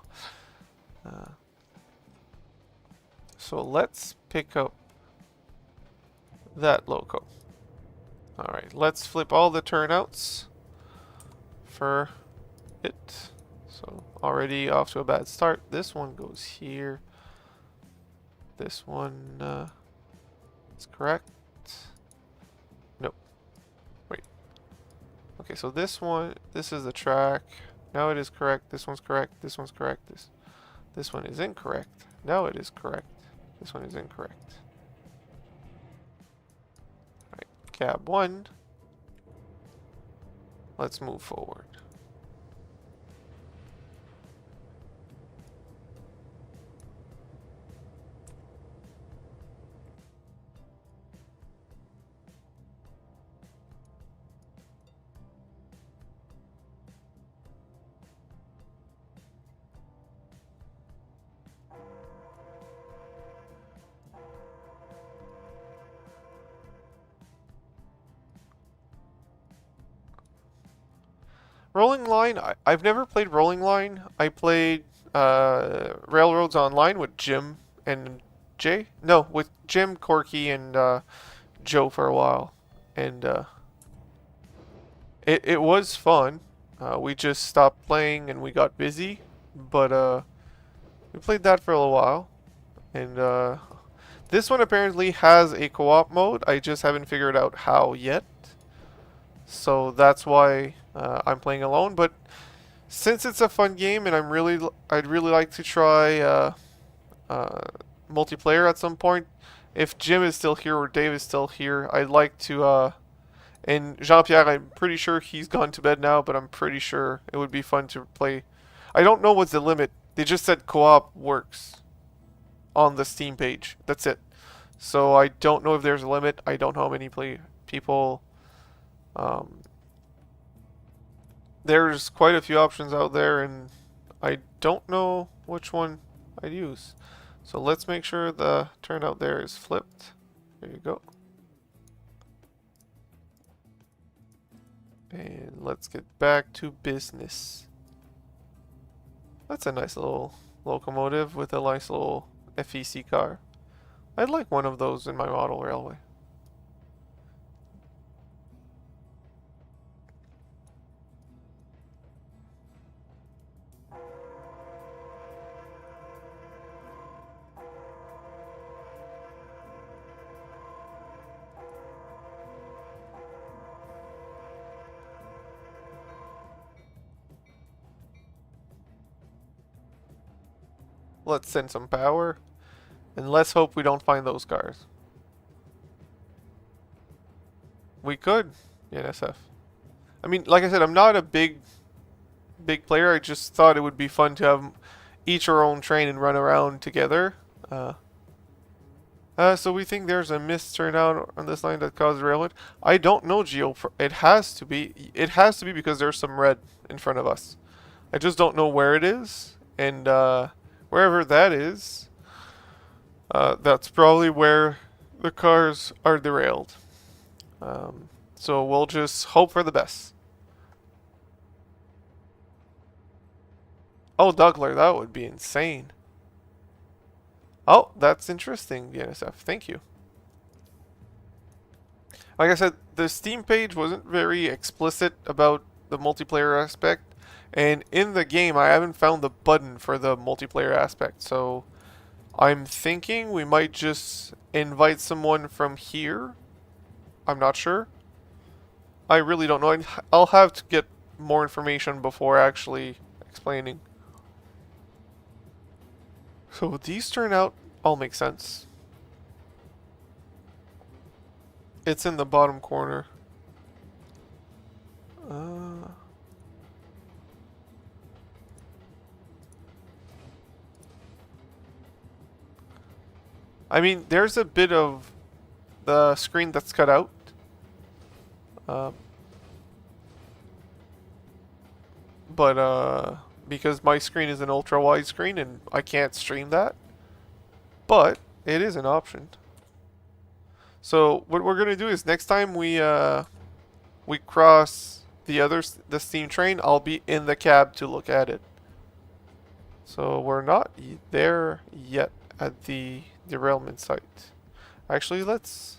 So let's pick up that loco. Alright, let's flip all the turnouts for it. So already off to a bad start. This one goes here. This one is correct. Nope. Wait. Okay, so this is the track. Now it is correct. This one's correct. This one's correct. This one is incorrect. Now it is correct. This one is incorrect. Cab 1. Let's move forward. Rolling Line, I've never played Rolling Line. I played Railroads Online with Jim and Jay. No, with Jim, Corky, and Joe for a while. And it was fun. We just stopped playing and we got busy. But we played that for a little while. And this one apparently has a co-op mode. I just haven't figured out how yet. So that's why I'm playing alone. But since it's a fun game and I'd really like to try multiplayer at some point. If Jim is still here or Dave is still here, I'd like to and Jean-Pierre, I'm pretty sure he's gone to bed now, but I'm pretty sure it would be fun to play. I don't know what's the limit. They just said co-op works on the Steam page. That's it. So I don't know if there's a limit. I don't know how many people. There's quite a few options out there, and I don't know which one I'd use. So let's make sure the turnout there is flipped. There you go. And let's get back to business. That's a nice little locomotive with a nice little FEC car. I'd like one of those in my model railway. Let's send some power. And let's hope we don't find those cars. We could, NSF. I mean, like I said, I'm not a big player. I just thought it would be fun to have each our own train and run around together. So we think there's a mist turnout on this line that caused derailment. I don't know, Geo. It has to be. It has to be because there's some red in front of us. I just don't know where it is, and wherever that is, that's probably where the cars are derailed. So we'll just hope for the best. Oh, Dougler, that would be insane. Oh, that's interesting, the NSF. Thank you. Like I said, the Steam page wasn't very explicit about the multiplayer aspect, and in the game I haven't found the button for the multiplayer aspect, so I'm thinking we might just invite someone from here. I'm not sure. I really don't know. I'll have to get more information before actually explaining. So these turn out all make sense. It's in the bottom corner. I mean, there's a bit of the screen that's cut out. Because my screen is an ultra wide screen and I can't stream that. But it is an option. So what we're gonna do is next time we cross the steam train, I'll be in the cab to look at it. So we're not there yet at the derailment site. Actually, let's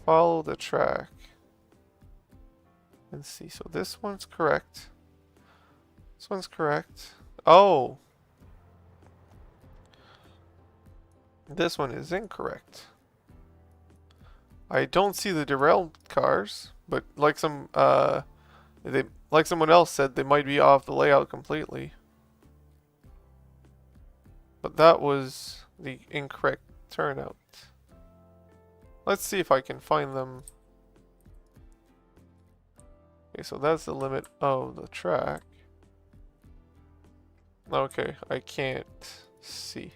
follow the track and see. So this one's correct. This one's correct. Oh! This one is incorrect. I don't see the derailed cars, but like someone else said, they might be off the layout completely. But that was the incorrect turnout. Let's see if I can find them. Okay, so that's the limit of the track. Okay, I can't see.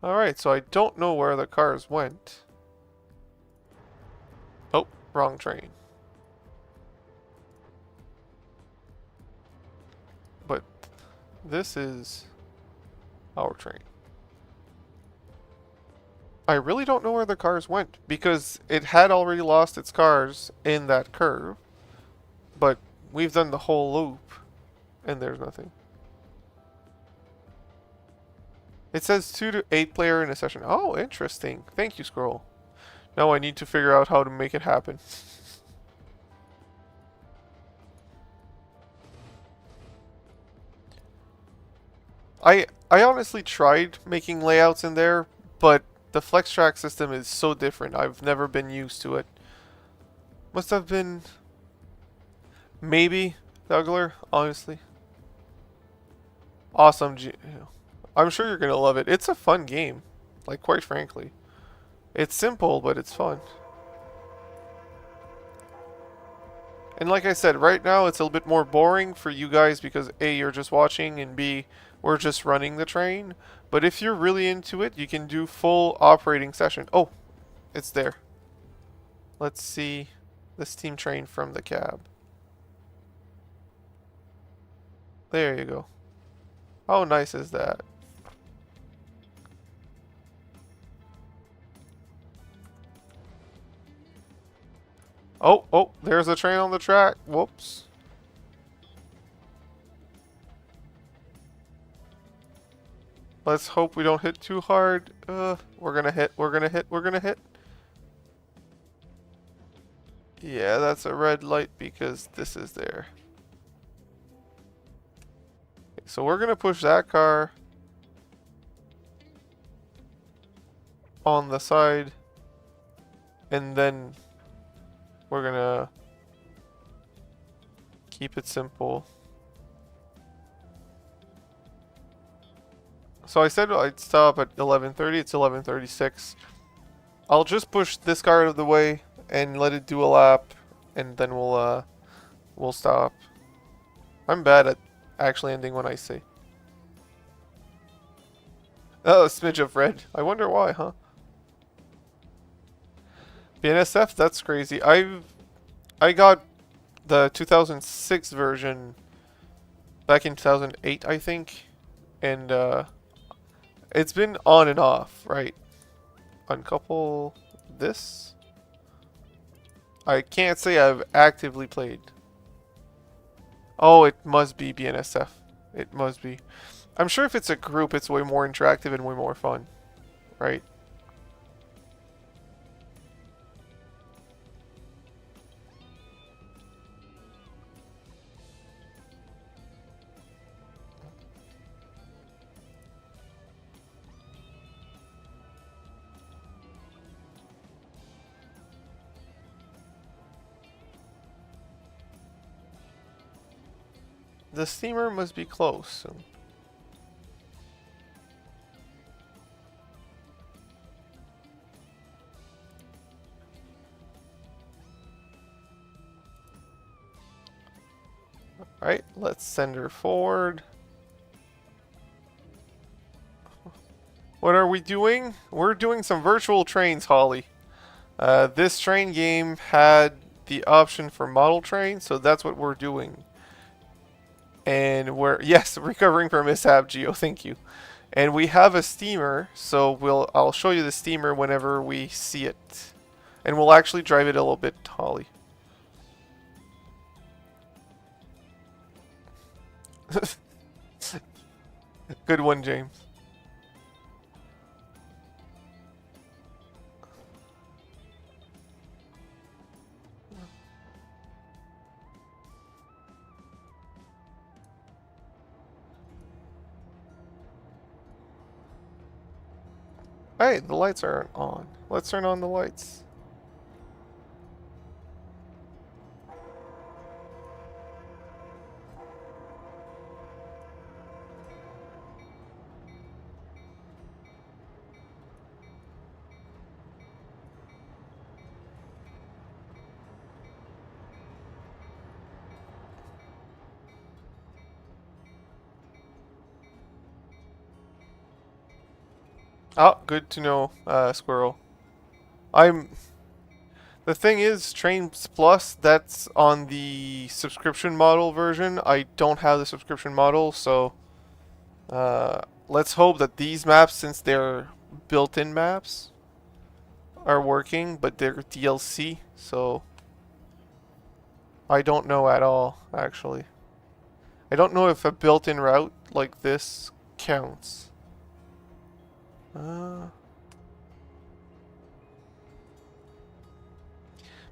Alright, so I don't know where the cars went. Oh, wrong train. But this is our train. I really don't know where the cars went because it had already lost its cars in that curve. But we've done the whole loop and there's nothing. It says 2 to 8 player in a session. Oh, interesting. Thank you, Scroll. Now I need to figure out how to make it happen. I honestly tried making layouts in there, but the flex track system is so different. I've never been used to it. Must have been maybe Dougler, honestly. Awesome. I'm sure you're gonna love it. It's a fun game, like quite frankly. It's simple, but it's fun. And like I said, right now it's a little bit more boring for you guys because A, you're just watching, and B, we're just running the train. But if you're really into it, you can do full operating session. Oh, it's there. Let's see the steam train from the cab. There you go. How nice is that? Oh, oh, there's a train on the track. Whoops. Let's hope we don't hit too hard. We're gonna hit, we're gonna hit, we're gonna hit. Yeah, that's a red light because this is there. So we're gonna push that car on the side, and then we're gonna keep it simple. So I said I'd stop at 11:30. It's 11:36. I'll just push this car out of the way and let it do a lap, and then we'll stop. I'm bad at actually ending when I say. Oh, a smidge of red. I wonder why, huh? BNSF, that's crazy. I got the 2006 version back in 2008, I think, and it's been on and off, right? Uncouple this. I can't say I've actively played. Oh, it must be BNSF. It must be. I'm sure if it's a group, it's way more interactive and way more fun, right? The steamer must be close soon. Alright, let's send her forward. What are we doing? We're doing some virtual trains, Holly. This train game had the option for model trains, so that's what we're doing. And we're, yes, recovering from mishap, Geo, thank you. And we have a steamer, so I'll show you the steamer whenever we see it. And we'll actually drive it a little bit, Holly. Good one, James. Hey, the lights aren't on. Let's turn on the lights. Oh, good to know, Squirrel. The thing is, Trainz Plus, that's on the subscription model version. I don't have the subscription model, so let's hope that these maps, since they're built-in maps, are working, but they're DLC, so I don't know at all, actually. I don't know if a built-in route like this counts.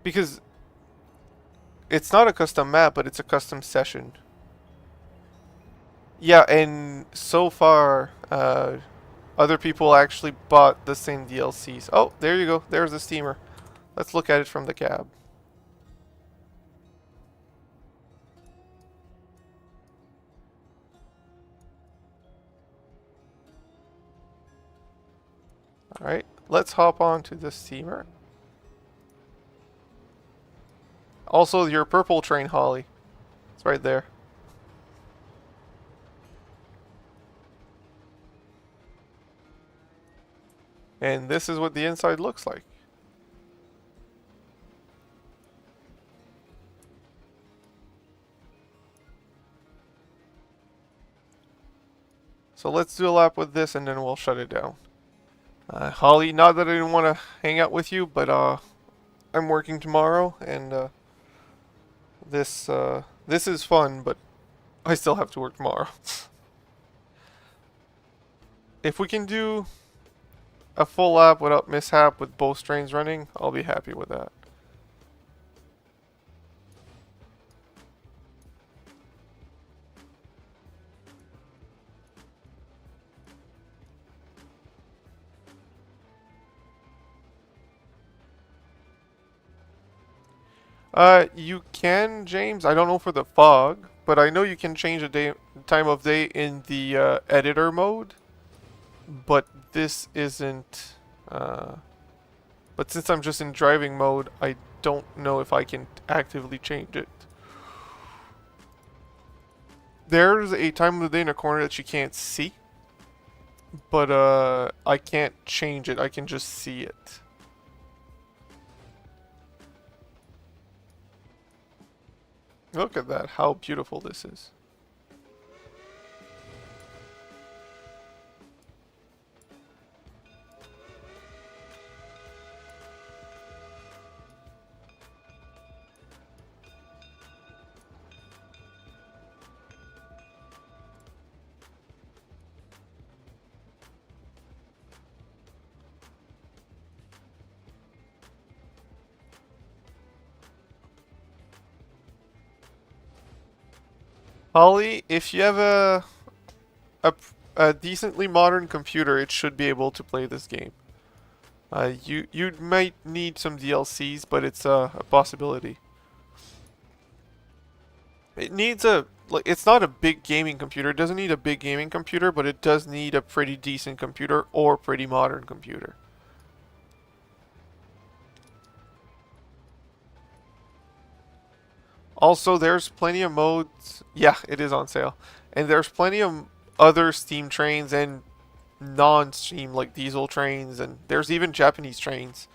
Because it's not a custom map, but it's a custom session. Yeah, and so far, other people actually bought the same DLCs. Oh, there you go. There's the steamer. Let's look at it from the cab. Alright, let's hop on to the steamer. Also, your purple train, Holly. It's right there. And this is what the inside looks like. So let's do a lap with this and then we'll shut it down. Holly, not that I didn't want to hang out with you, but I'm working tomorrow, and this is fun, but I still have to work tomorrow. If we can do a full lap without mishap with both trains running, I'll be happy with that. You can, James. I don't know for the fog, but I know you can change the time of day in the editor mode. But this isn't. But since I'm just in driving mode, I don't know if I can actively change it. There's a time of the day in a corner that you can't see, but I can't change it. I can just see it. Look at that, how beautiful this is. Holly, if you have a, a decently modern computer, it should be able to play this game. You might need some DLCs, but it's a possibility. It needs a like it's not a big gaming computer. It doesn't need a big gaming computer, but it does need a pretty decent computer or pretty modern computer. Also, there's plenty of modes. Yeah, it is on sale. And there's plenty of other Steam trains and non-Steam like diesel trains, and there's even Japanese trains.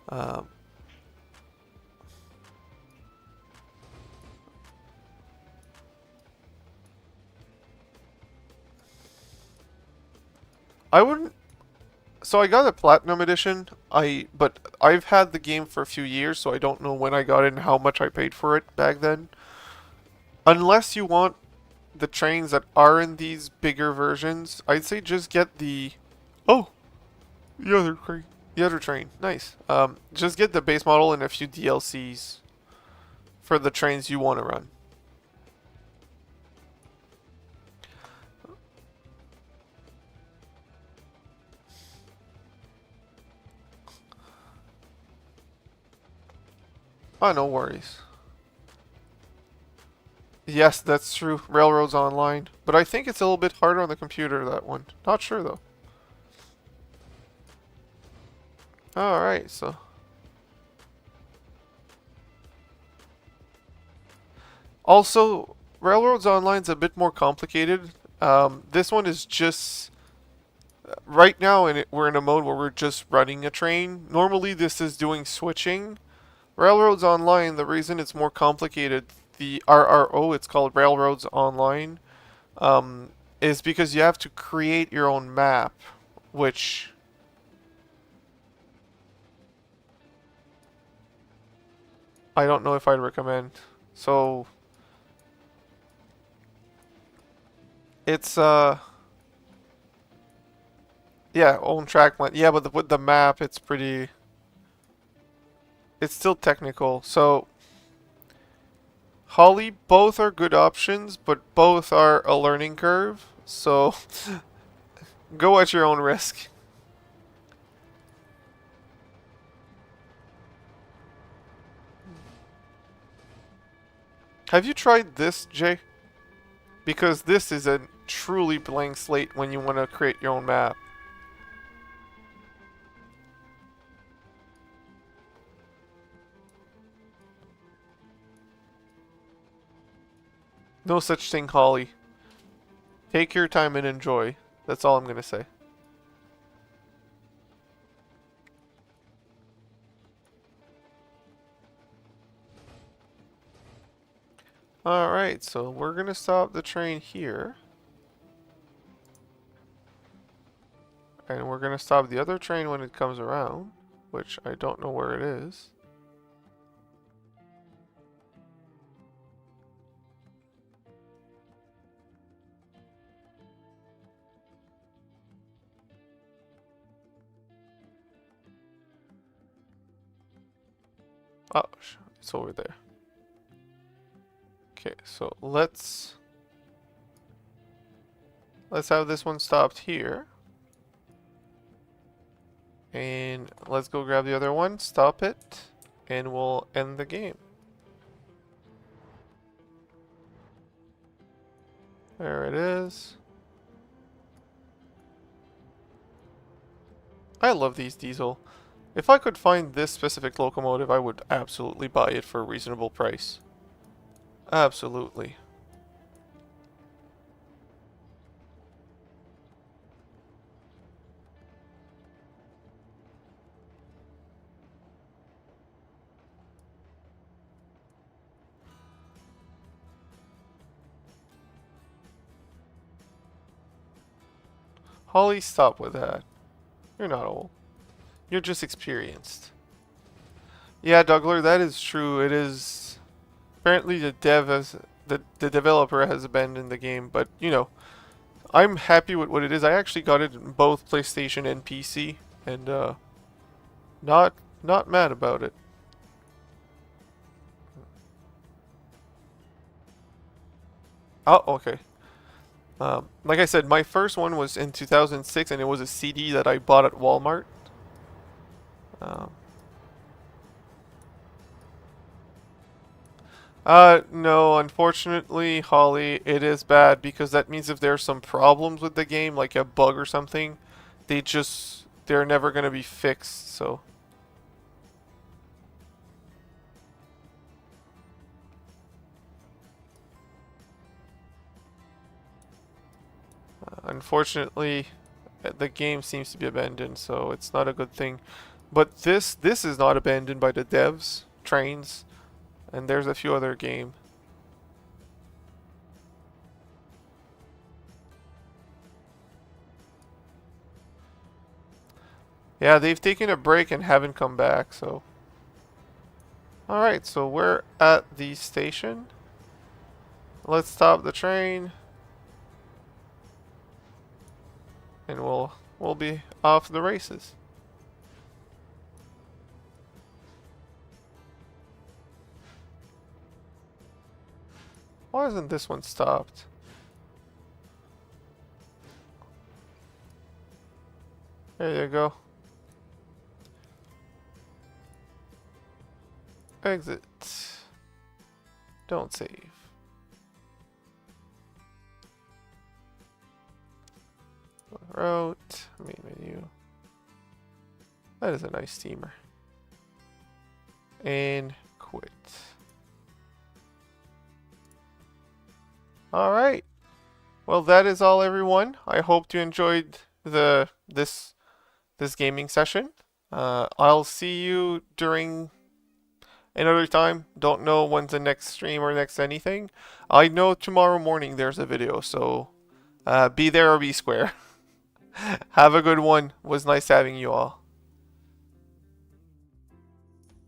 Um, I wouldn't. So I got a Platinum Edition. But I've had the game for a few years, so I don't know when I got it and how much I paid for it back then. Unless you want the trains that are in these bigger versions, I'd say just get the. Oh, the other train. The other train. Nice. Just get the base model and a few DLCs for the trains you want to run. Oh, no worries. Yes, that's true. Railroads Online. But I think it's a little bit harder on the computer, that one. Not sure, though. Alright, so. Also, Railroads Online's a bit more complicated. This one is just. Right now, we're in a mode where we're just running a train. Normally, this is doing switching. Railroads Online, the reason it's more complicated, the RRO, it's called Railroads Online, is because you have to create your own map, which I don't know if I'd recommend. So it's yeah, own track plan. Yeah, but with the map, it's pretty. It's still technical. So Holly, both are good options, but both are a learning curve. So go at your own risk. Have you tried this, Jay? Because this is a truly blank slate when you want to create your own map. No such thing, Holly. Take your time and enjoy. That's all I'm going to say. Alright, so we're going to stop the train here. And we're going to stop the other train when it comes around, which I don't know where it is. Oh, it's over there. Okay, so let's have this one stopped here. And let's go grab the other one, stop it, and we'll end the game. There it is. I love these diesel. If I could find this specific locomotive, I would absolutely buy it for a reasonable price. Absolutely. Holly, stop with that. You're not old. You're just experienced. Yeah, Dougler, that is true. It is... Apparently the developer has abandoned the game, but, you know, I'm happy with what it is. I actually got it in both PlayStation and PC, and, not mad about it. Oh, okay. Like I said, my first one was in 2006, and it was a CD that I bought at Walmart. No, unfortunately, Holly, it is bad because that means if there's some problems with the game, like a bug or something, they're never gonna be fixed, so. Unfortunately, the game seems to be abandoned, so it's not a good thing. But this is not abandoned by the devs, Trainz, and there's a few other game. Yeah, they've taken a break and haven't come back, so. Alright, so we're at the station. Let's stop the train. And we'll be off the races. Why isn't this one stopped? There you go. Exit. Don't save. Route. Main menu. That is a nice steamer. And quit. Alright. Well, that is all, everyone. I hope you enjoyed this gaming session. I'll see you during another time. Don't know when's the next stream or next anything. I know tomorrow morning there's a video, so be there or be square. Have a good one. Was nice having you all.